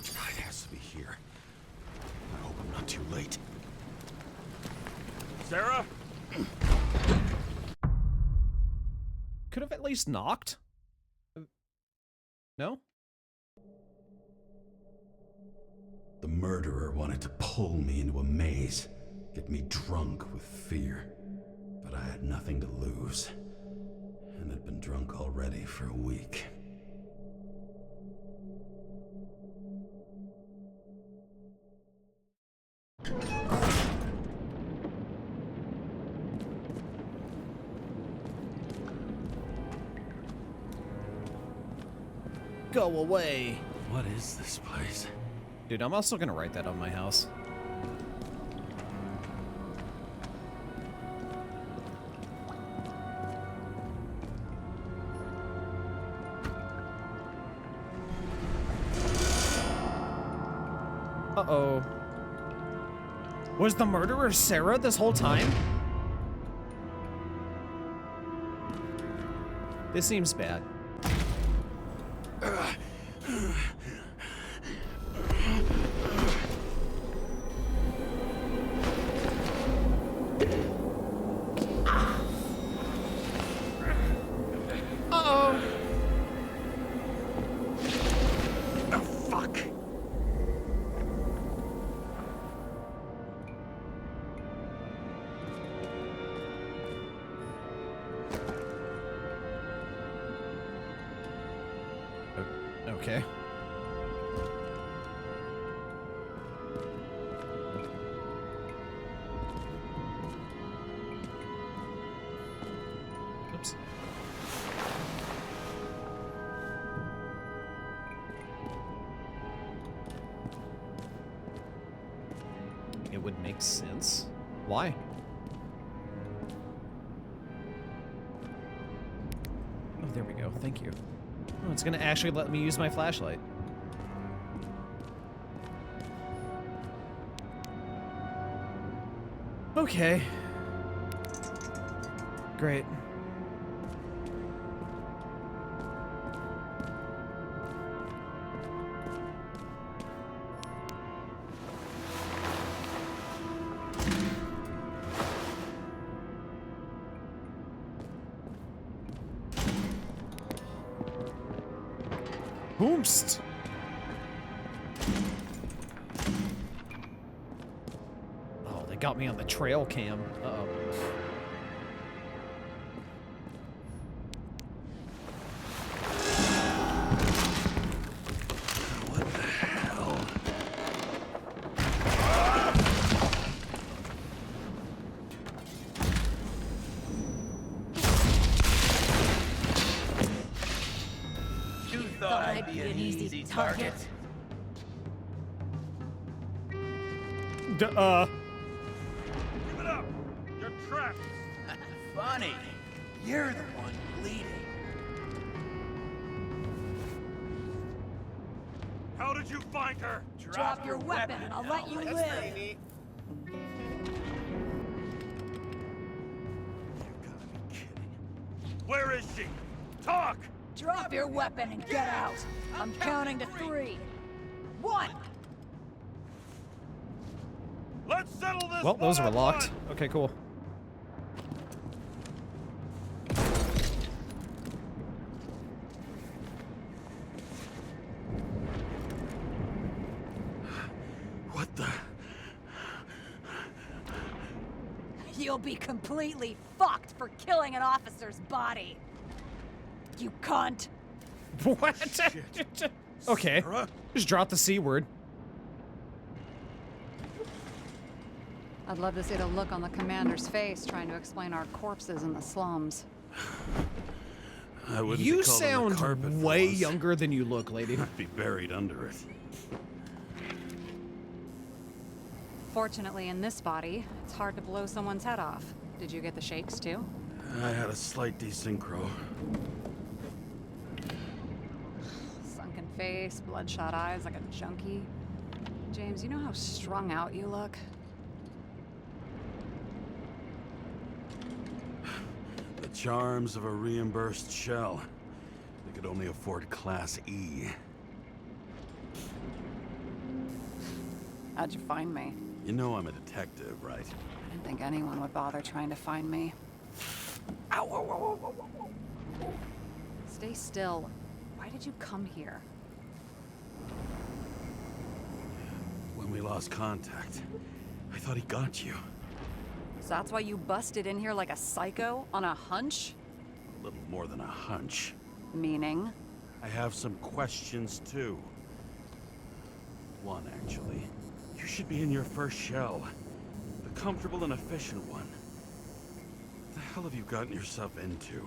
It has to be here. I hope I'm not too late. Sarah? Could have at least knocked. No? The murderer wanted to pull me into a maze, get me drunk with fear. But I had nothing to lose, and had been drunk already for a week. Go away. What is this place? Dude, I'm also gonna write that on my house. Uh-oh. Was the murderer Sarah this whole time? This seems bad. Okay. Oops. It would make sense. Why? Oh, there we go. Thank you. Oh, it's gonna actually let me use my flashlight. Okay. Great. Boomst! Oh, they got me on the trail cam. Uh-oh. What the hell? Thought I'd be an easy target. Give it up! You're trapped! Funny. You're the one bleeding. How did you find her? Drop your weapon and I'll let you live. You gotta be kidding. Where is she? Talk! Drop your weapon and get out. I'm counting to 3. 1. Let's settle this. Well, those were one-on-one. locked. Okay, cool. What the? You'll be completely fucked for killing an officer's body. You cunt. What? Okay. Sarah? Just drop the C word. I'd love to see the look on the commander's face trying to explain our corpses in the slums. I wouldn't You be called on the sound carpet for way once. younger than you look, lady. I'd be buried under it. Fortunately, in this body, it's hard to blow someone's head off. Did you get the shakes too? I had a slight desynchro. Sunken face, bloodshot eyes like a junkie. James, you know how strung out you look? The charms of a reimbursed shell. They could only afford Class E. How'd you find me? You know I'm a detective, right? didn't think anyone would bother trying to find me. Ow, whoa, whoa, whoa, whoa, whoa, whoa. Stay still. Why did you come here? When we lost contact, I thought he got you. So that's why you busted in here like a psycho on a hunch? A little more than a hunch. Meaning? I have some questions, too. One, actually. You should be in your first shell. The comfortable and efficient one. What the hell have you gotten yourself into?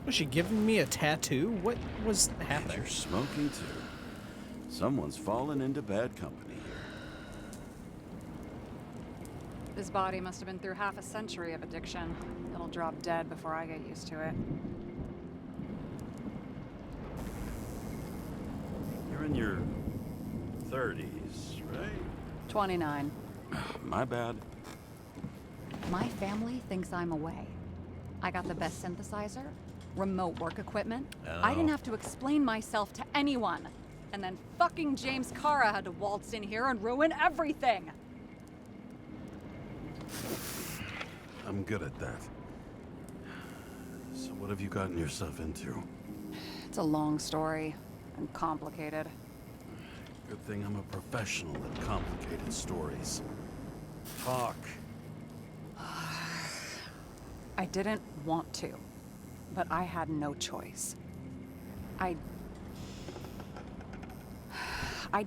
Was she giving me a tattoo? What was And happening? you're smoking, too. Someone's fallen into bad company here. This body must have been through half a century of addiction. It'll drop dead before I get used to it. You're in your 30s, right? 29. My bad. My family thinks I'm away. I got the best synthesizer, remote work equipment. I didn't have to explain myself to anyone. And then fucking James Kara had to waltz in here and ruin everything. I'm good at that. So what have you gotten yourself into? It's a long story and complicated. Good thing I'm a professional at complicated stories. Talk. I didn't want to, but I had no choice. I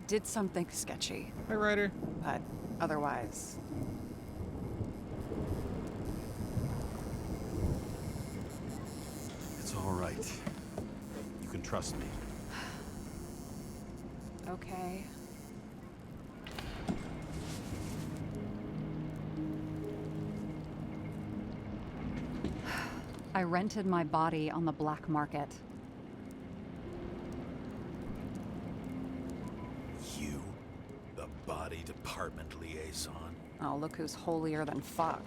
did something sketchy, Hi, Ryder. but otherwise, It's all right. You can trust me. okay. I rented my body on the black market. You, the body department liaison? Oh, look who's holier than fuck.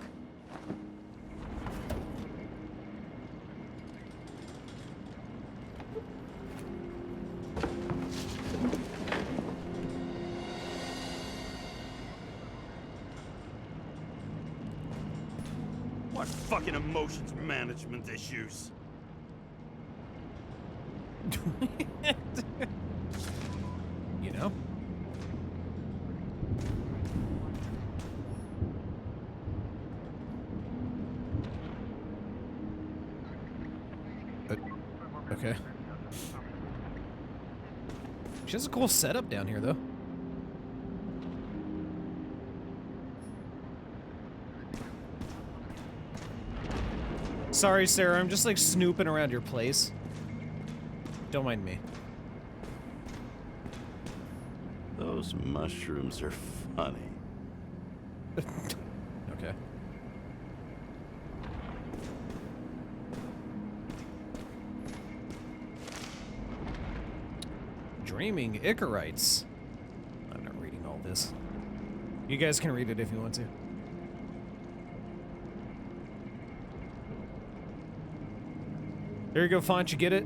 What fucking emotions management issues? You know? Okay. She has a cool setup down here, though. Sorry, Sarah, I'm just like snooping around your place. Don't mind me. Those mushrooms are funny. Okay. Dreaming Icarites. I'm not reading all this. You guys can read it if you want to. There you go, Font. You get it?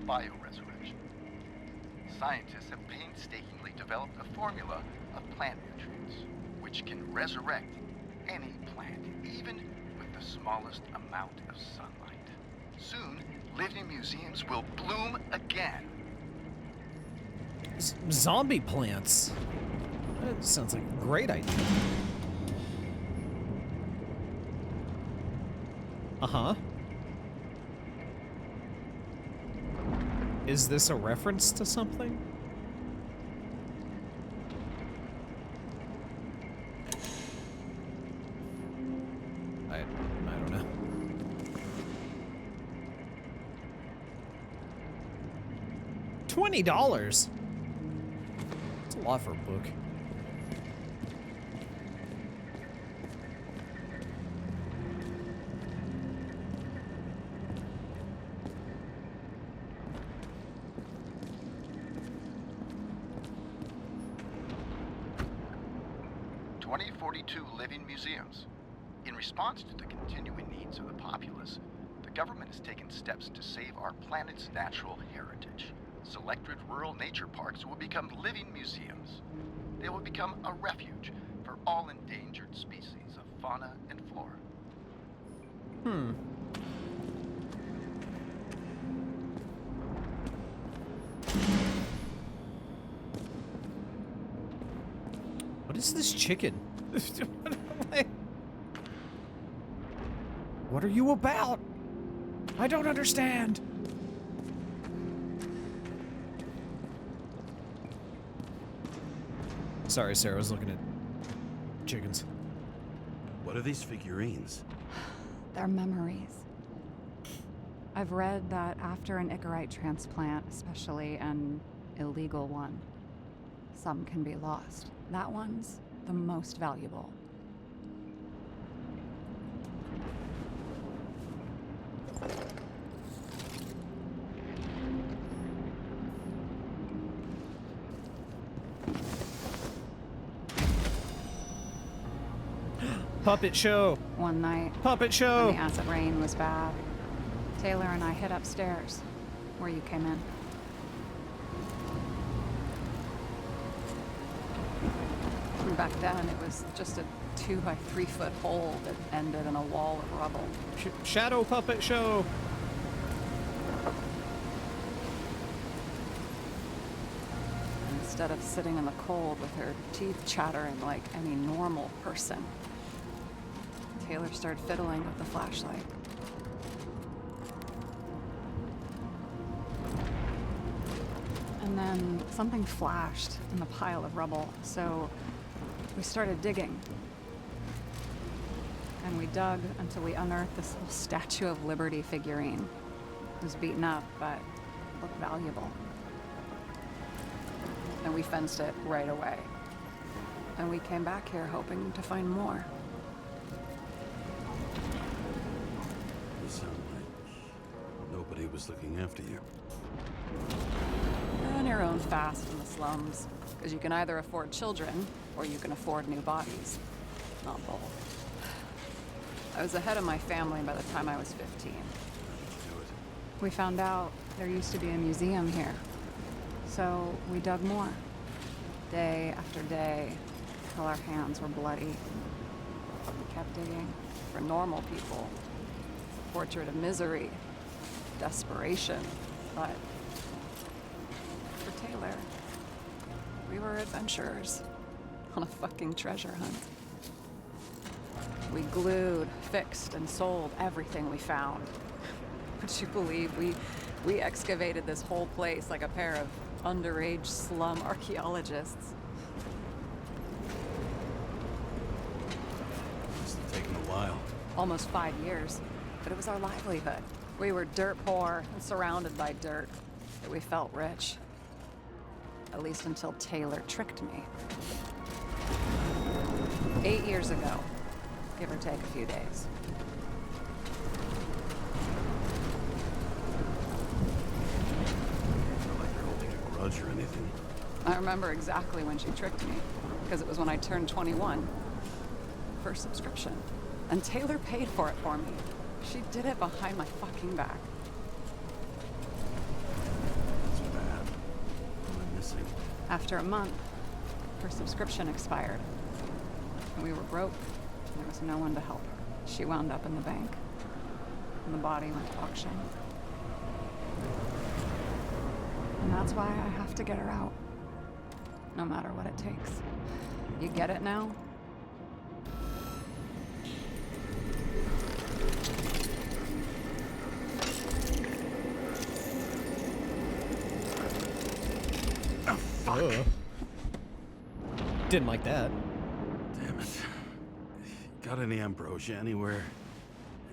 Bioresurrection. Scientists have painstakingly developed a formula of plant nutrients, which can resurrect any plant, even with the smallest amount of sunlight. Soon, living museums will bloom again. Zombie plants. That sounds like a great idea. Uh-huh. Is this a reference to something? I don't know. $20. It's a lot for a book. 2042 living museums. In response to the continuing needs of the populace, the government has taken steps to save our planet's natural heritage. Selected rural nature parks will become living museums. They will become a refuge for all endangered species of fauna and flora. What is this chicken? What are you about? I don't understand. Sorry, Sarah, I was looking at chickens. What are these figurines? They're memories. I've read that after an Icarite transplant, especially an illegal one, some can be lost. That one's the most valuable. Puppet show. One night, Puppet show. when the acid rain was bad, Taylor and I hid upstairs, where you came in. And back then, it was just a 2 by 3 foot hole that ended in a wall of rubble. Shadow puppet show. Instead of sitting in the cold with her teeth chattering like any normal person, Taylor started fiddling with the flashlight. And then something flashed in the pile of rubble, so we started digging. And we dug until we unearthed this little Statue of Liberty figurine. It was beaten up, but looked valuable. And we fenced it right away. And we came back here hoping to find more. You sound like nobody was looking after you. You're on your own fast in the slums, because you can either afford children, or you can afford new bodies. Not both. I was ahead of my family by the time I was 15. We found out there used to be a museum here. So we dug more. Day after day, till our hands were bloody. We kept digging for normal people. It's a portrait of misery, desperation, but for Taylor, we were adventurers on a fucking treasure hunt. We glued, fixed, and sold everything we found. Would you believe we excavated this whole place like a pair of underage slum archaeologists? Must have taken a while. Almost 5 years, but it was our livelihood. We were dirt poor and surrounded by dirt, but we felt rich. At least until Taylor tricked me. 8 years ago, give or take a few days. Not like you're holding a grudge or anything. I remember exactly when she tricked me, because it was when I turned 21. First subscription. And Taylor paid for it for me. She did it behind my fucking back. It's bad. What am I missing? After a month, her subscription expired. And we were broke. And there was no one to help her. She wound up in the bank. And the body went to auction. And that's why I have to get her out. No matter what it takes. You get it now? Didn't like that. Damn it. Got any ambrosia anywhere?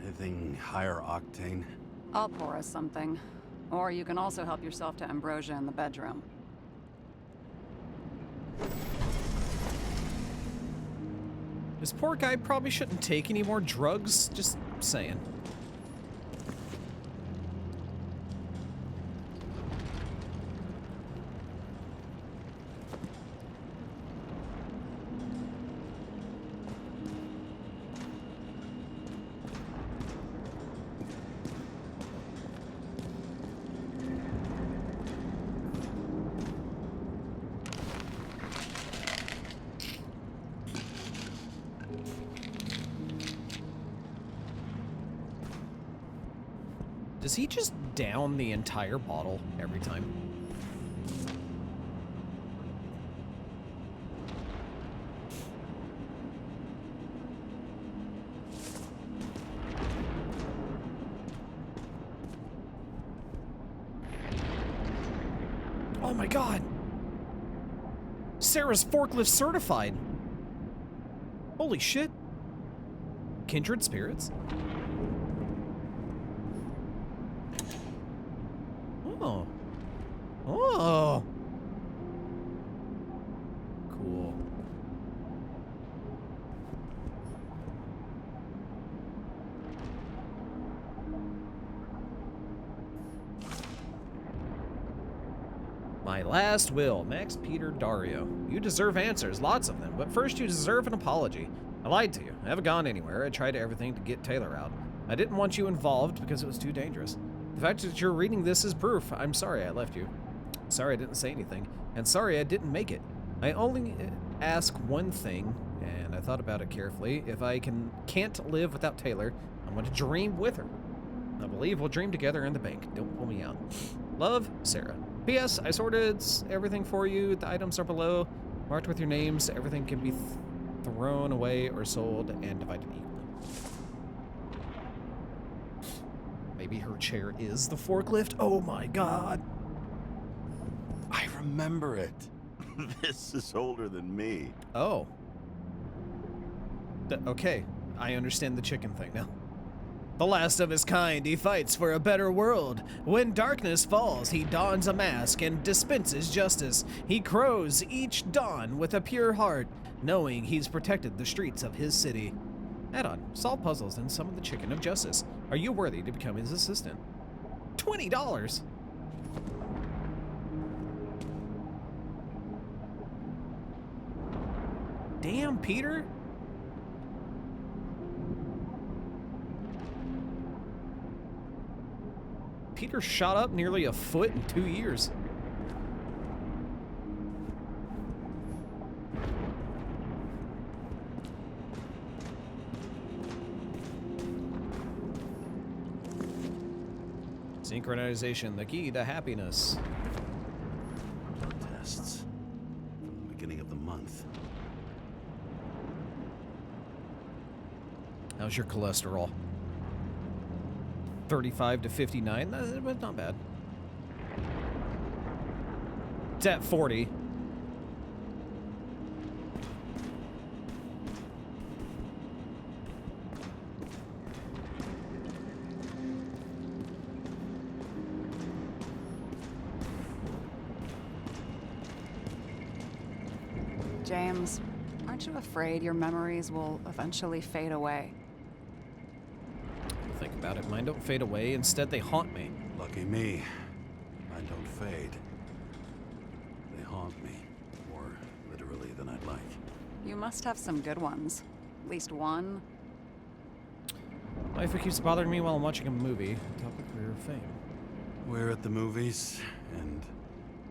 Anything higher octane? I'll pour us something. Or you can also help yourself to ambrosia in the bedroom. This poor guy probably shouldn't take any more drugs, just saying. Does he just down the entire bottle every time? Oh my god! Sarah's forklift certified! Holy shit! Kindred spirits? Oh. Oh! Cool. My last will, Max Peter Dario. You deserve answers, lots of them, but first you deserve an apology. I lied to you. I haven't gone anywhere. I tried everything to get Taylor out. I didn't want you involved because it was too dangerous. The fact that you're reading this is proof. I'm sorry I left you. Sorry I didn't say anything. And sorry I didn't make it. I only ask one thing, and I thought about it carefully. If I can't live without Taylor, I'm going to dream with her. I believe we'll dream together in the bank. Don't pull me out. Love, Sarah. P.S. I sorted everything for you. The items are below, marked with your names. Everything can be thrown away or sold and divided equally. Maybe her chair is the forklift? Oh my god. I remember it. This is older than me. Oh. Okay, I understand the chicken thing now. The last of his kind, he fights for a better world. When darkness falls, he dons a mask and dispenses justice. He crows each dawn with a pure heart, knowing he's protected the streets of his city. Add-on, solve puzzles and summon the chicken of justice. Are you worthy to become his assistant? $20! Damn, Peter. Peter shot up nearly a foot in 2 years. Synchronization, the key to happiness. Blood tests from the beginning of the month. How's your cholesterol? 35 to 59? That's not bad. It's at 40. James, aren't you afraid your memories will eventually fade away? Think about it. Mine don't fade away. Instead, they haunt me. Lucky me. Mine don't fade. They haunt me. More literally than I'd like. You must have some good ones. At least one. Life keeps bothering me while I'm watching a movie. Topic career of fame. We're at the movies, and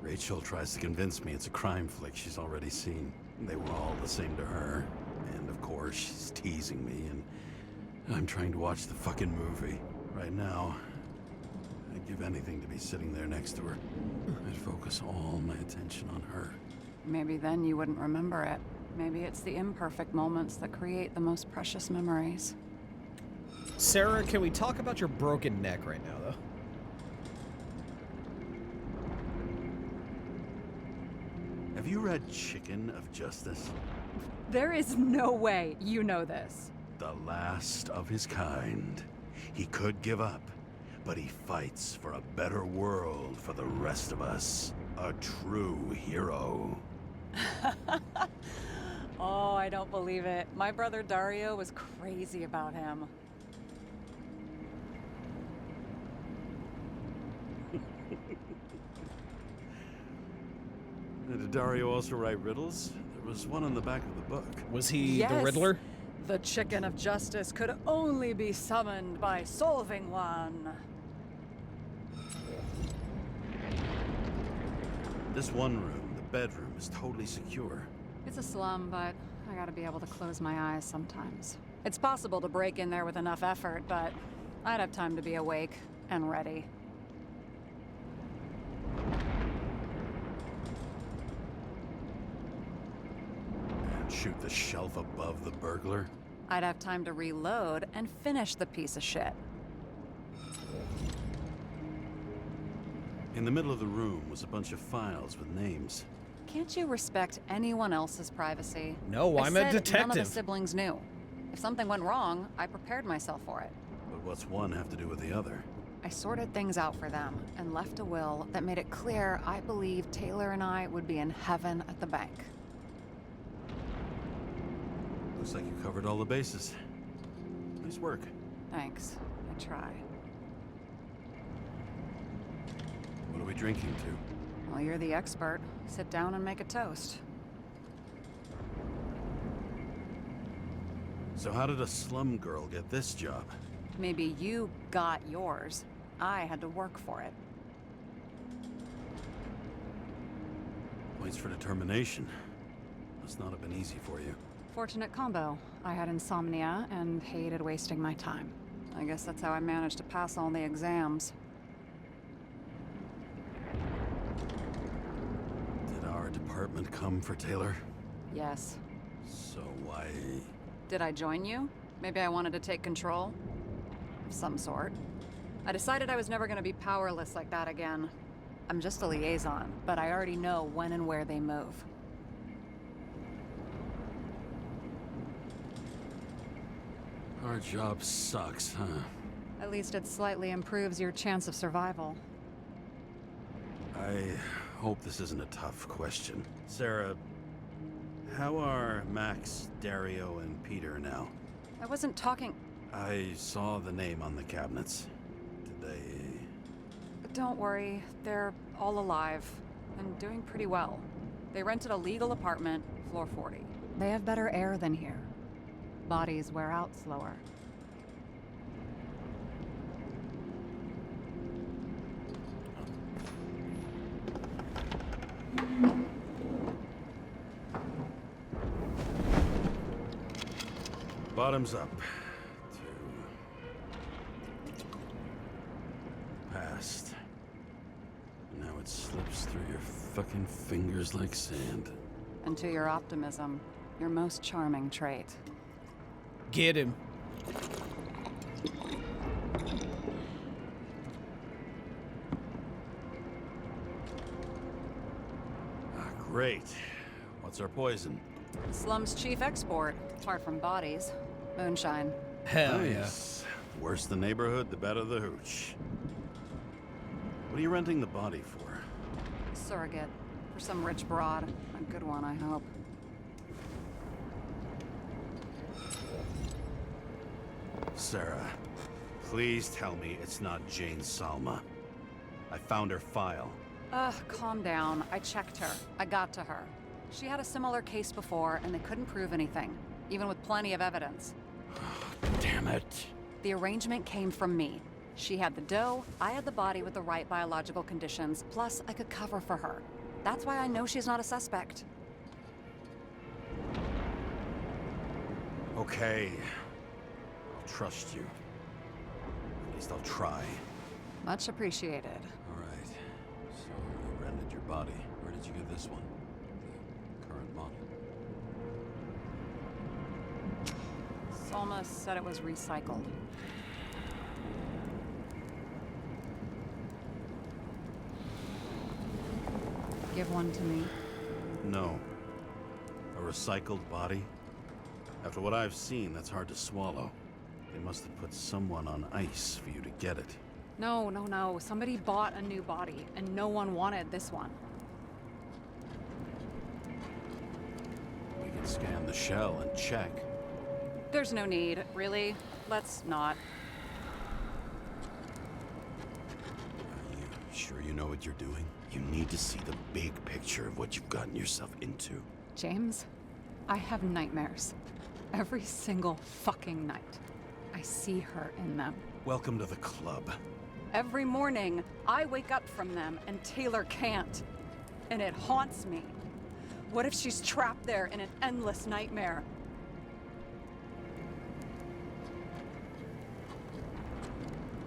Rachel tries to convince me it's a crime flick she's already seen. They were all the same to her. And of course, she's teasing me, and I'm trying to watch the fucking movie. Right now, I'd give anything to be sitting there next to her. I'd focus all my attention on her. Maybe then you wouldn't remember it. Maybe it's the imperfect moments that create the most precious memories. Sarah, can we talk about your broken neck right now, though? Have you read Chicken of Justice? There is no way you know this. The last of his kind. He could give up, but he fights for a better world for the rest of us. A true hero. Oh, I don't believe it. My brother Dario was crazy about him. Did Dario also write riddles? There was one on the back of the book. Was he Yes. the Riddler? The Chicken of Justice could only be summoned by solving one. This one room, the bedroom, is totally secure. It's a slum, but I gotta be able to close my eyes sometimes. It's possible to break in there with enough effort, but I'd have time to be awake. and ready. And shoot the shelf above the burglar? I'd have time to reload and finish the piece of shit. In the middle of the room was a bunch of files with names. Can't you respect anyone else's privacy? No, I'm a I said None of detective. the siblings knew. If something went wrong, I prepared myself for it. But what's one have to do with the other? I sorted things out for them and left a will that made it clear I believed Taylor and I would be in heaven at the bank. Looks like you covered all the bases. Nice work. Thanks. I try. What are we drinking to? Well, you're the expert. Sit down and make a toast. So how did a slum girl get this job? Maybe you got yours. I had to work for it. Points for determination. Must not have been easy for you. Fortunate combo. I had insomnia and hated wasting my time. I guess that's how I managed to pass all the exams. Did our department come for Taylor? Yes. So why... Did I join you? Maybe I wanted to take control? Of some sort. I decided I was never gonna be powerless like that again. I'm just a liaison, but I already know when and where they move. Our job sucks, huh? At least it slightly improves your chance of survival. I hope this isn't a tough question. Sarah, how are Max, Dario, and Peter now? I wasn't talking... I saw the name on the cabinets. Did they... Don't worry, they're all alive and doing pretty well. They rented a legal apartment, floor 40. They have better air than here. Bodies wear out slower. Bottoms up. Past. Now it slips through your fucking fingers like sand. And to your optimism, your most charming trait. Get him. Great. What's our poison? Slum's chief export, apart from bodies. Moonshine. Hell Nice. Worse the neighborhood, the better the hooch. What are you renting the body for? Surrogate. For some rich broad. A good one, I hope. Sarah, please tell me it's not Jane Salma. I found her file. Calm down. I checked her. I got to her. She had a similar case before, and they couldn't prove anything, even with plenty of evidence. Damn it. The arrangement came from me. She had the dough, I had the body with the right biological conditions, plus I could cover for her. That's why I know she's not a suspect. Okay. I'll trust you. At least I'll try. Much appreciated. All right. So you rented your body. Where did you get this one? The current model. Salma said it was recycled. Give one to me. No. A recycled body? After what I've seen, that's hard to swallow. They must have put someone on ice for you to get it. No. Somebody bought a new body, and no one wanted this one. We can scan the shell and check. There's no need, really. Let's not. Are you sure you know what you're doing? You need to see the big picture of what you've gotten yourself into. James, I have nightmares. Every single fucking night. I see her in them. Welcome to the club. Every morning, I wake up from them and Taylor can't. And it haunts me. What if she's trapped there in an endless nightmare?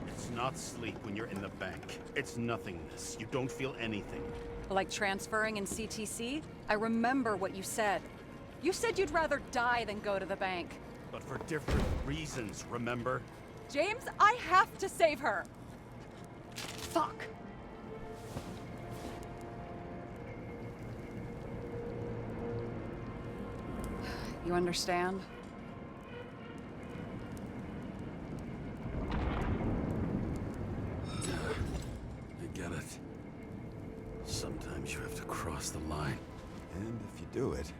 It's not sleep when you're in the bank. It's nothingness. You don't feel anything. Like transferring in CTC? I remember what you said. You said you'd rather die than go to the bank. But for different reasons, remember? James, I have to save her! Fuck. You understand? I get it. Sometimes you have to cross the line. And if you do it,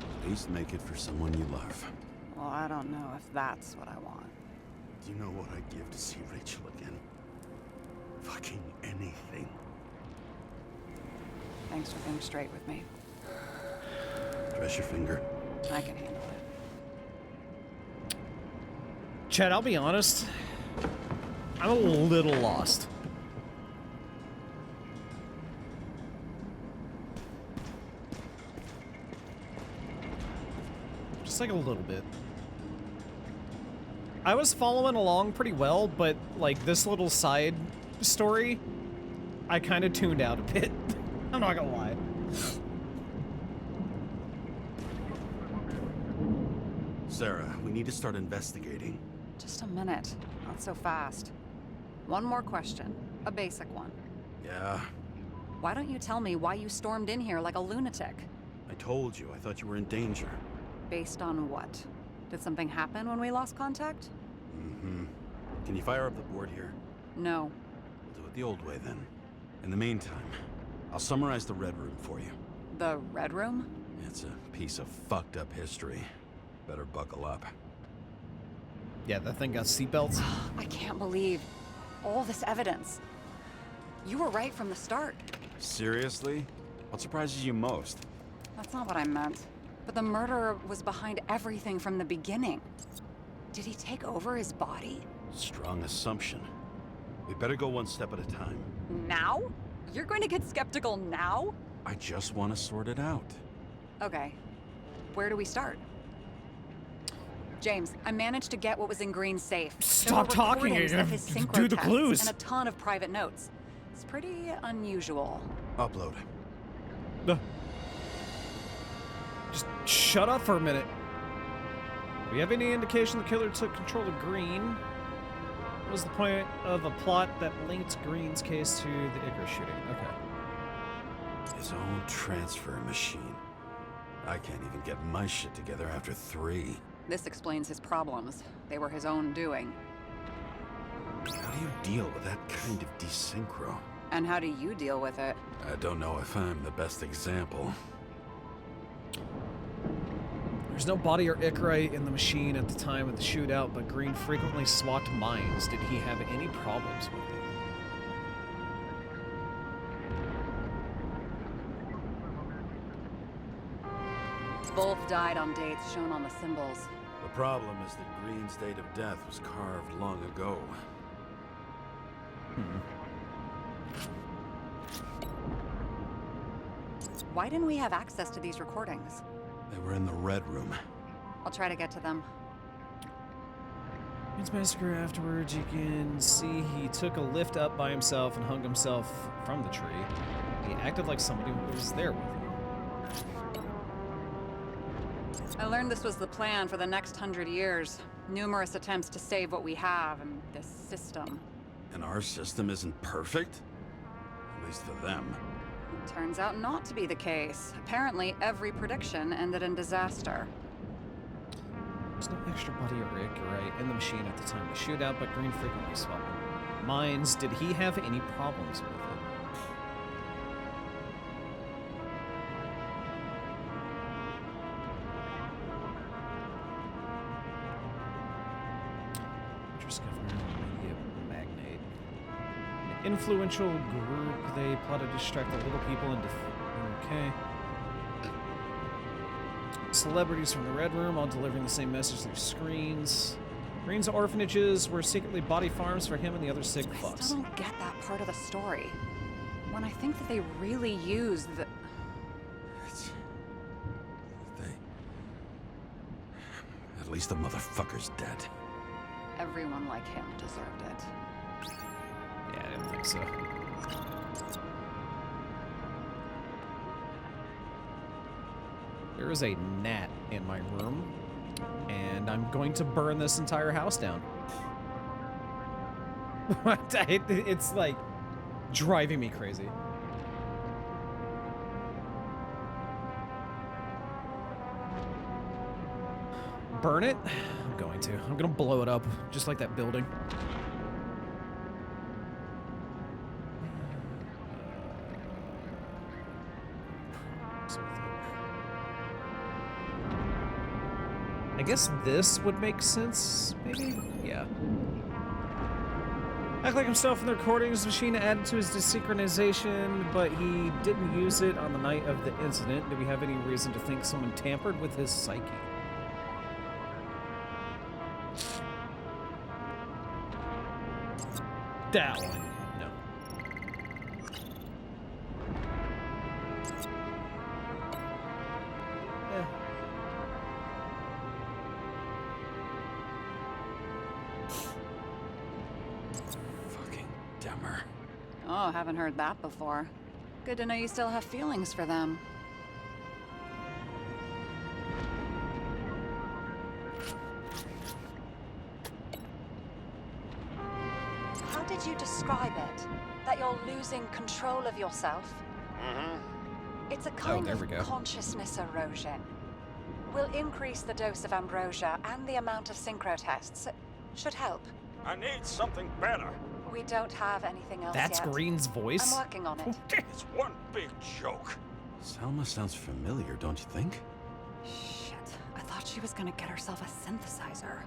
at least make it for someone you love. Well, I don't know if that's what I want. Do you know what I'd give to see Rachel again? Fucking anything. Thanks for being straight with me. Dress your finger. I can handle it. Chad, I'll be honest. I'm a little lost. Just like a little bit. I was following along pretty well, but like this little side story, I kind of tuned out a bit. I'm not gonna lie. Sarah, we need to start investigating. Just a minute. Not so fast. One more question. A basic one. Yeah, Why don't you tell me why you stormed in here like a lunatic? I told you. I thought you were in danger. Based on what? Did something happen when we lost contact? Mm-hmm. Can you fire up the board here? No. We'll do it the old way then. In the meantime, I'll summarize the Red Room for you. The Red Room? It's a piece of fucked up history. Better buckle up. Yeah, that thing got seatbelts. I can't believe all this evidence. You were right from the start. Seriously? What surprises you most? That's not what I meant. But the murderer was behind everything from the beginning. Did he take over his body? Strong assumption. We better go one step at a time. Now? You're going to get skeptical now? I just want to sort it out. Okay. Where do we start? James, I managed to get what was in Green's safe. Stop talking, you're gonna of his synchro do the tests clues. and a ton of private notes. It's pretty unusual. Upload. Just shut up for a minute. Do we have any indication the killer took control of Green? What was the point of a plot that linked Green's case to the Icarus shooting? Okay. His own transfer machine. I can't even get my shit together after 3. This explains his problems. They were his own doing. How do you deal with that kind of desynchro? And how do you deal with it? I don't know if I'm the best example. There's no body or Icarite in the machine at the time of the shootout, but Green frequently swapped mines. Did he have any problems with it? Both died on dates shown on the symbols. The problem is that Green's date of death was carved long ago. Why didn't we have access to these recordings? They were in the Red Room. I'll try to get to them. Green's massacre afterwards, you can see he took a lift up by himself and hung himself from the tree. He acted like somebody was there with him. I learned this was the plan for the next 100 years. Numerous attempts to save what we have in this system. And our system isn't perfect? At least for them. It turns out not to be the case. Apparently, every prediction ended in disaster. There's no extra body or Icarite in the machine at the time of the shootout, but Green frequently swapped mines. Did he have any problems with it? Magnate. An influential group. They plotted to distract the little people and okay. Celebrities from the Red Room, all delivering the same message through screens. Green's orphanages were secretly body farms for him and the other sick I fucks. still don't get that part of the story. When I think that they really used the... At least the motherfucker's dead. Everyone like him deserved it. Yeah, I didn't think so. There is a gnat in my room, and I'm going to burn this entire house down. It's like driving me crazy. Burn it? I'm going to. I'm gonna blow it up, just like that building. I guess this would make sense, maybe? Yeah. Act like himself in the recordings machine added to his desynchronization, but he didn't use it on the night of the incident. Do we have any reason to think someone tampered with his psyche? That one. No. Yeah. Fucking Demmer. Oh, haven't heard that before. Good to know you still have feelings for them. How did you describe it? That you're losing control of yourself? Mm-hmm. It's a kind there we go. of consciousness erosion. We'll increase the dose of ambrosia and the amount of synchro tests. Should help. I need something better. We don't have anything else That's yet. Green's voice? I'm working on it. It's one big joke. Selma sounds familiar, don't you think? Shit, I thought she was gonna get herself a synthesizer.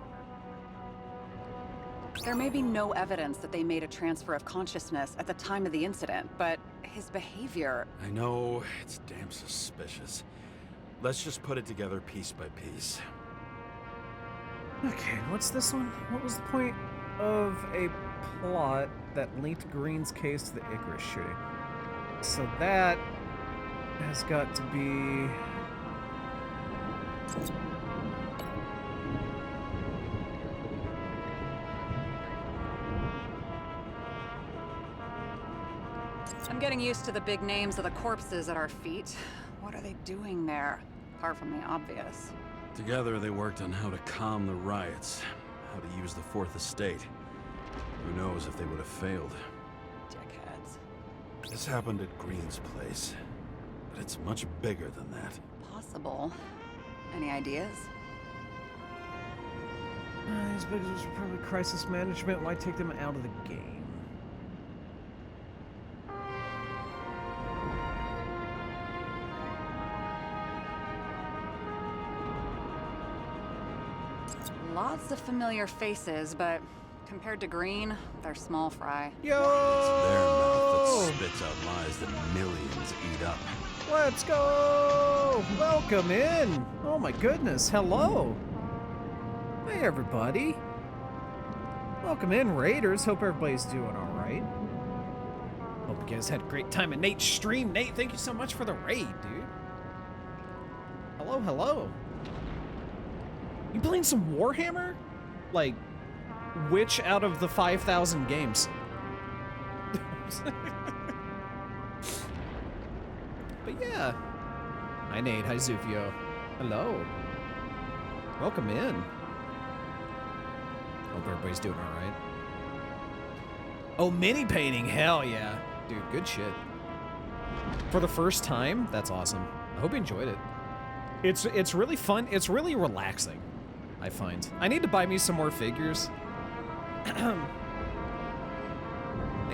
There may be no evidence that they made a transfer of consciousness at the time of the incident, but his behavior... I know, it's damn suspicious. Let's just put it together piece by piece. Okay, what's this one? What was the point of a plot that linked Green's case to the Icarus shooting? So that has got to be... I'm getting used to the big names of the corpses at our feet. What are they doing there? Apart from the obvious. Together, they worked on how to calm the riots, how to use the Fourth Estate. Who knows if they would have failed. Dickheads. This happened at Green's place, but it's much bigger than that. Possible. Any ideas? These bugs are probably crisis management. Why take them out of the game? Lots of familiar faces, but compared to Green, they're small fry. Yo! It's their mouth that spits out lies that millions eat up. Let's go! Welcome in! Oh my goodness, hello! Hey everybody! Welcome in, Raiders. Hope everybody's doing alright. Hope you guys had a great time at Nate's stream. Nate, thank you so much for the raid, dude. Hello, hello. You playing some Warhammer? Like, which out of the 5,000 games? But yeah. Hi Nate, hi Zufio. Hello. Welcome in. Hope everybody's doing alright. Oh, mini painting, hell yeah. Dude, good shit. For the first time, that's awesome. I hope you enjoyed it. It's really fun, it's really relaxing, I find. I need to buy me some more figures. And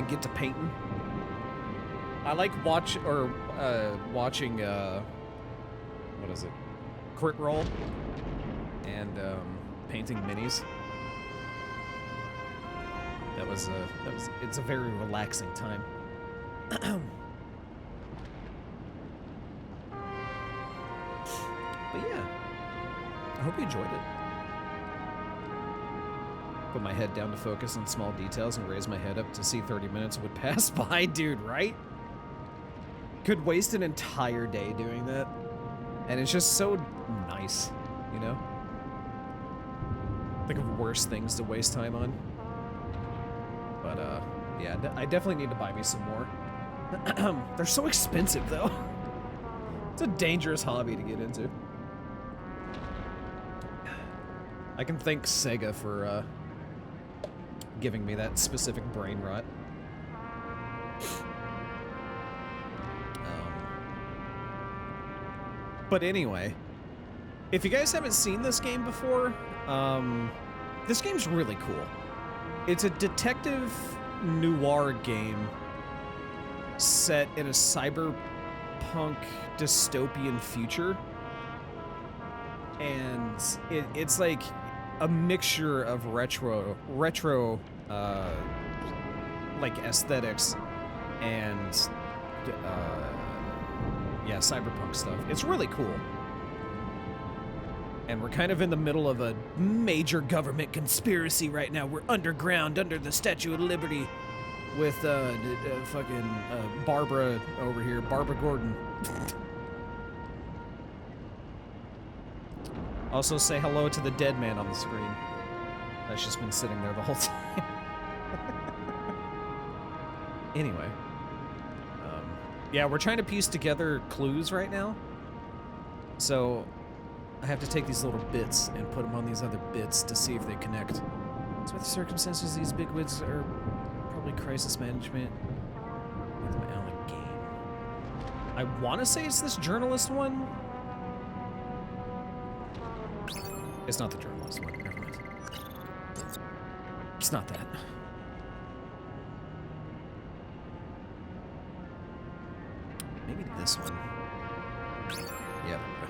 get to painting. I like watching, what is it? Crit Roll. And, painting minis. It's a very relaxing time. But yeah, I hope you enjoyed it. Put my head down to focus on small details and raise my head up to see 30 minutes would pass by, dude, right? Could waste an entire day doing that. And it's just so nice, you know? Think of worse things to waste time on. But, Yeah, I definitely need to buy me some more. They're so expensive, though. It's a dangerous hobby to get into. I can thank Sega for giving me that specific brain rot. But anyway, if you guys haven't seen this game before, this game's really cool. It's a detective noir game set in a cyberpunk dystopian future. And it's like a mixture of retro like aesthetics and yeah, cyberpunk stuff. It's really cool. And we're kind of in the middle of a major government conspiracy right now. We're underground under the Statue of Liberty with fucking Barbara over here, Barbara Gordon. Also say hello to the dead man on the screen. That's just been sitting there the whole time. Anyway. Yeah, we're trying to piece together clues right now. So I have to take these little bits and put them on these other bits to see if they connect. So with the circumstances, these bigwigs are probably crisis management with my Alec game. I want to say it's this journalist one. It's not the journalist one. Never mind. It's not that. Maybe this one. Yeah, there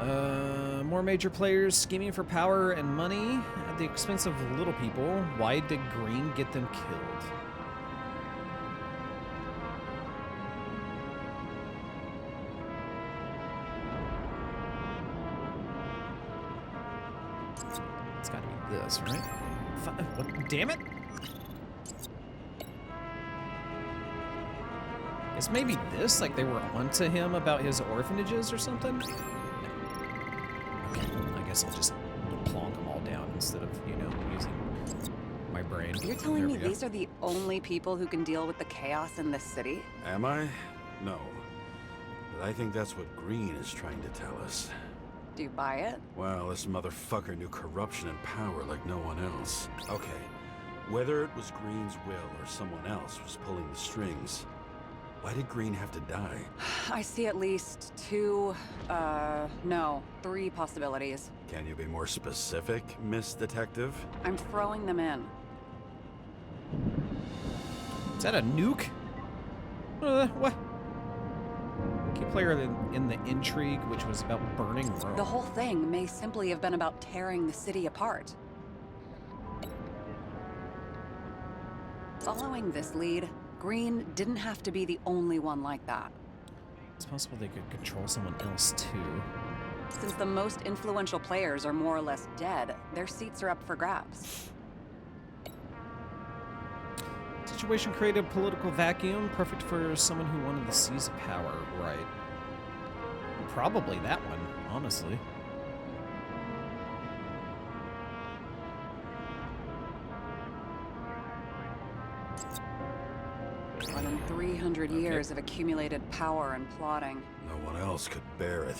we go. More major players scheming for power and money at the expense of little people. Why did Green get them killed? It's gotta be this, right? What, damn it! It's maybe this, like they were onto him about his orphanages or something? No. Okay, I guess I'll just plonk them all down instead of, you know, using my brain. You're telling me these are the only people who can deal with the chaos in this city? Am I? No. But I think that's what Green is trying to tell us. Do you buy it? Well, this motherfucker knew corruption and power like no one else. Okay, whether it was Green's will or someone else was pulling the strings, why did Green have to die? I see at least three possibilities. Can you be more specific, Miss Detective? I'm throwing them in. Is that a nuke? What? Key player in the intrigue, which was about burning Rome. The whole thing may simply have been about tearing the city apart. Following this lead, Green didn't have to be the only one like that. It's possible they could control someone else, too. Since the most influential players are more or less dead, their seats are up for grabs. Situation created a political vacuum, perfect for someone who wanted to seize power, right? Probably that one, honestly. More than 300 years of accumulated power and plotting. No one else could bear it.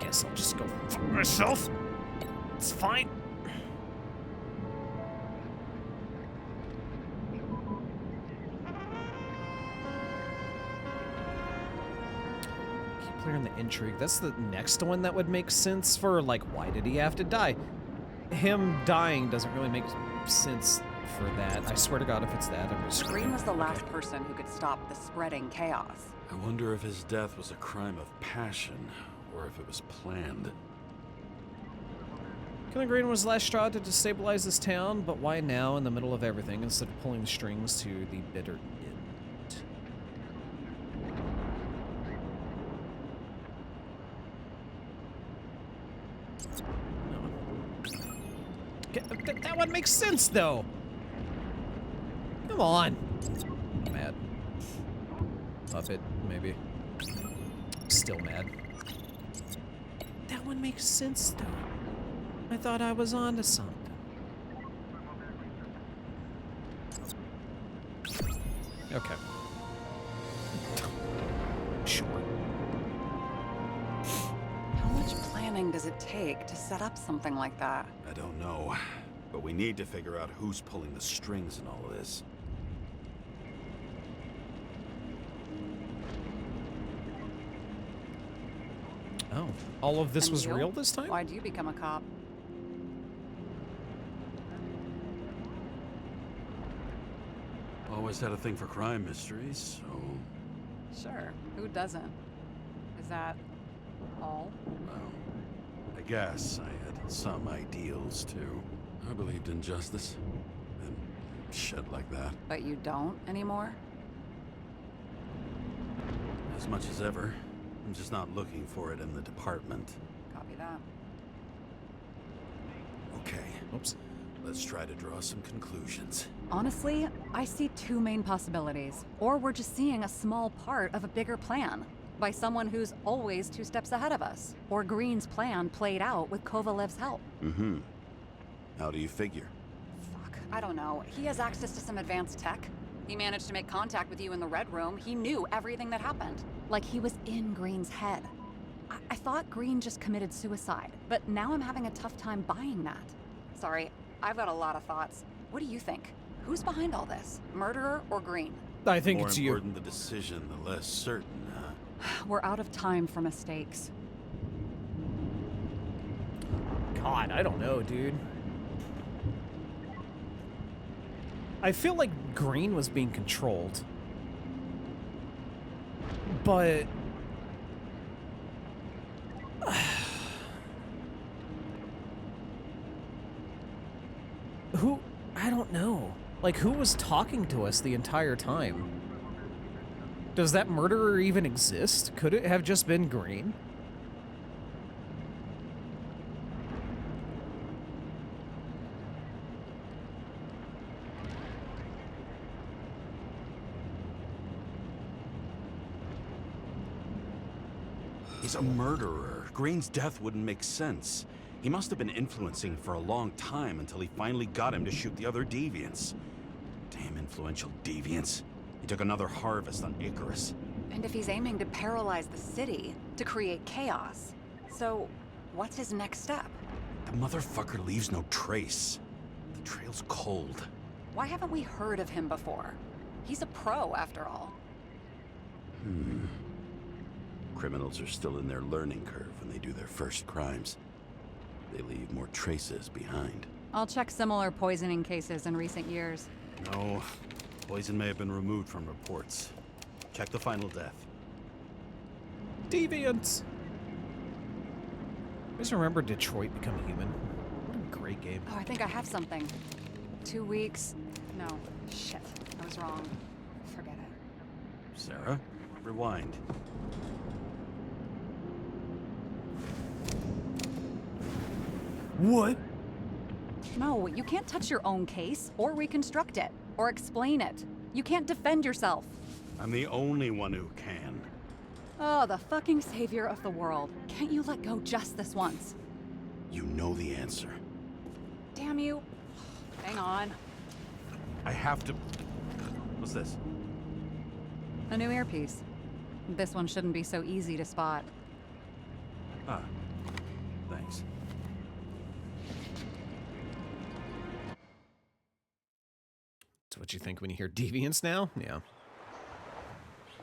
Guess I'll just go fuck myself. It's fine. Keep clearing the intrigue. That's the next one that would make sense for, like, why did he have to die? Him dying doesn't really make sense for that. I swear to God, if it's that, I'm just Green was the last person who could stop the spreading chaos. I wonder if his death was a crime of passion, or if it was planned. Killing Green was the last straw to destabilize this town, but why now in the middle of everything instead of pulling the strings to the bitter end? No. That one makes sense, though. Come on. I'm mad. Puppet, maybe. Still mad. That one makes sense, though. I thought I was on to something. Okay. Sure. How much planning does it take to set up something like that? I don't know, but we need to figure out who's pulling the strings in all of this. Oh, all of this And was you? real this time? Why'd you become a cop? Always had a thing for crime mysteries, so... Sure, who doesn't? Is that all? Well, I guess I had some ideals, too. I believed in justice. And shit like that. But you don't anymore? As much as ever. I'm just not looking for it in the department. Copy that. Okay. Oops. Let's try to draw some conclusions. Honestly, I see two main possibilities. Or we're just seeing a small part of a bigger plan by someone who's always 2 steps ahead of us. Or Green's plan played out with Kovalev's help. Mm-hmm. How do you figure? Fuck, I don't know. He has access to some advanced tech. He managed to make contact with you in the Red Room. He knew everything that happened. Like he was in Green's head. I thought Green just committed suicide, but now I'm having a tough time buying that. Sorry, I've got a lot of thoughts. What do you think? Who's behind all this? Murderer or Green? I think More it's you. important the decision, the less certain, huh? We're out of time for mistakes. God, I don't know, dude. I feel like Green was being controlled. But... who... I don't know. Like, who was talking to us the entire time? Does that murderer even exist? Could it have just been Green? He's a murderer. Green's death wouldn't make sense. He must have been influencing for a long time until he finally got him to shoot the other deviants. Damn influential deviants. He took another harvest on Icarus. And if he's aiming to paralyze the city, to create chaos, so what's his next step? The motherfucker leaves no trace. The trail's cold. Why haven't we heard of him before? He's a pro, after all. Criminals are still in their learning curve when they do their first crimes. They leave more traces behind. I'll check similar poisoning cases in recent years. No, poison may have been removed from reports. Check the final death. Deviants! Just remember Detroit Become Human. What a great game. Oh, I think I have something. 2 weeks. No, shit. I was wrong. Forget it. Sarah, rewind. What? No, you can't touch your own case, or reconstruct it, or explain it. You can't defend yourself. I'm the only one who can. Oh, the fucking savior of the world. Can't you let go just this once? You know the answer. Damn you. Hang on. I have to... What's this? A new earpiece. This one shouldn't be so easy to spot. Ah, thanks. That's what you think when you hear deviants now? Yeah.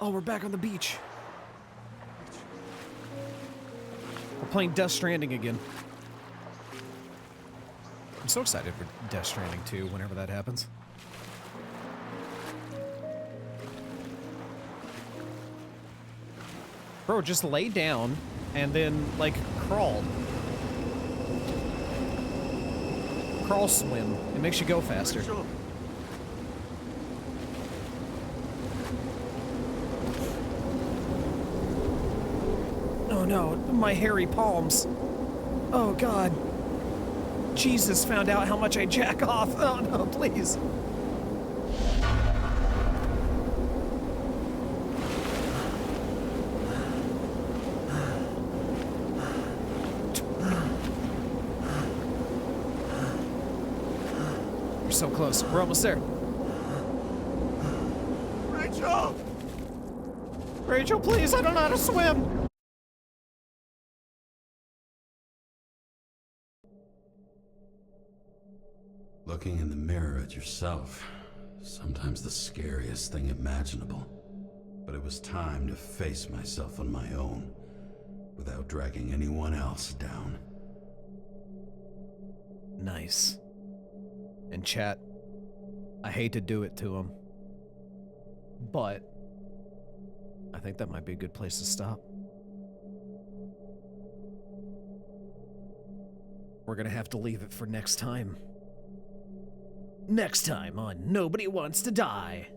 Oh, we're back on the beach. We're playing Death Stranding again. I'm so excited for Death Stranding 2 whenever that happens. Bro, just lay down and then, like, crawl. Crawl swim. It makes you go faster. Oh no, my hairy palms. Oh god. Jesus found out how much I jack off. Oh no, please. so close. We're almost there. Rachel! Rachel, please, I don't know how to swim. Looking in the mirror at yourself, sometimes the scariest thing imaginable. But it was time to face myself on my own, without dragging anyone else down. Nice. And chat, I hate to do it to him, but I think that might be a good place to stop. We're gonna have to leave it for next time. Next time on Nobody Wants to Die.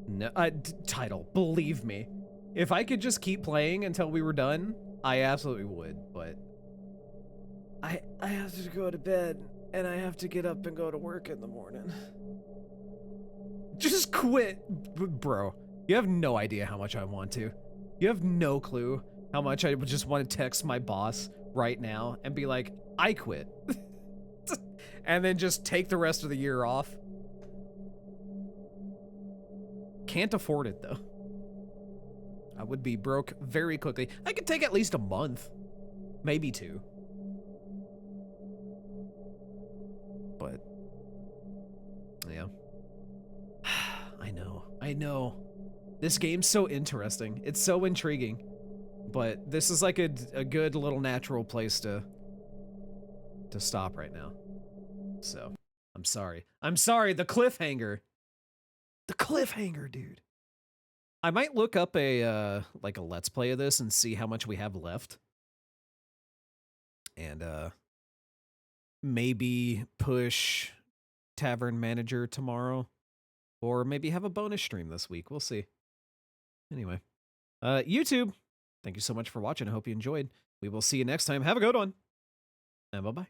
No, title, believe me. If I could just keep playing until we were done, I absolutely would, but I have to go to bed and I have to get up and go to work in the morning. Just quit, bro. You have no idea how much I want to. You have no clue how much I would just want to text my boss right now and be like, I quit. And then just take the rest of the year off. Can't afford it though. I would be broke very quickly. I could take at least a month, maybe 2. But yeah. I know. This game's so interesting. It's so intriguing. But this is like a good little natural place to stop right now. So, I'm sorry. I'm sorry, the cliffhanger. The cliffhanger, dude. I might look up a like a let's play of this and see how much we have left. And maybe push Tavern Manager tomorrow. Or maybe have a bonus stream this week. We'll see. Anyway. YouTube, thank you so much for watching. I hope you enjoyed. We will see you next time. Have a good one. And bye-bye.